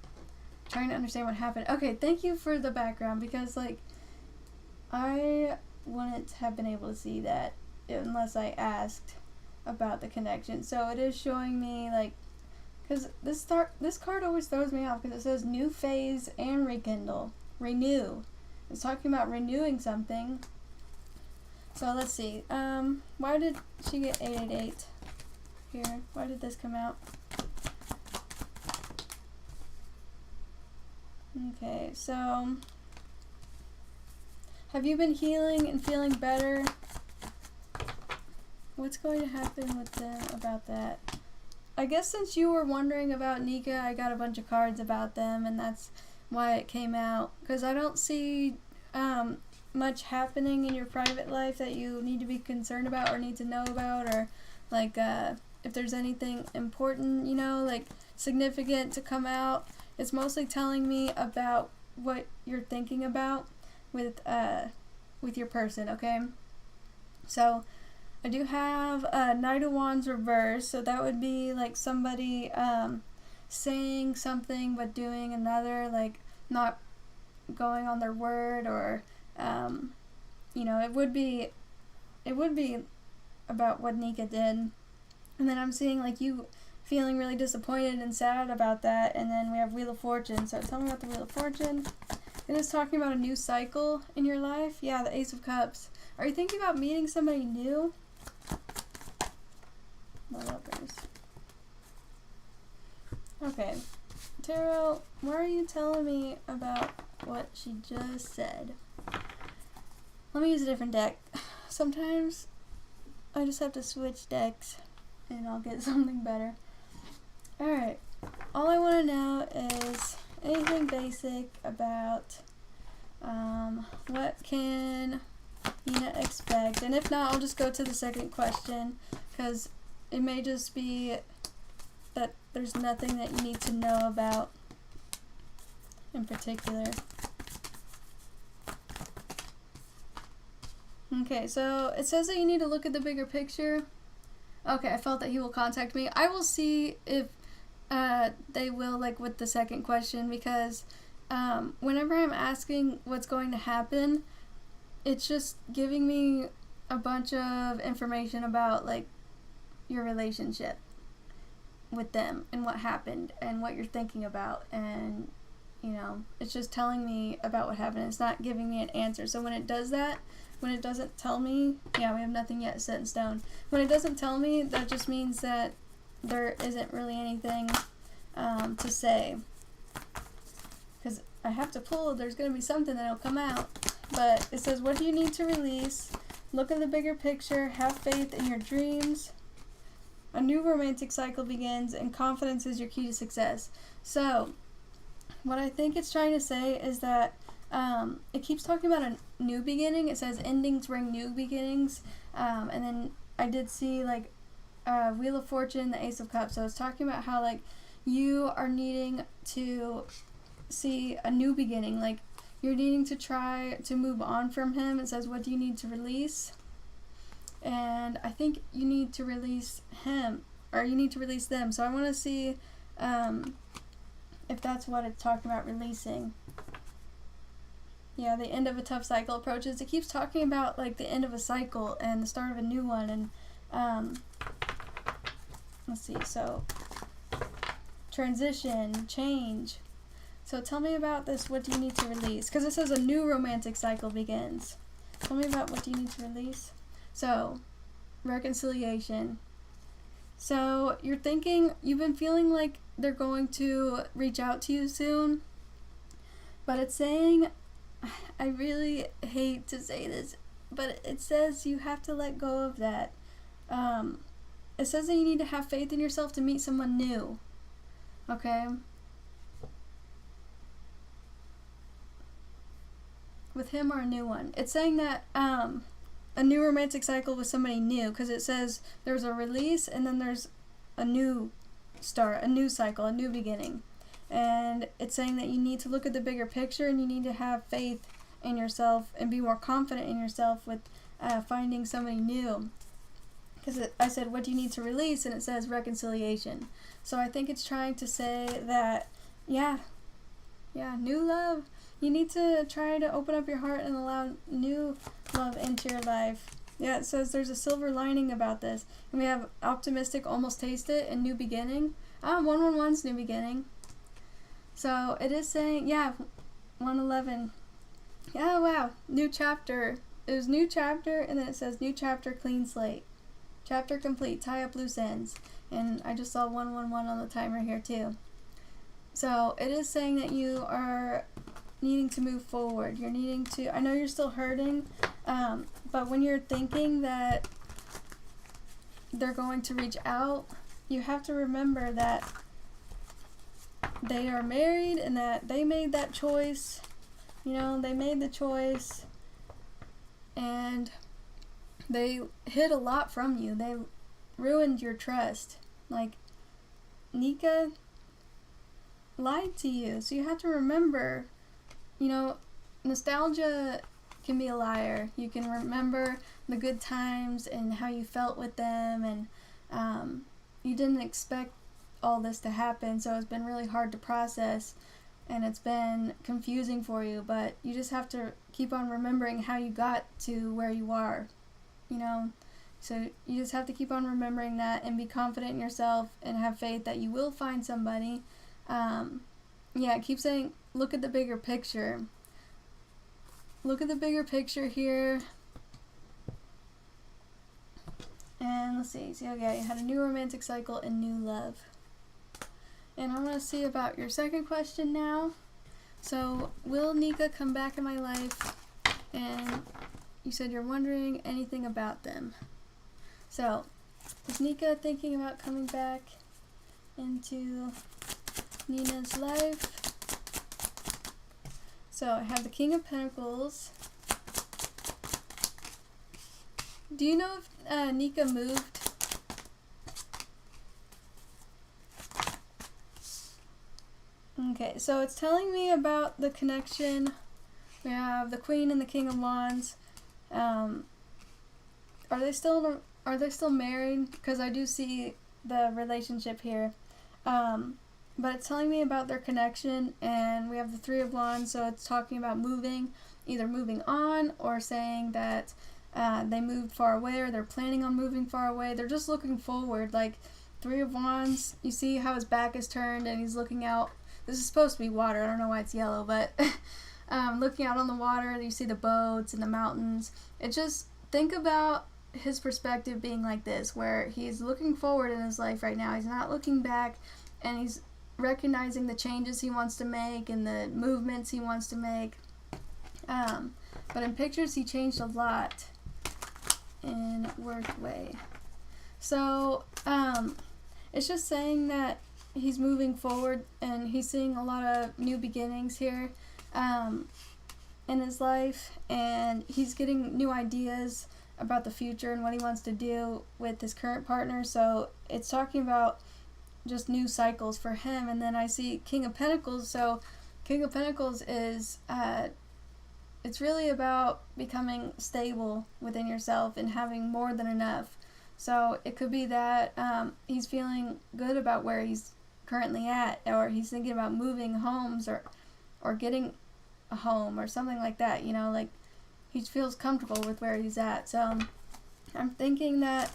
I'm trying to understand what happened. Okay, thank you for the background, because like I wouldn't have been able to see that unless I asked about the connection. So it is showing me like, because this card always throws me off because it says new phase and rekindle, renew. It's talking about renewing something. So let's see. Why did she get 888 here? Why did this come out? Okay, so have you been healing and feeling better? What's going to happen with them about that? I guess since you were wondering about Nika, I got a bunch of cards about them, and that's why it came out. Because I don't see much happening in your private life that you need to be concerned about or need to know about, or like if there's anything important, you know, like significant to come out. It's mostly telling me about what you're thinking about with your person, okay? So I do have Knight of Wands reversed, so that would be like somebody saying something but doing another, like not going on their word, or you know, it would be about what Nika did. And then I'm seeing like you feeling really disappointed and sad about that, and then we have Wheel of Fortune. So tell me about the Wheel of Fortune. It is talking about a new cycle in your life. Yeah, the Ace of Cups. Are you thinking about meeting somebody new? The Lovers. Okay. Tarot, why are you telling me about what she just said? Let me use a different deck. Sometimes I just have to switch decks and I'll get something better. Alright. All I want to know is anything basic about what can Nina expect. And if not, I'll just go to the second question, because it may just be that there's nothing that you need to know about in particular. Okay, so it says that you need to look at the bigger picture. Okay, I felt that he will contact me. I will see if they will, like with the second question, because whenever I'm asking what's going to happen, it's just giving me a bunch of information about like your relationship with them and what happened and what you're thinking about, and you know, it's just telling me about what happened. It's not giving me an answer. So when it does that, when it doesn't tell me, yeah, we have nothing yet set in stone. When it doesn't tell me, that just means that there isn't really anything to say, because I have to pull, there's going to be something that'll come out. But it says, what do you need to release? Look at the bigger picture, have faith in your dreams. A new romantic cycle begins, and confidence is your key to success. So what I think it's trying to say is that it keeps talking about a new beginning. It says endings bring new beginnings. And then I did see like Wheel of Fortune, the Ace of Cups. So it's talking about how like you are needing to see a new beginning. Like you're needing to try to move on from him. It says, what do you need to release? And I think you need to release him, or you need to release them. So I want to see if that's what it's talking about, releasing. Yeah, the end of a tough cycle approaches. It keeps talking about like the end of a cycle and the start of a new one. And let's see, so transition, change. So tell me about this. What do you need to release? Because it says a new romantic cycle begins. Tell me about what do you need to release. So reconciliation. So you're thinking, you've been feeling like they're going to reach out to you soon, but it's saying, I really hate to say this, but it says you have to let go of that. It says that you need to have faith in yourself to meet someone new. Okay? With him or a new one. It's saying that a new romantic cycle with somebody new, because it says there's a release and then there's a new start, a new cycle, a new beginning. And it's saying that you need to look at the bigger picture and you need to have faith in yourself and be more confident in yourself with finding somebody new. Because I said, what do you need to release? And it says reconciliation. So I think it's trying to say that, yeah, new love. You need to try to open up your heart and allow new love into your life. Yeah, it says there's a silver lining about this. And we have optimistic, almost taste it, and new beginning. 111's new beginning. So it is saying, yeah, 111. Yeah, wow, new chapter. It was new chapter, and then it says new chapter, clean slate. Chapter complete, tie up loose ends. And I just saw 111 on the timer here too. So it is saying that you are needing to move forward. You're needing to, I know you're still hurting, but when you're thinking that they're going to reach out, you have to remember that they are married and that they made that choice. You know, they made the choice and they hid a lot from you. They ruined your trust. Like, Nika lied to you. So you have to remember, you know, nostalgia can be a liar. You can remember the good times and how you felt with them, and you didn't expect all this to happen, so it's been really hard to process and it's been confusing for you, but you just have to keep on remembering how you got to where you are, you know. So you just have to keep on remembering that and be confident in yourself and have faith that you will find somebody. Yeah, keep saying, look at the bigger picture. Look at the bigger picture here. And let's see. So, okay, you had a new romantic cycle and new love. And I want to see about your second question now. So, will Nika come back in my life? And you said you're wondering anything about them. So, is Nika thinking about coming back into Nina's life? So, I have the King of Pentacles. Do you know if Nika moved? Okay, so it's telling me about the connection. We have the Queen and the King of Wands. are they still married? Because I do see the relationship here. But it's telling me about their connection, and we have the Three of Wands, so it's talking about either moving on or saying that they moved far away, or they're planning on moving far away. They're just looking forward. Like, Three of Wands, you see how his back is turned and he's looking out. This is supposed to be water. I don't know why it's yellow, but looking out on the water, you see the boats and the mountains. It just, think about his perspective being like this, where he's looking forward in his life right now. He's not looking back, and he's recognizing the changes he wants to make and the movements he wants to make. But in pictures, he changed a lot in work way. So, it's just saying that he's moving forward, and he's seeing a lot of new beginnings here in his life, and he's getting new ideas about the future and what he wants to do with his current partner. So it's talking about just new cycles for him. And then I see King of Pentacles. So King of Pentacles is it's really about becoming stable within yourself and having more than enough. So it could be that he's feeling good about where he's currently at, or he's thinking about moving homes, or getting a home or something like that, you know, like he feels comfortable with where he's at. So I'm thinking that,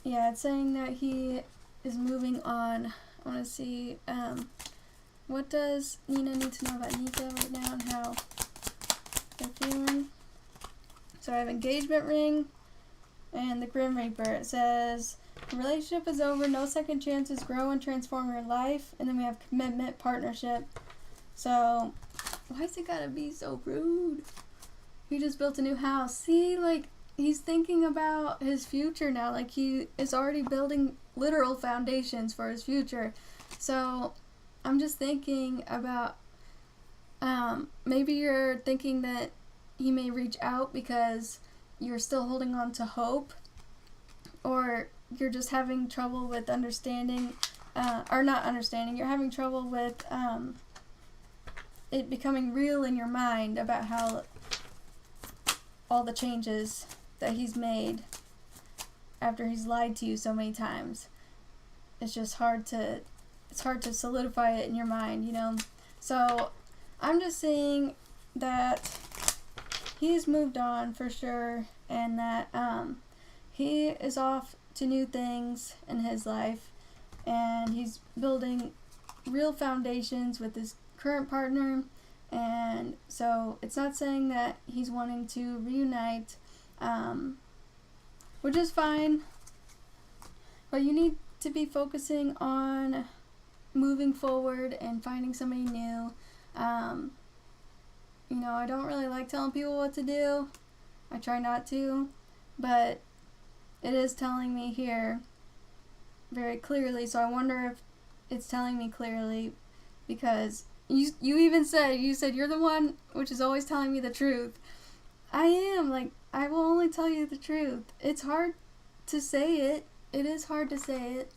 yeah, it's saying that he is moving on. I want to see, what does Nina need to know about Nika right now and how they're feeling. So I have engagement ring and the Grim Reaper. It says, the relationship is over, no second chances, grow and transform your life. And then we have commitment, partnership. So why is it gotta be so rude? He just built a new house. See, like, he's thinking about his future now. Like, he is already building literal foundations for his future. So I'm just thinking about, maybe you're thinking that he may reach out because you're still holding on to hope, or you're just having trouble with understanding, or not understanding, you're having trouble with it becoming real in your mind about how all the changes that he's made after he's lied to you so many times. It's just hard to solidify it in your mind, you know. So I'm just saying that he's moved on for sure, and that he is off to new things in his life, and he's building real foundations with his current partner. And so it's not saying that he's wanting to reunite, which is fine, but you need to be focusing on moving forward and finding somebody new. You know, I don't really like telling people what to do. I try not to, but it is telling me here very clearly. So I wonder if it's telling me clearly because you even said, you're the one which is always telling me the truth. I am, like, I will only tell you the truth. It's hard to say it. It is hard to say it,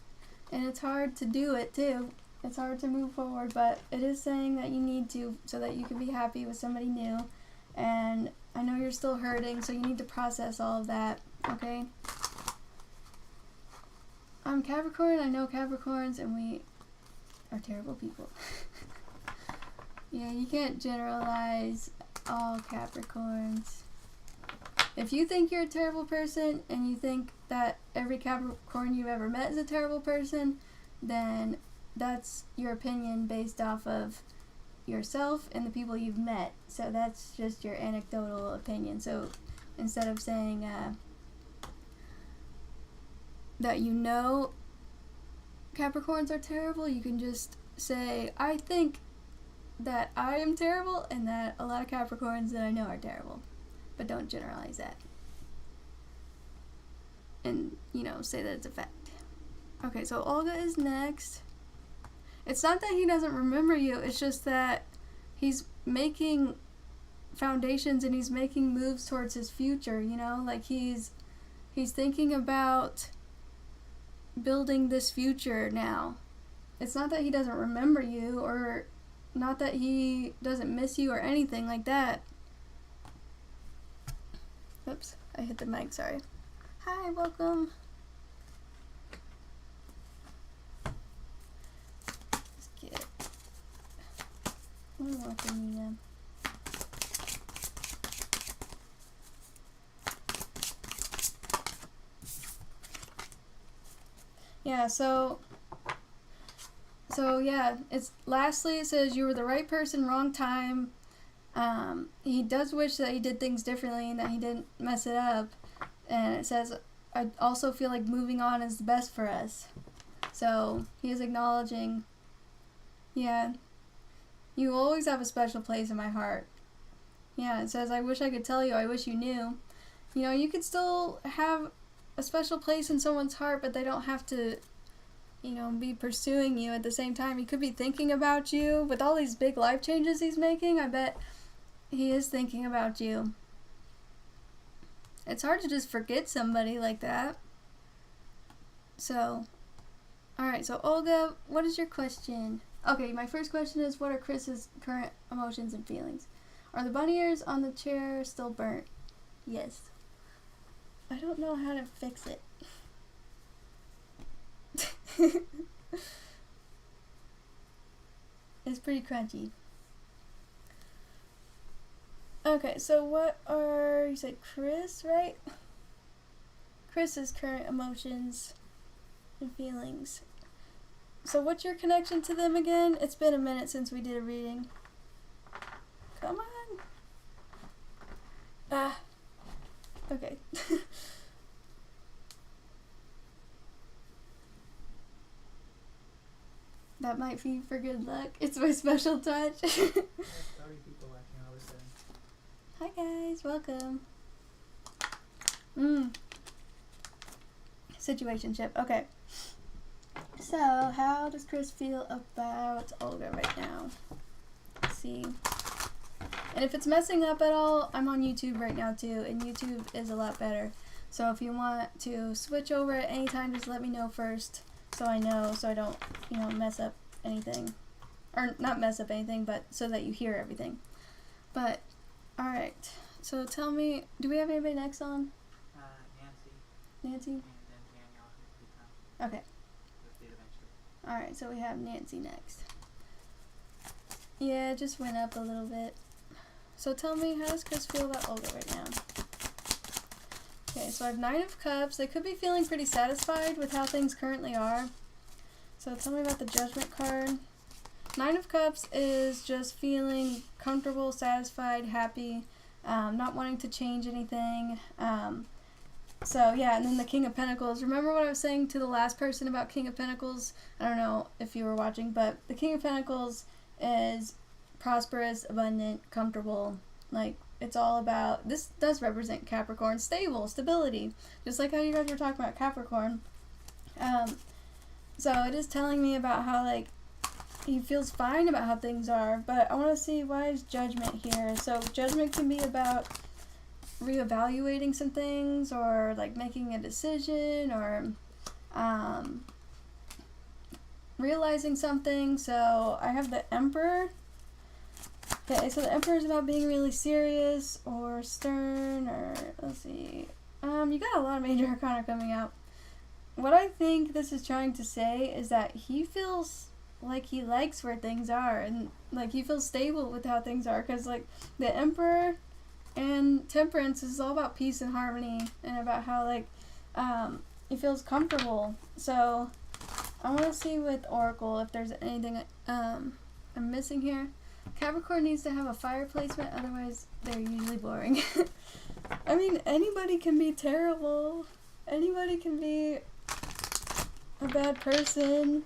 and it's hard to do it too. It's hard to move forward, but it is saying that you need to, so that you can be happy with somebody new. And I know you're still hurting, so you need to process all of that, okay? I'm Capricorn. I know Capricorns, and we are terrible people. Yeah, you can't generalize all Capricorns. If you think you're a terrible person, and you think that every Capricorn you've ever met is a terrible person, then that's your opinion based off of yourself and the people you've met. So that's just your anecdotal opinion. So instead of saying that you know Capricorns are terrible, you can just say, I think that I am terrible and that a lot of Capricorns that I know are terrible. But don't generalize that. And, you know, say that it's a fact. Okay, so Olga is next. It's not that he doesn't remember you, it's just that he's making foundations and he's making moves towards his future, you know? Like, he's thinking about building this future now. It's not that he doesn't remember you, or not that he doesn't miss you or anything like that. Oops. I hit the mic, sorry. Hi, welcome. Let's get one more from you now. Yeah, so yeah, it's lastly it says you were the right person, wrong time. He does wish that he did things differently and that he didn't mess it up. And it says, I also feel like moving on is the best for us. So he is acknowledging, yeah, you will always have a special place in my heart. Yeah, it says, I wish I could tell you, I wish you knew. You know, you could still have a special place in someone's heart, but they don't have to, you know, be pursuing you at the same time. He could be thinking about you. With all these big life changes he's making, I bet he is thinking about you. It's hard to just forget somebody like that. So, alright, so Olga, what is your question? Okay, my first question is, what are Chris's current emotions and feelings? Are the bunny ears on the chair still burnt? Yes. I don't know how to fix it. It's pretty crunchy. Okay, so what are, you said Chris, right? Chris's current emotions and feelings. So what's your connection to them again? It's been a minute since we did a reading. Come on. Ah. Okay. That might be for good luck. It's my special touch. 30 people watching all of a sudden. Hi guys, welcome. Situationship. Okay. So, how does Chris feel about Olga right now? Let's see. And if it's messing up at all, I'm on YouTube right now too, and YouTube is a lot better. So if you want to switch over at any time, just let me know first, so I know, so I don't, you know, mess up anything. Or not mess up anything, but so that you hear everything. But, alright. So tell me, do we have anybody next on? Nancy. Nancy? And then Danielle has become. Okay. Alright, so we have Nancy next. Yeah, it just went up a little bit. So tell me, how does Chris feel about Olga right now? Okay, so I have 9 of Cups. They could be feeling pretty satisfied with how things currently are. So tell me about the Judgment card. 9 of Cups is just feeling comfortable, satisfied, happy, not wanting to change anything. So yeah, and then the King of Pentacles. Remember what I was saying to the last person about King of Pentacles? I don't know if you were watching, but the King of Pentacles is prosperous, abundant, comfortable. Like, it's all about, this does represent Capricorn, stable, stability, just like how you guys were talking about Capricorn. So it is telling me about how, like, he feels fine about how things are, but I want to see, why is Judgment here? So Judgment can be about reevaluating some things, or like making a decision, or realizing something. So I have the Emperor. Okay, so the Emperor is about being really serious or stern, or let's see. You got a lot of major arcana coming out. What I think this is trying to say is that he feels like he likes where things are, and like he feels stable with how things are, because like the Emperor and Temperance is all about peace and harmony, and about how like he feels comfortable. So I want to see with Oracle if there's anything I'm missing here. Capricorn needs to have a fire placement, otherwise they're usually boring. I mean, anybody can be terrible. Anybody can be a bad person.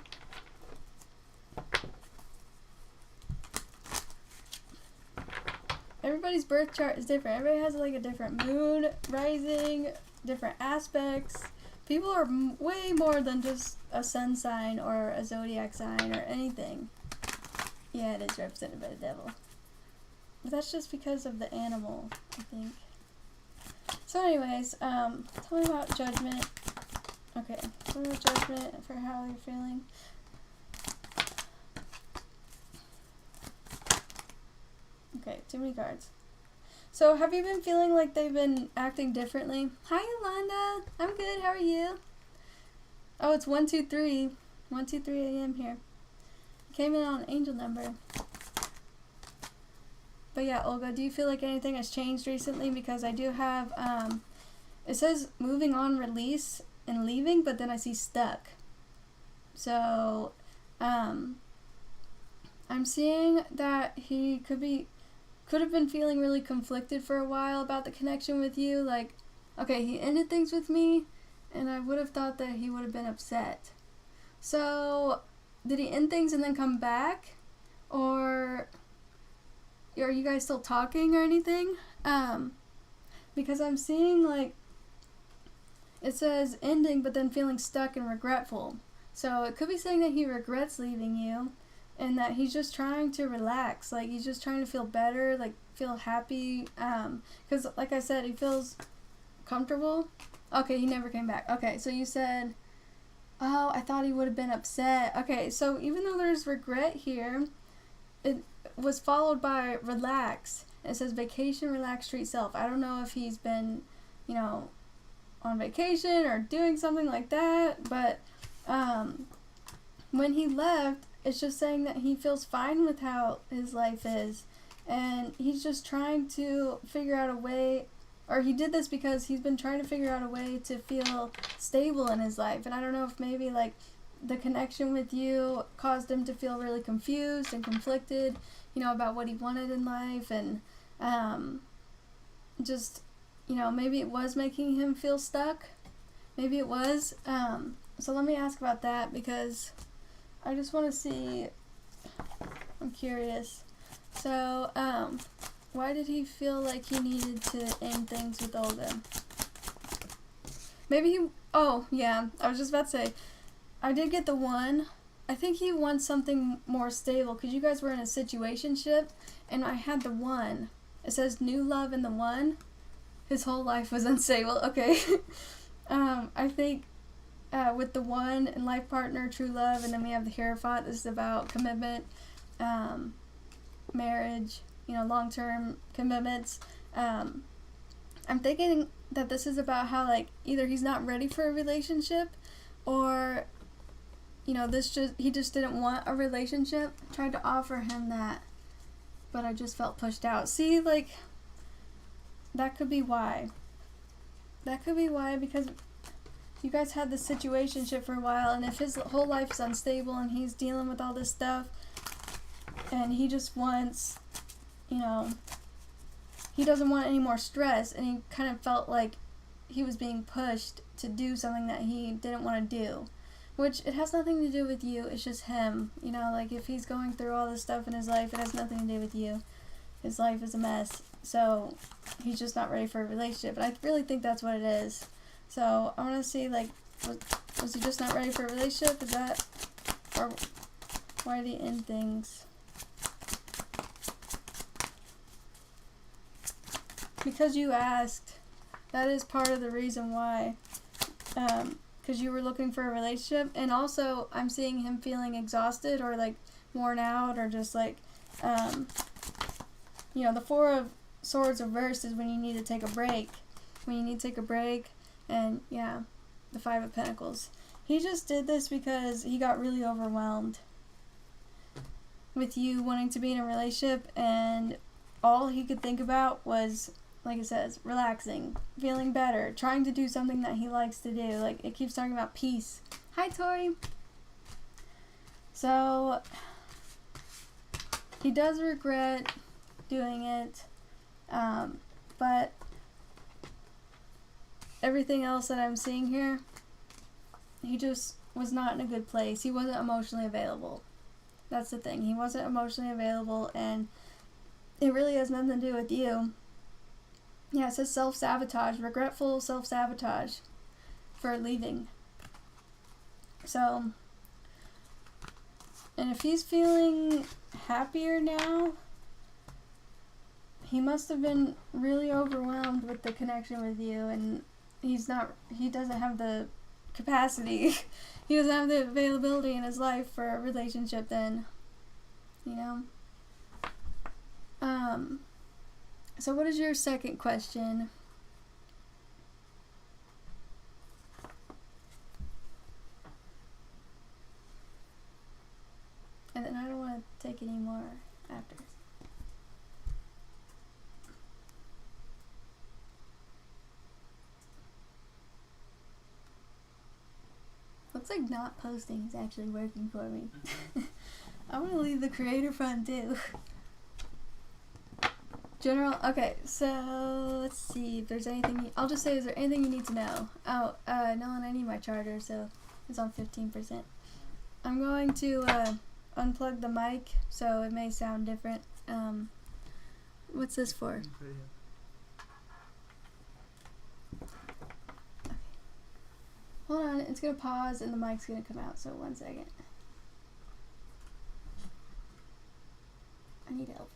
Everybody's birth chart is different. Everybody has like a different moon, rising, different aspects. People are way more than just a sun sign or a zodiac sign or anything. Yeah, it is represented by the devil. But that's just because of the animal, I think. So anyways, tell me about Judgment. Okay, tell me about Judgment for how you're feeling. Okay, too many cards. So have you been feeling like they've been acting differently? Hi, Yolanda. I'm good. How are you? Oh, it's 123. 123 a.m. here. Came in on an angel number. But yeah, Olga, do you feel like anything has changed recently? Because I do have, it says moving on, release, and leaving, but then I see stuck. So, I'm seeing that he could have been feeling really conflicted for a while about the connection with you. Like, okay, he ended things with me, and I would have thought that he would have been upset. So, did he end things and then come back? Or are you guys still talking or anything? Because I'm seeing, like, it says ending, but then feeling stuck and regretful. So it could be saying that he regrets leaving you, and that he's just trying to relax. Like, he's just trying to feel better, like, feel happy. Because, like I said, he feels comfortable. Okay, he never came back. Okay, so you said, oh, I thought he would have been upset. Okay, so even though there's regret here, it was followed by relax. It says vacation, relax, treat self. I don't know if he's been, on vacation or doing something like that, but when he left, it's just saying that he feels fine with how his life is, and he's just trying to figure out a way, or he did this because he's been trying to figure out a way to feel stable in his life. And I don't know if maybe, like, the connection with you caused him to feel really confused and conflicted, about what he wanted in life, and just, maybe it was making him feel stuck. Maybe it was. So let me ask about that, because I just want to see, I'm curious. So, why did he feel like he needed to end things with Olga? Maybe I was just about to say, I did get the one. I think he wants something more stable, because you guys were in a situationship, and I had the one. It says new love in the one. His whole life was unstable. Okay. I think with the one and life partner, true love, and then we have the Hierophant. This is about commitment, marriage, long-term commitments. I'm thinking that this is about how, like, either he's not ready for a relationship, or he just didn't want a relationship. Tried to offer him that, but I just felt pushed out. See, like, that could be why. That could be why, because you guys had this situationship for a while, and if his whole life is unstable and he's dealing with all this stuff, and he just wants, he doesn't want any more stress, and he kind of felt like he was being pushed to do something that he didn't want to do. Which, it has nothing to do with you, it's just him. Like, if he's going through all this stuff in his life, it has nothing to do with you. His life is a mess, so he's just not ready for a relationship. And I really think that's what it is. So, I want to see, like, was he just not ready for a relationship? Is that, or why did he end things? Because you asked, that is part of the reason why. Because you were looking for a relationship, and also I'm seeing him feeling exhausted, or like worn out, or just like, the Four of Swords reversed is when you need to take a break. And yeah, the Five of Pentacles. He just did this because he got really overwhelmed with you wanting to be in a relationship, and all he could think about was, like it says, relaxing, feeling better, trying to do something that he likes to do. Like, it keeps talking about peace. Hi, Tori. So, he does regret doing it, but everything else that I'm seeing here, he just was not in a good place. He wasn't emotionally available. That's the thing. He wasn't emotionally available, and it really has nothing to do with you. Yeah, it says self-sabotage, regretful self-sabotage for leaving. So, and if he's feeling happier now, he must have been really overwhelmed with the connection with you, and he doesn't have the capacity, he doesn't have the availability in his life for a relationship then, So what is your second question? And then I don't want to take any more after. Looks like not posting is actually working for me. I want to leave the creator fund too. General, okay, so let's see if there's anything, I'll just say, is there anything you need to know? Oh, Nolan, I need my charger, so it's on 15%. I'm going to unplug the mic, so it may sound different. What's this for? Okay. Hold on, it's gonna pause and the mic's gonna come out, so 1 second. I need help.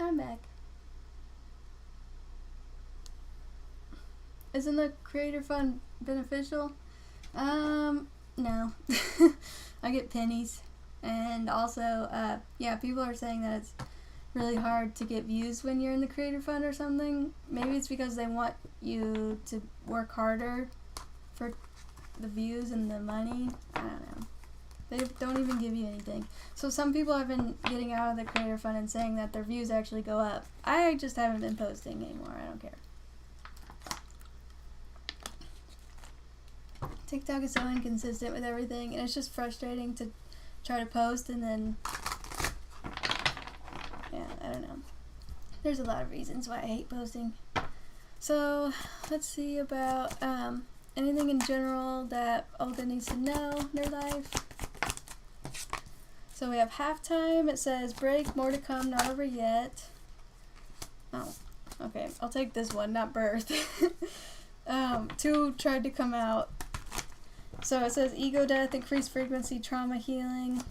I'm back. Isn't the creator fund beneficial? No. I get pennies. And also, yeah, people are saying that it's really hard to get views when you're in the creator fund or something. Maybe it's because they want you to work harder for the views and the money. I don't know. They don't even give you anything. So some people have been getting out of the creator fund and saying that their views actually go up. I just haven't been posting anymore. I don't care. TikTok is so inconsistent with everything, and it's just frustrating to try to post and then, yeah, I don't know. There's a lot of reasons why I hate posting. So let's see about anything in general that Olga needs to know in their life. So we have halftime. It says break, more to come, not over yet. Oh, okay. I'll take this one, not birth. 2 tried to come out. So it says ego death, increased frequency, trauma healing.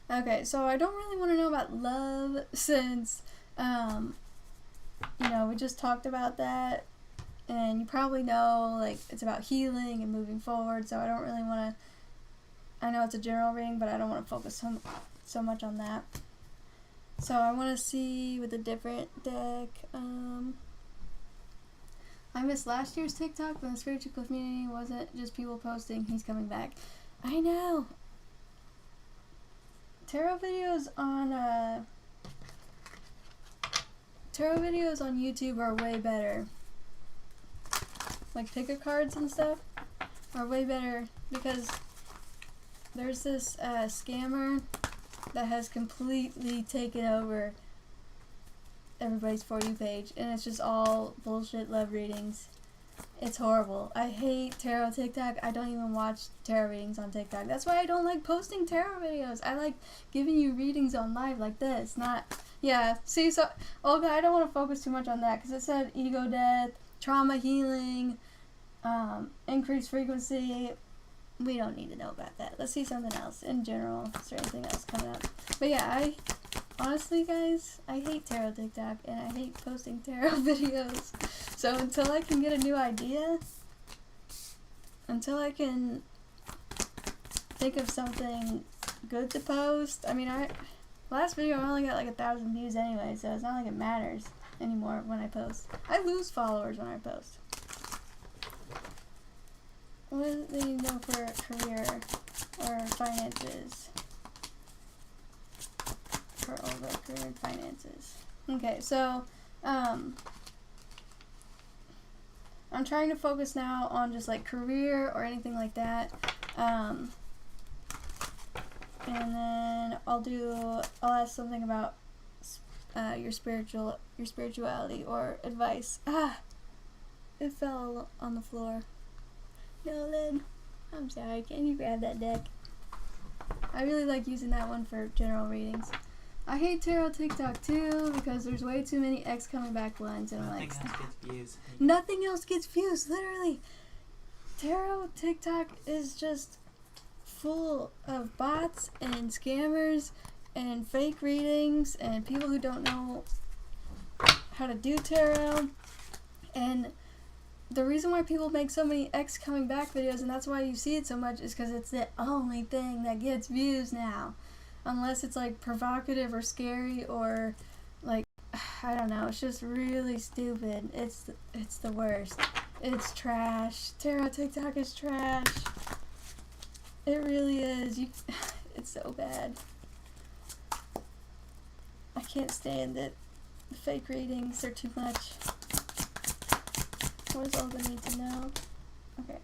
Okay, so I don't really want to know about love since, you know, we just talked about that. And you probably know, like, it's about healing and moving forward, so I don't really want to, I know it's a general reading, but I don't want to focus so much on that. So I want to see with a different deck, I missed last year's TikTok when the spiritual community wasn't just people posting, he's coming back. I know. Tarot videos on YouTube are way better. Like pick-a cards and stuff are way better because there's this scammer that has completely taken over everybody's For You page, and it's just all bullshit love readings. It's horrible. I hate tarot TikTok. I don't even watch tarot readings on TikTok. That's why I don't like posting tarot videos. I like giving you readings on live like this, not, yeah. See, so, Olga, I don't want to focus too much on that because it said ego death, trauma healing, increased frequency. We don't need to know about that. Let's see something else in general. Is there anything else coming up? But yeah, honestly, guys, I hate tarot TikTok, and I hate posting tarot videos. So until I can get a new idea, until I can think of something good to post, I mean, last video I only got like 1,000 views anyway, so it's not like it matters anymore when I post. I lose followers when I post. What do they know for career or finances? For all the career and finances. Okay, so I'm trying to focus now on just like career or anything like that. And then I'll ask something about your spirituality or advice. It fell on the floor. Nolan, I'm sorry, can you grab that deck? I really like using that one for general readings. I hate tarot TikTok too because there's way too many X coming back ones, and I'm like, Nothing else gets views. nothing else gets views. Literally, tarot TikTok is just full of bots and scammers and fake readings and people who don't know how to do tarot. And the reason why people make so many X coming back videos, and that's why you see it so much, is because it's the only thing that gets views now. Unless it's like provocative or scary or like, I don't know, it's just really stupid. It's the worst. It's trash. Tarot TikTok is trash. It really is. It's so bad. I can't stand it. The fake readings are too much. What is all the need to know? Okay.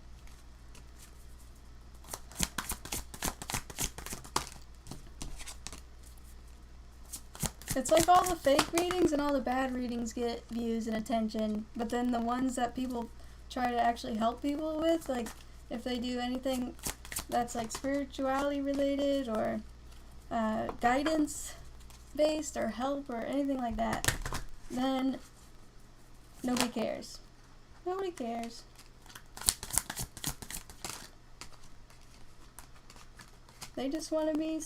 It's like all the fake readings and all the bad readings get views and attention, but then the ones that people try to actually help people with, like if they do anything that's like spirituality related or guidance based or help or anything like that, then nobody cares. Nobody cares. They just want to be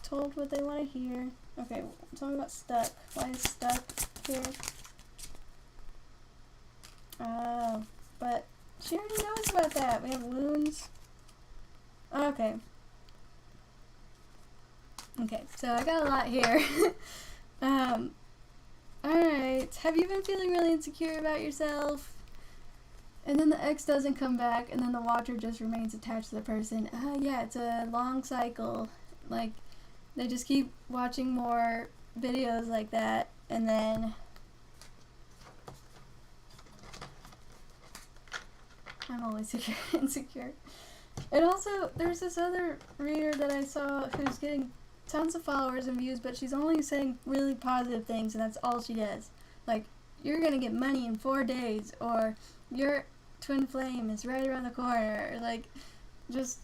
told what they want to hear. Okay, tell me about stuck. Why is stuck here? Oh, but she already knows about that. We have wounds. Okay. Okay, so I got a lot here. Alright. Have you been feeling really insecure about yourself? And then the ex doesn't come back, and then the watcher just remains attached to the person. Yeah, it's a long cycle. Like, they just keep watching more videos like that, and then I'm always insecure. And also, there's this other reader that I saw who's getting tons of followers and views, but she's only saying really positive things, and that's all she does. Like, you're gonna get money in 4 days, or your twin flame is right around the corner, or like, just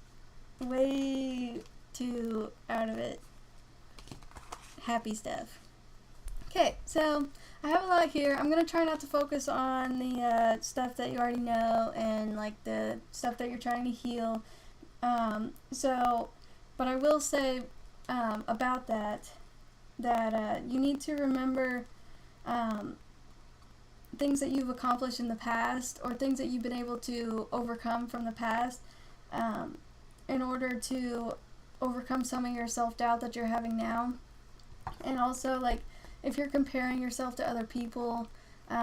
way too out of it. Happy stuff. Okay, so I have a lot here. I'm gonna try not to focus on the stuff that you already know and like the stuff that you're trying to heal. But I will say about that you need to remember things that you've accomplished in the past or things that you've been able to overcome from the past in order to overcome some of your self-doubt that you're having now. And also, like, if you're comparing yourself to other people, you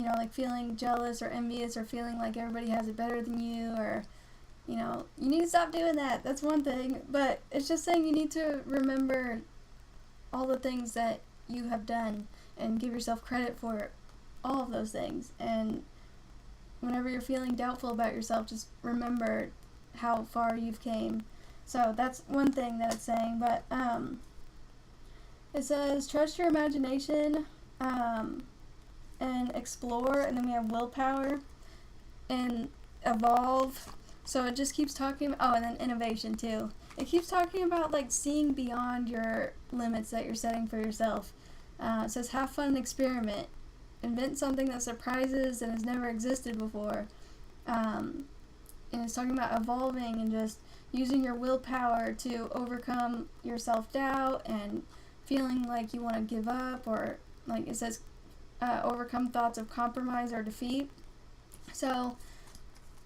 know, like feeling jealous or envious or feeling like everybody has it better than you, or, you know, you need to stop doing that. That's one thing. But it's just saying you need to remember all the things that you have done and give yourself credit for all of those things. And whenever you're feeling doubtful about yourself, just remember how far you've came. So that's one thing that it's saying. But it says trust your imagination and explore, and then we have willpower and evolve. So it just keeps talking, and then innovation too. It keeps talking about like seeing beyond your limits that you're setting for yourself. It says have fun and experiment. Invent something that surprises and has never existed before. And it's talking about evolving and just using your willpower to overcome your self-doubt and feeling like you want to give up, or like it says overcome thoughts of compromise or defeat. So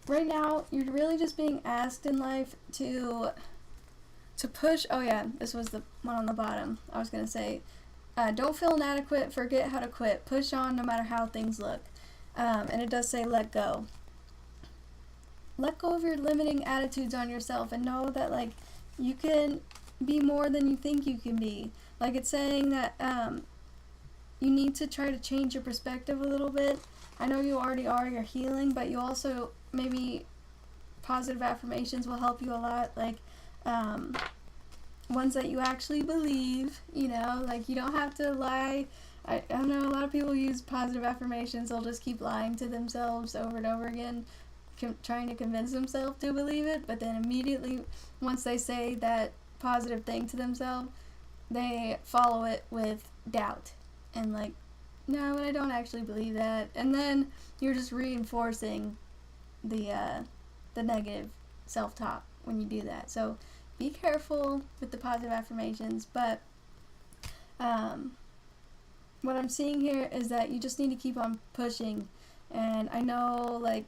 right now you're really just being asked in life to push. Oh yeah, this was the one on the bottom. I was going to say don't feel inadequate, forget how to quit, push on no matter how things look. And it does say let go. Let go of your limiting attitudes on yourself and know that like you can be more than you think you can be. Like it's saying that you need to try to change your perspective a little bit. I know you already are, you're healing, but you also maybe positive affirmations will help you a lot. Like ones that you actually believe, you know, like you don't have to lie. I know a lot of people use positive affirmations. They'll just keep lying to themselves over and over again, trying to convince themselves to believe it, but then immediately once they say that positive thing to themselves, they follow it with doubt and like, no, I don't actually believe that, and then you're just reinforcing the negative self-talk when you do that. So be careful with the positive affirmations, but what I'm seeing here is that you just need to keep on pushing. And I know, like,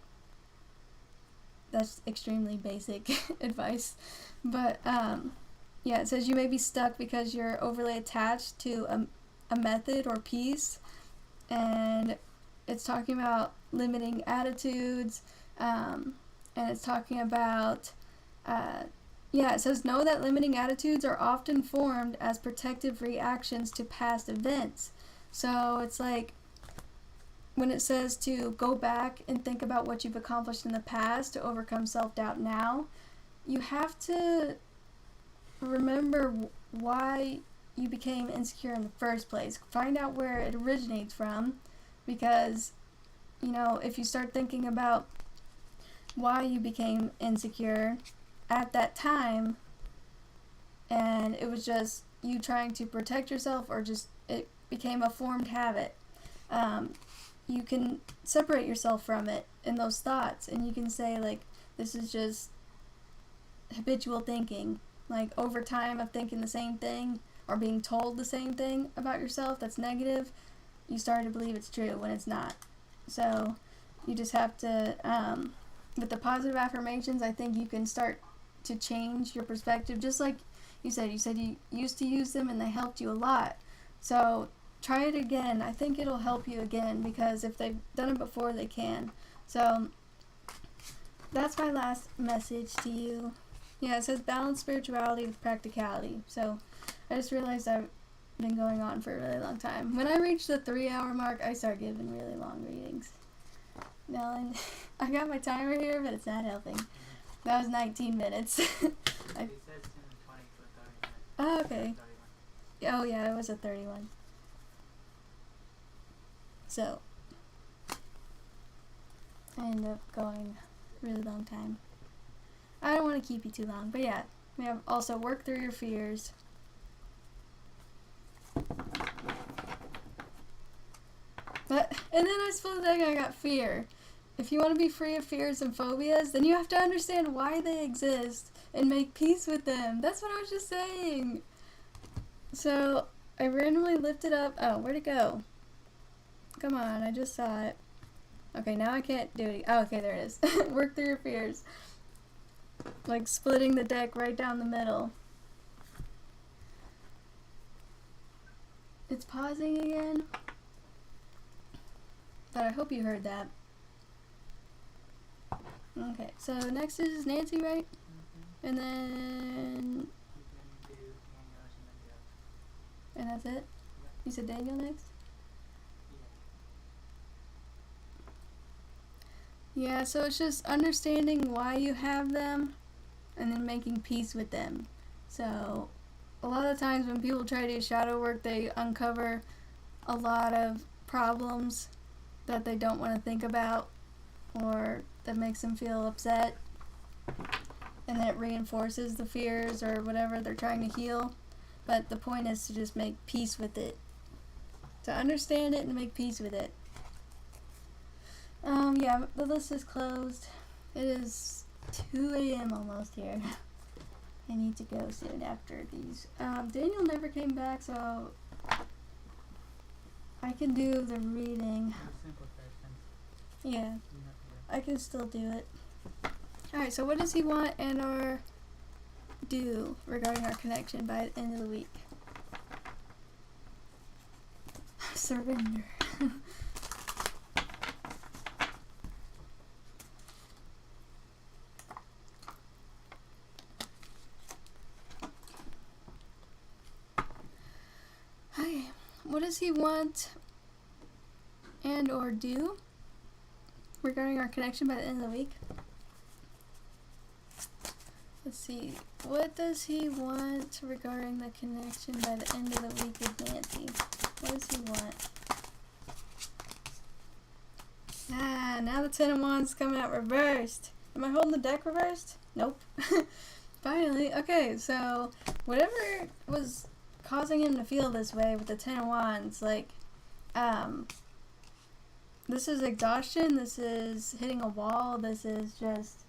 that's extremely basic advice, but yeah, it says you may be stuck because you're overly attached to a method or piece, and it's talking about limiting attitudes, and it's talking about yeah, it says know that limiting attitudes are often formed as protective reactions to past events. So it's like when it says to go back and think about what you've accomplished in the past to overcome self-doubt now, you have to remember why you became insecure in the first place. Find out where it originates from, because, you know, if you start thinking about why you became insecure at that time, and it was just you trying to protect yourself, or just it became a formed habit, you can separate yourself from it in those thoughts, and you can say, like, this is just habitual thinking, like over time of thinking the same thing or being told the same thing about yourself that's negative, you start to believe it's true when it's not. So you just have to with the positive affirmations, I think you can start to change your perspective. Just like you said you used to use them and they helped you a lot. So try it again. I think it'll help you again, because if they've done it before, they can. So that's my last message to you. Yeah, it says balance spirituality with practicality. So I just realized I've been going on for a really long time. When I reach the 3-hour mark, I start giving really long readings. Now, and I got my timer here, but it's not helping. That was 19 minutes. It says 10 and 20 for 30 minutes. Oh, okay. Oh, yeah, it was a 31. So, I ended up going a really long time. I don't want to keep you too long, but yeah, we have also work through your fears. But, and then I split the deck and I got fear. If you want to be free of fears and phobias, then you have to understand why they exist and make peace with them. That's what I was just saying. So, I randomly lifted up. Oh, where'd it go? Come on, I just saw it. Okay, now I can't do it. Oh, okay, there it is. Work through your fears. Like splitting the deck right down the middle. It's pausing again. But I hope you heard that. Okay, so next is Nancy, right? Mm-hmm. And then... And that's it? Yeah. You said Daniel next? Yeah, so it's just understanding why you have them and then making peace with them. So a lot of times when people try to do shadow work, they uncover a lot of problems that they don't want to think about, or that makes them feel upset, and then it reinforces the fears or whatever they're trying to heal. But the point is to just make peace with it, to understand it and make peace with it. Yeah, the list is closed. It is 2 a.m. almost here. I need to go soon after these. Daniel never came back, so I can do the reading. Yeah, I can still do it. Alright, so what does he want and or do regarding our connection by the end of the week? Surrender. Hi. What does he want and or do regarding our connection by the end of the week? Let's see. What does he want regarding the connection by the end of the week with Nancy? What does he want? Ah, now the Ten of Wands coming out reversed. Am I holding the deck reversed? Nope. Finally. Okay, so whatever was causing him to feel this way with the Ten of Wands, like, this is exhaustion, this is hitting a wall, this is just,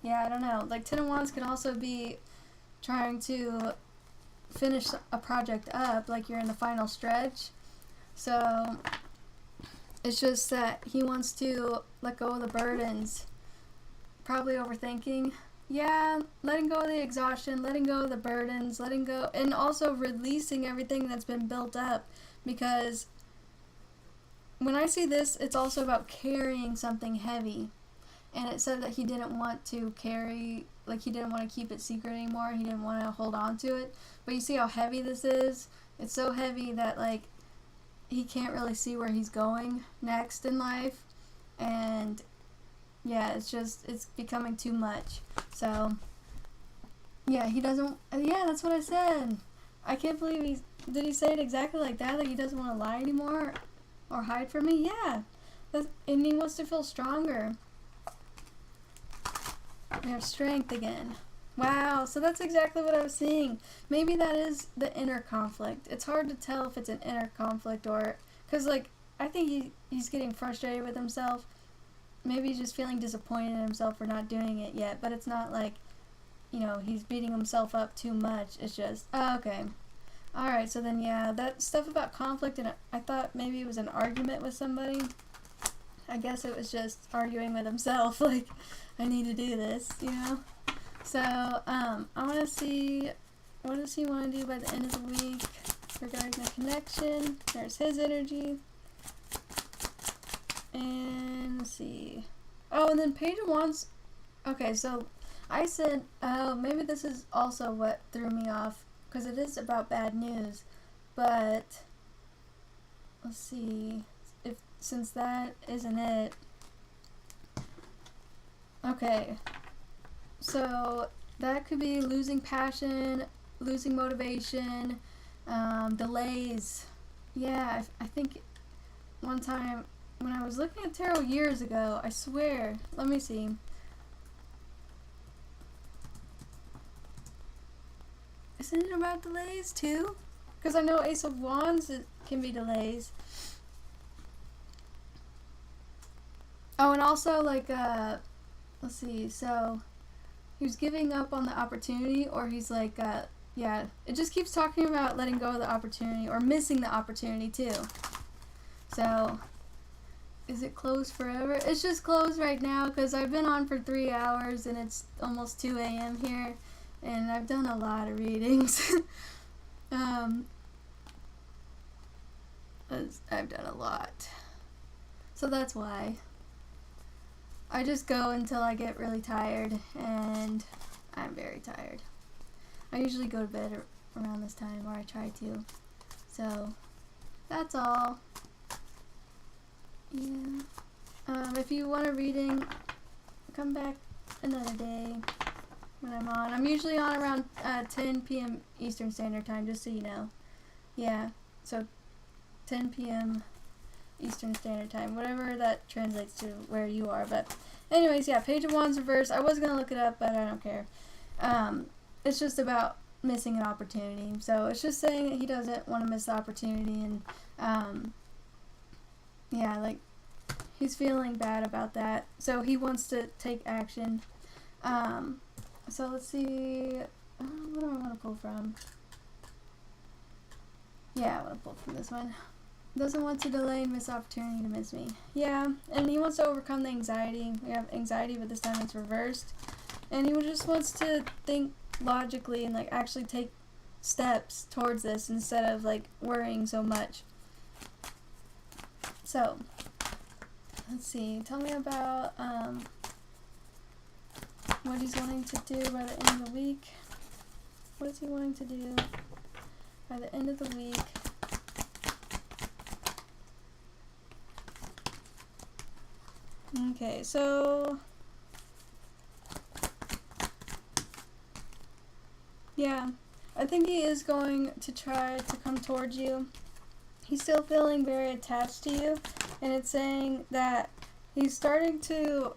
yeah, I don't know. Like, Ten of Wands can also be trying to finish a project up, like you're in the final stretch. So, it's just that he wants to let go of the burdens. Probably overthinking. Yeah, letting go of the exhaustion, letting go of the burdens, letting go, and also releasing everything that's been built up. Because when I see this, it's also about carrying something heavy. And it said that he didn't want to carry, like he didn't want to keep it secret anymore. He didn't want to hold on to it. But you see how heavy this is? It's so heavy that, like, he can't really see where he's going next in life. And yeah, it's becoming too much. So, yeah, he doesn't, yeah, that's what I said. I can't believe did he say it exactly like that? Like he doesn't want to lie anymore or hide from me? Yeah. And he wants to feel stronger. We have strength again. Wow, so that's exactly what I was seeing. Maybe that is the inner conflict. It's hard to tell if it's an inner conflict or, because, like, I think he's getting frustrated with himself. Maybe he's just feeling disappointed in himself for not doing it yet, but it's not like, you know, he's beating himself up too much. It's just, oh, okay. Alright, so then, yeah, that stuff about conflict, and I thought maybe it was an argument with somebody. I guess it was just arguing with himself, like, I need to do this, you know? So, I want to see, what does he want to do by the end of the week regarding the connection? There's his energy. And let's see. Oh, and then Page of Wands. Okay, so I said, oh, maybe this is also what threw me off, because it is about bad news. But let's see, since that isn't it. Okay, so that could be losing passion, losing motivation, delays. Yeah, I think one time when I was looking at tarot years ago, I swear, let me see. Isn't it about delays too? Because I know Ace of Wands can be delays. Oh, and also, like, let's see, so he was giving up on the opportunity, or he's like, yeah, it just keeps talking about letting go of the opportunity, or missing the opportunity too. So, is it closed forever? It's just closed right now, because I've been on for 3 hours, and it's almost 2 a.m. here, and I've done a lot of readings. I've done a lot. So that's why. I just go until I get really tired, and I'm very tired. I usually go to bed around this time, or I try to. So, that's all. Yeah. If you want a reading, come back another day when I'm on. I'm usually on around 10 p.m. Eastern Standard Time, just so you know. Yeah, so 10 p.m. Eastern Standard Time, whatever that translates to where you are. But anyways, yeah, Page of Wands reverse. I was going to look it up, but I don't care. It's just about missing an opportunity. So it's just saying that he doesn't want to miss the opportunity, and yeah, like, he's feeling bad about that. So he wants to take action. So let's see, what do I want to pull from? Yeah, I want to pull from this one. Doesn't want to delay and miss opportunity to miss me. Yeah, and he wants to overcome the anxiety. We have anxiety, but this time it's reversed. And he just wants to think logically and, like, actually take steps towards this instead of, like, worrying so much. So, let's see. Tell me about what he's wanting to do by the end of the week. What is he wanting to do by the end of the week? Okay, so yeah, I think he is going to try to come towards you. He's still feeling very attached to you, and it's saying that he's starting to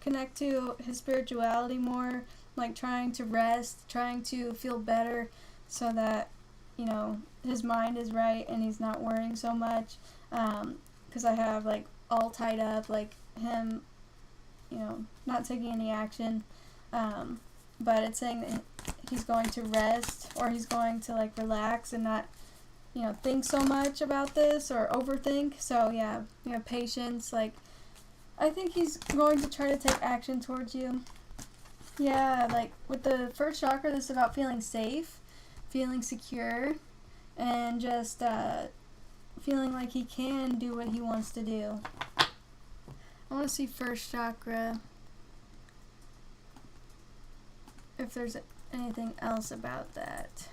connect to his spirituality more, like trying to rest, trying to feel better so that, you know, his mind is right and he's not worrying so much. Because I have, like, all tied up, like, him, you know, not taking any action. But it's saying that he's going to rest, or he's going to, like, relax and not, you know, think so much about this or overthink. So, yeah, you know, patience. Like, I think he's going to try to take action towards you. Yeah, like, with the first chakra, this is about feeling safe, feeling secure, and just feeling like he can do what he wants to do. I want to see first chakra, if there's anything else about that.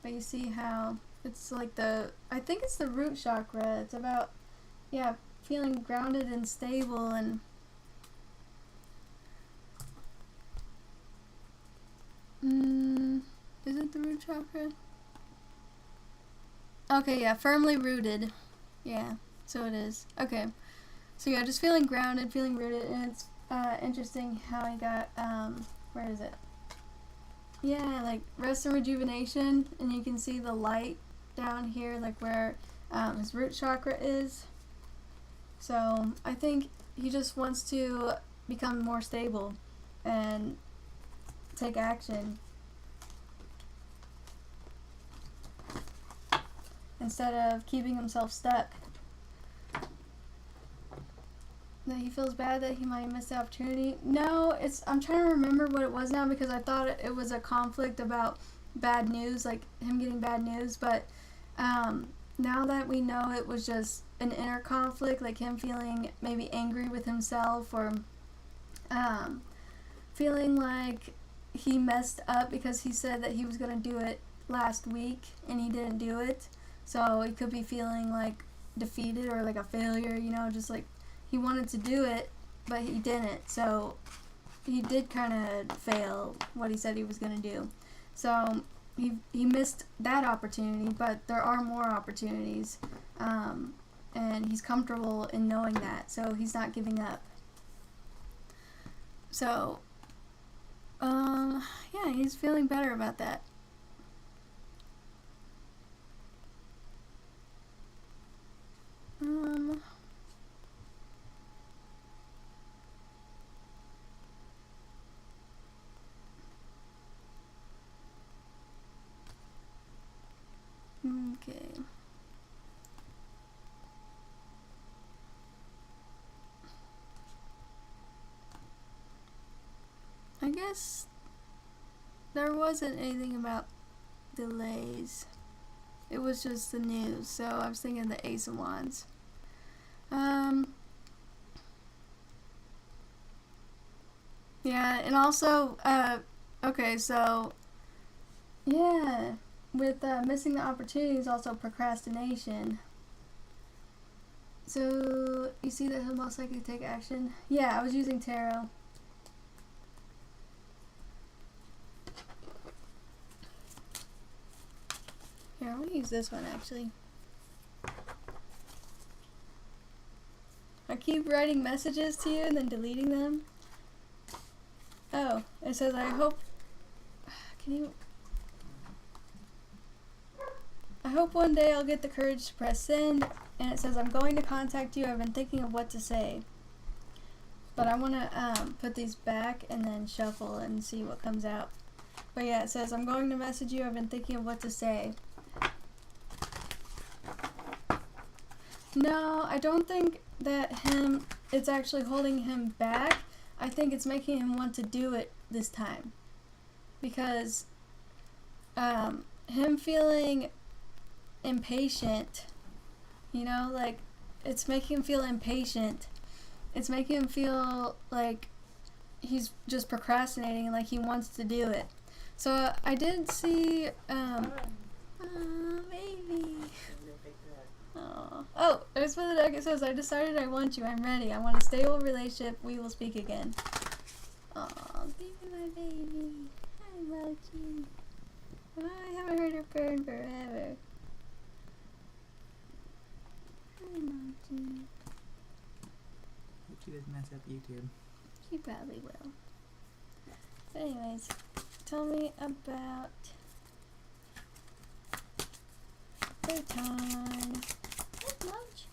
But you see how it's like I think it's the root chakra. It's about, yeah, feeling grounded and stable. And is it the root chakra? Okay, yeah, firmly rooted. Yeah, so it is. Okay, so yeah, just feeling grounded, feeling rooted. And it's interesting how he got, where is it? Yeah, like rest and rejuvenation, and you can see the light down here, like where his root chakra is. So I think he just wants to become more stable and take action instead of keeping himself stuck. That he feels bad that he might miss the opportunity. No, I'm trying to remember what it was now, because I thought it was a conflict about bad news, like him getting bad news, but now that we know it was just an inner conflict, like him feeling maybe angry with himself, or feeling like he messed up because he said that he was going to do it last week and he didn't do it. So he could be feeling like defeated or like a failure, you know, just like he wanted to do it, but he didn't. So he did kind of fail what he said he was going to do. So he missed that opportunity, but there are more opportunities. And he's comfortable in knowing that, so he's not giving up. So, yeah, he's feeling better about that. Okay. I guess there wasn't anything about delays. It was just the news, so I was thinking the Ace of Wands. Yeah, and also, okay, so, yeah, with missing the opportunities, also procrastination. So, you see that he'll most likely take action? Yeah, I was using tarot. Here, I'm gonna use this one, actually. I keep writing messages to you and then deleting them. Oh, it says, I hope one day I'll get the courage to press send. And it says, I'm going to contact you. I've been thinking of what to say. But I want to put these back and then shuffle and see what comes out. But yeah, it says, I'm going to message you. I've been thinking of what to say. No, I don't think that it's actually holding him back. I think it's making him want to do it this time. Because him feeling impatient, you know, like, it's making him feel impatient. It's making him feel like he's just procrastinating and like he wants to do it. So I did see, baby. Oh, there's where the deck. It says, I decided I want you. I'm ready. I want a stable relationship. We will speak again. Aw, baby, my baby. I love you. Oh, I haven't heard her purr in forever. I love you. Hope she doesn't mess up YouTube. She probably will. But anyways, tell me about Berton. Not much.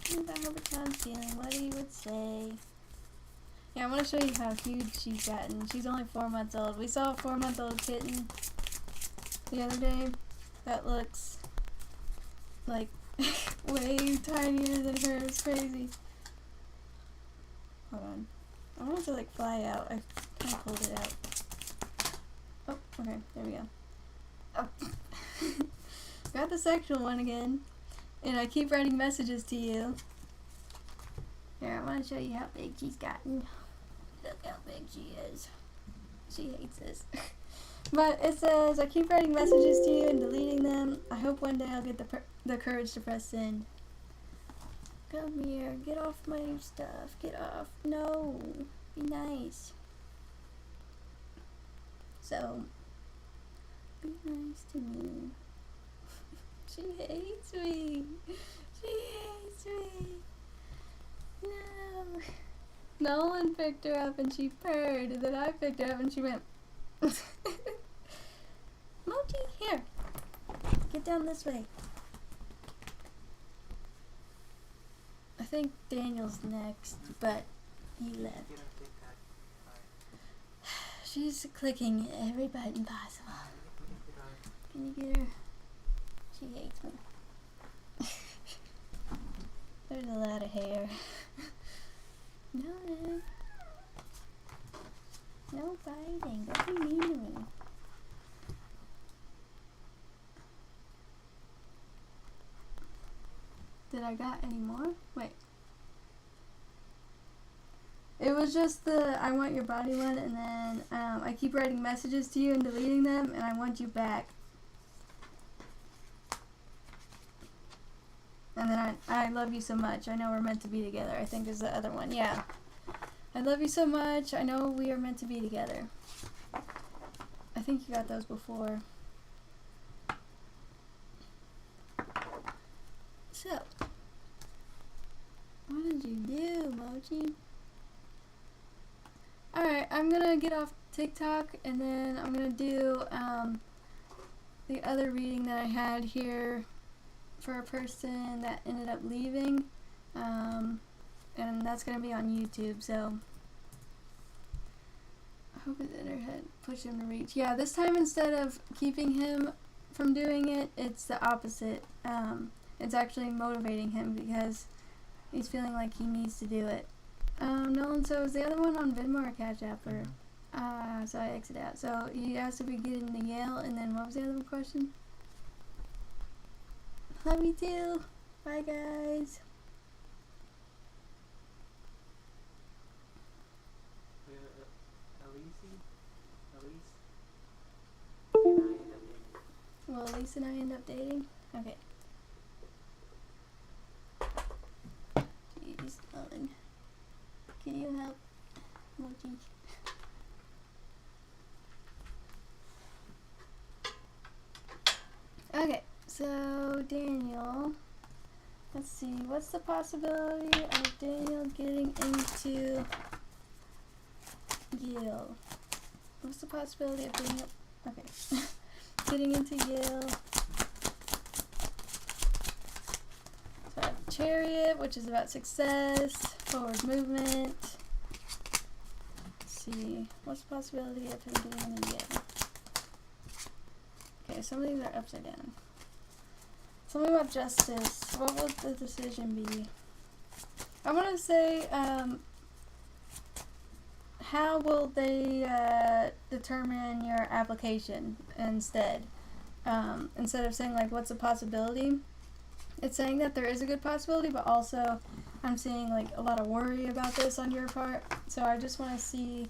Tell me about how Berton's feeling, what he would say. Yeah, I want to show you how huge she's gotten. She's only 4 months old. We saw a 4-month-old kitten the other day that looks like way tinier than her. It's crazy. Hold on. I want it to like fly out. I kind of pulled it out. Oh, okay. There we go. Oh. Got the sexual one again. And I keep writing messages to you. Here, I want to show you how big she's gotten. Look how big she is. She hates this. But it says, I keep writing messages to you and deleting them. I hope one day I'll get the courage to press send. Come here. Get off my stuff. Get off. No. Be nice. So, be nice to me. She hates me. She hates me. No. Nolan picked her up and she purred. And then I picked her up and she went. Mochi, here. Get down this way. I think Daniel's next, but he left. She's clicking every button possible. Can you get her? She hates me. There's a lot of hair. No, no. No biting. Don't be mean to me. Did I got any more? Wait. It was just the I want your body one, and then I keep writing messages to you and deleting them, and I want you back. And then I love you so much. I know we're meant to be together. I think is the other one. Yeah. I love you so much. I know we are meant to be together. I think you got those before. So, what did you do, Mochi? Alright, I'm gonna get off TikTok and then I'm gonna do the other reading that I had here for a person that ended up leaving, and that's gonna be on YouTube. So I hope his internet pushed him to reach. Yeah, this time instead of keeping him from doing it, it's the opposite. It's actually motivating him because he's feeling like he needs to do it. Nolan, so is the other one on Venmo or Cash App? Or so I exited out. So he asked if we get into Yale, and then what was the other question? Love you too. Bye, guys. Will Elise and I end up dating? Okay. Jeez, Nolan. Can you help? Mochi. Okay. So, Daniel, let's see, what's the possibility of Daniel getting into Yale? What's the possibility of Daniel, okay, getting into Yale? So I have Chariot, which is about success, forward movement. Let's see, what's the possibility of him getting into Yale? Okay, some of these are upside down. Tell me about justice. What would the decision be? I want to say, how will they determine your application instead? Instead of saying, like, what's a possibility? It's saying that there is a good possibility, but also I'm seeing, like, a lot of worry about this on your part. So I just want to see,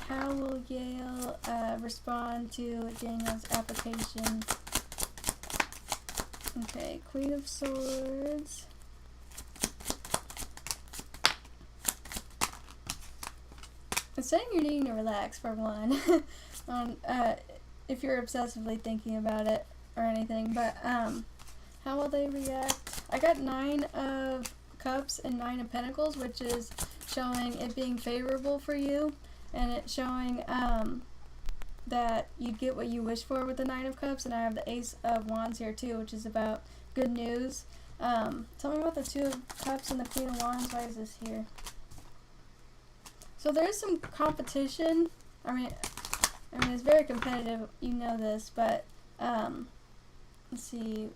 how will Yale respond to Daniel's application? Okay, Queen of Swords. It's saying you're needing to relax, for one. If you're obsessively thinking about it or anything. But how will they react? I got 9 of Cups and Nine of Pentacles, which is showing it being favorable for you, and it's showing that you get what you wish for with the Nine of Cups. And I have the Ace of Wands here too, which is about good news. Tell me about the Two of Cups and the Queen of Wands. Why is this here? So there is some competition. I mean it's very competitive, you know this, but let's see.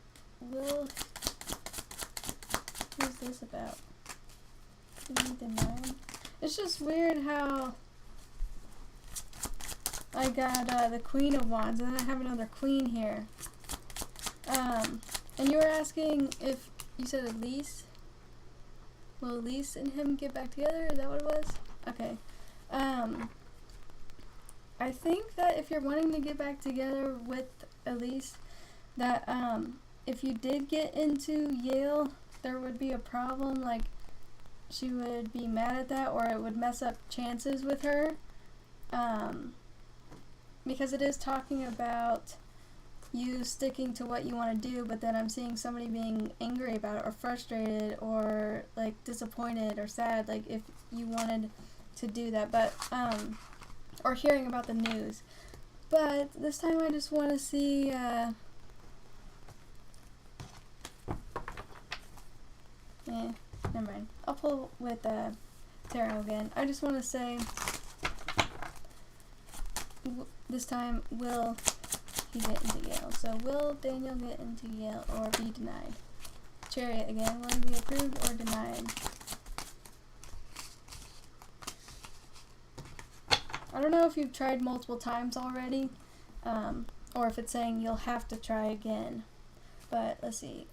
Who's this about? It's just weird how I got the Queen of Wands, and then I have another Queen here. And you were asking if you said Elise. Will Elise and him get back together? Is that what it was? Okay. I think that if you're wanting to get back together with Elise, that if you did get into Yale, there would be a problem. Like, she would be mad at that, or it would mess up chances with her. Because it is talking about you sticking to what you want to do, but then I'm seeing somebody being angry about it, or frustrated, or like disappointed or sad, like if you wanted to do that, but or hearing about the news. But this time I just want to see never mind. I'll pull with tarot again. I just want to say this time, will he get into Yale? So will Daniel get into Yale or be denied? Chariot again. Will he be approved or denied? I don't know if you've tried multiple times already, or if it's saying you'll have to try again. But let's see.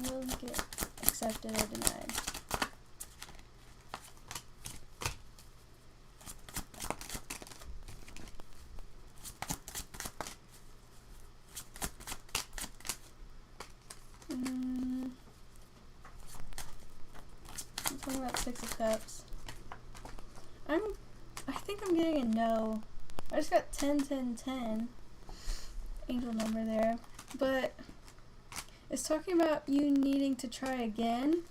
Will he get accepted or denied? I'm talking about Six of Cups. I think I'm getting a no. I just got 10, 10, 10. Angel number there. But it's talking about you needing to try again.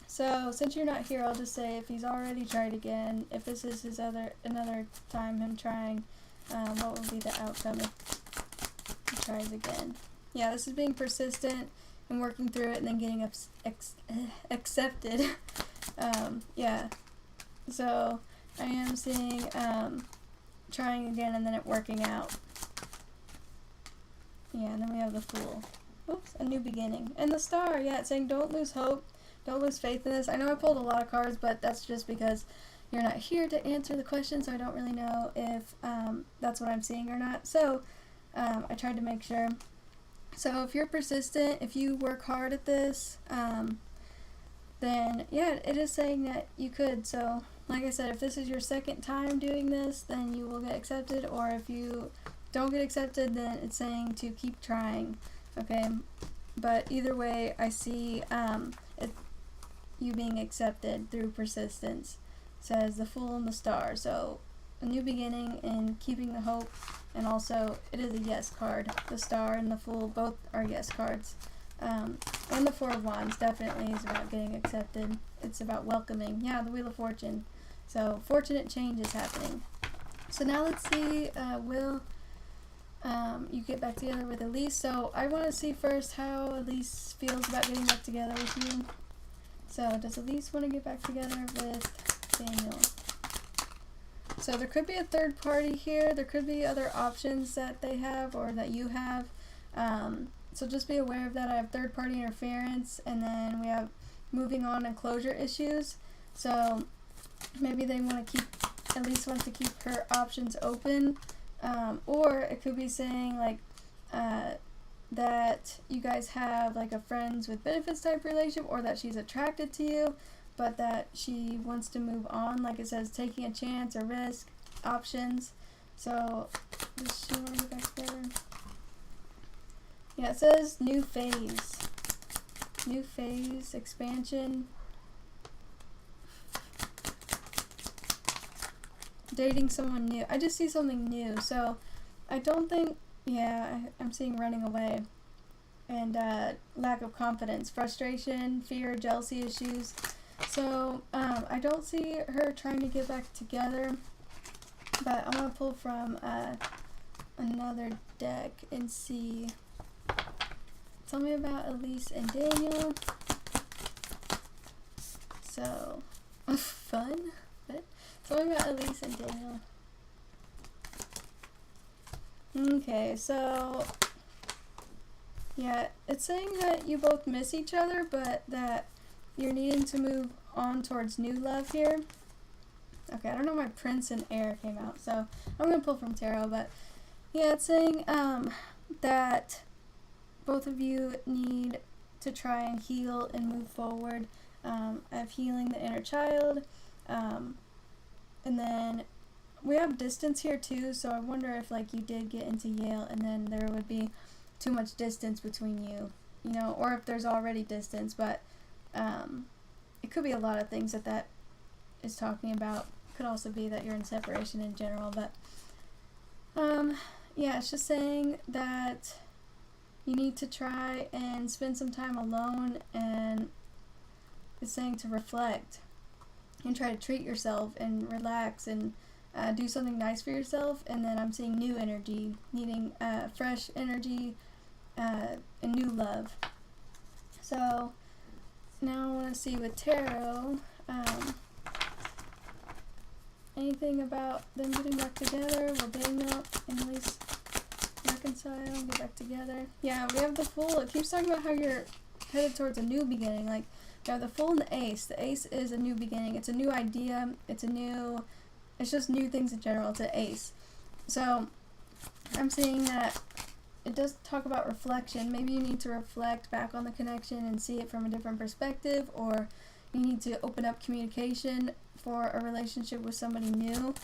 So since you're not here, I'll just say if he's already tried again, if this is his another time him trying, what will be the outcome if he tries again? Yeah, this is being persistent and working through it and then getting accepted. Yeah. So I am seeing trying again and then it working out. Yeah, and then we have the Fool. Oops, a new beginning. And the Star, yeah, it's saying don't lose hope, don't lose faith in this. I know I pulled a lot of cards, but that's just because you're not here to answer the question, so I don't really know if that's what I'm seeing or not. So I tried to make sure. So if you're persistent, if you work hard at this, then yeah, it is saying that you could. So like I said, if this is your second time doing this, then you will get accepted, or if you don't get accepted, then it's saying to keep trying, okay? But either way, I see you being accepted through persistence. It says the Fool and the Star, so a new beginning and keeping the hope, and also it is a yes card. The Star and the Fool both are yes cards. And the Four of Wands definitely is about getting accepted. It's about welcoming. Yeah, the Wheel of Fortune. So fortunate change is happening. So now let's see, will you get back together with Elise? So I want to see first how Elise feels about getting back together with you. So does Elise want to get back together with Daniel? So there could be a third party here. There could be other options that they have or that you have. So just be aware of that. I have third party interference, and then we have moving on and closure issues. So maybe they want to keep, Elise wants to keep her options open. Or it could be saying like that you guys have like a friends with benefits type relationship, or that she's attracted to you, but that she wants to move on. Like it says, taking a chance or risk, options. So does she want to get back there? Yeah, it says new phase. New phase, expansion. Dating someone new. I just see something new. So I don't think, yeah, I'm seeing running away. and lack of confidence, frustration, fear, jealousy issues. So I don't see her trying to get back together, but I'm going to pull from another deck and see. Tell me about Elise and Daniel. So, fun. But tell me about Elise and Daniel. Okay, so yeah, it's saying that you both miss each other, but that you're needing to move on towards new love here. Okay, I don't know why Prince and Air came out, so I'm going to pull from Tarot, but yeah, it's saying that both of you need to try and heal and move forward, of healing the inner child, and then we have distance here too, so I wonder if like you did get into Yale and then there would be too much distance between you, you know, or if there's already distance, but it could be a lot of things that is talking about. Could also be that you're in separation in general, but yeah, it's just saying that you need to try and spend some time alone, and it's saying to reflect and try to treat yourself and relax and do something nice for yourself. And then I'm seeing new energy, needing fresh energy and new love. So now I want to see with Tarot, anything about them getting back together? Will Daniel and Elise reconcile, get back together? Yeah, we have the Fool. It keeps talking about how you're headed towards a new beginning. Like, we have the Fool and the Ace. The Ace is a new beginning. It's a new idea. It's just new things in general. It's an Ace. So I'm seeing that it does talk about reflection. Maybe you need to reflect back on the connection and see it from a different perspective, or you need to open up communication for a relationship with somebody new.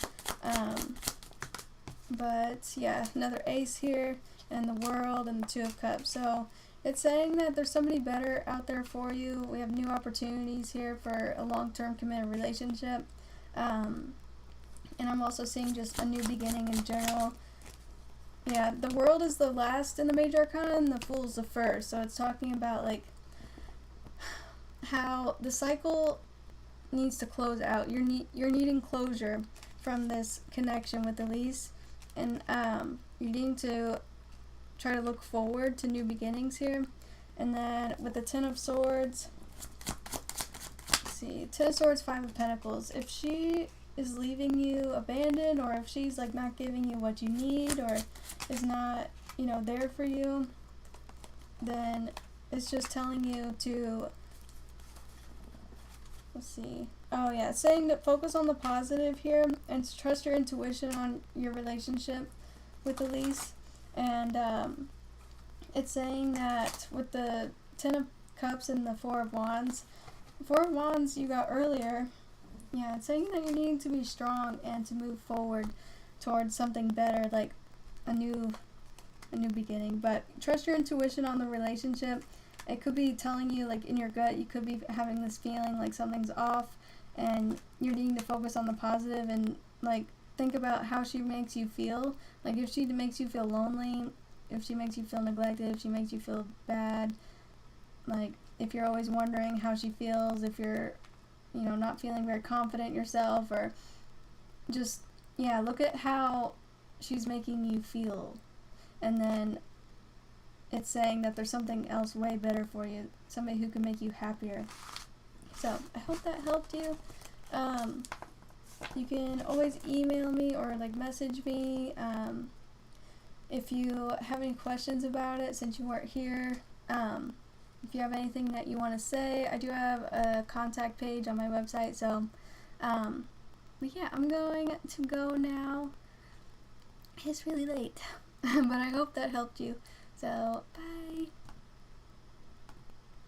But yeah, another Ace here, and the World, and the Two of Cups. So it's saying that there's somebody better out there for you. We have new opportunities here for a long-term committed relationship. And I'm also seeing just a new beginning in general. Yeah, the World is the last in the Major Arcana, and the Fool's the first. So it's talking about like how the cycle needs to close out. You're needing closure from this connection with Elise, and you're needing to try to look forward to new beginnings here. And then with the Ten of Swords, let's see, Ten of Swords, Five of Pentacles. If she is leaving you abandoned, or if she's like not giving you what you need, or is not, you know, there for you, then it's just telling you to, let's see, oh yeah, it's saying to focus on the positive here and trust your intuition on your relationship with Elise. And it's saying that with the Ten of Cups and the Four of Wands, the Four of Wands you got earlier, yeah, it's saying that you're needing to be strong and to move forward towards something better, like a new beginning. But trust your intuition on the relationship. It could be telling you, like in your gut, you could be having this feeling like something's off, and you're needing to focus on the positive and like think about how she makes you feel. Like if she makes you feel lonely, if she makes you feel neglected, if she makes you feel bad, like if you're always wondering how she feels, if you're, you know, not feeling very confident yourself, or just, yeah, look at how she's making you feel. And then it's saying that there's something else way better for you, somebody who can make you happier. So I hope that helped you. You can always email me or like message me if you have any questions about it, since you weren't here. If you have anything that you want to say, I do have a contact page on my website. So but yeah, I'm going to go now. It's really late, but I hope that helped you. So bye.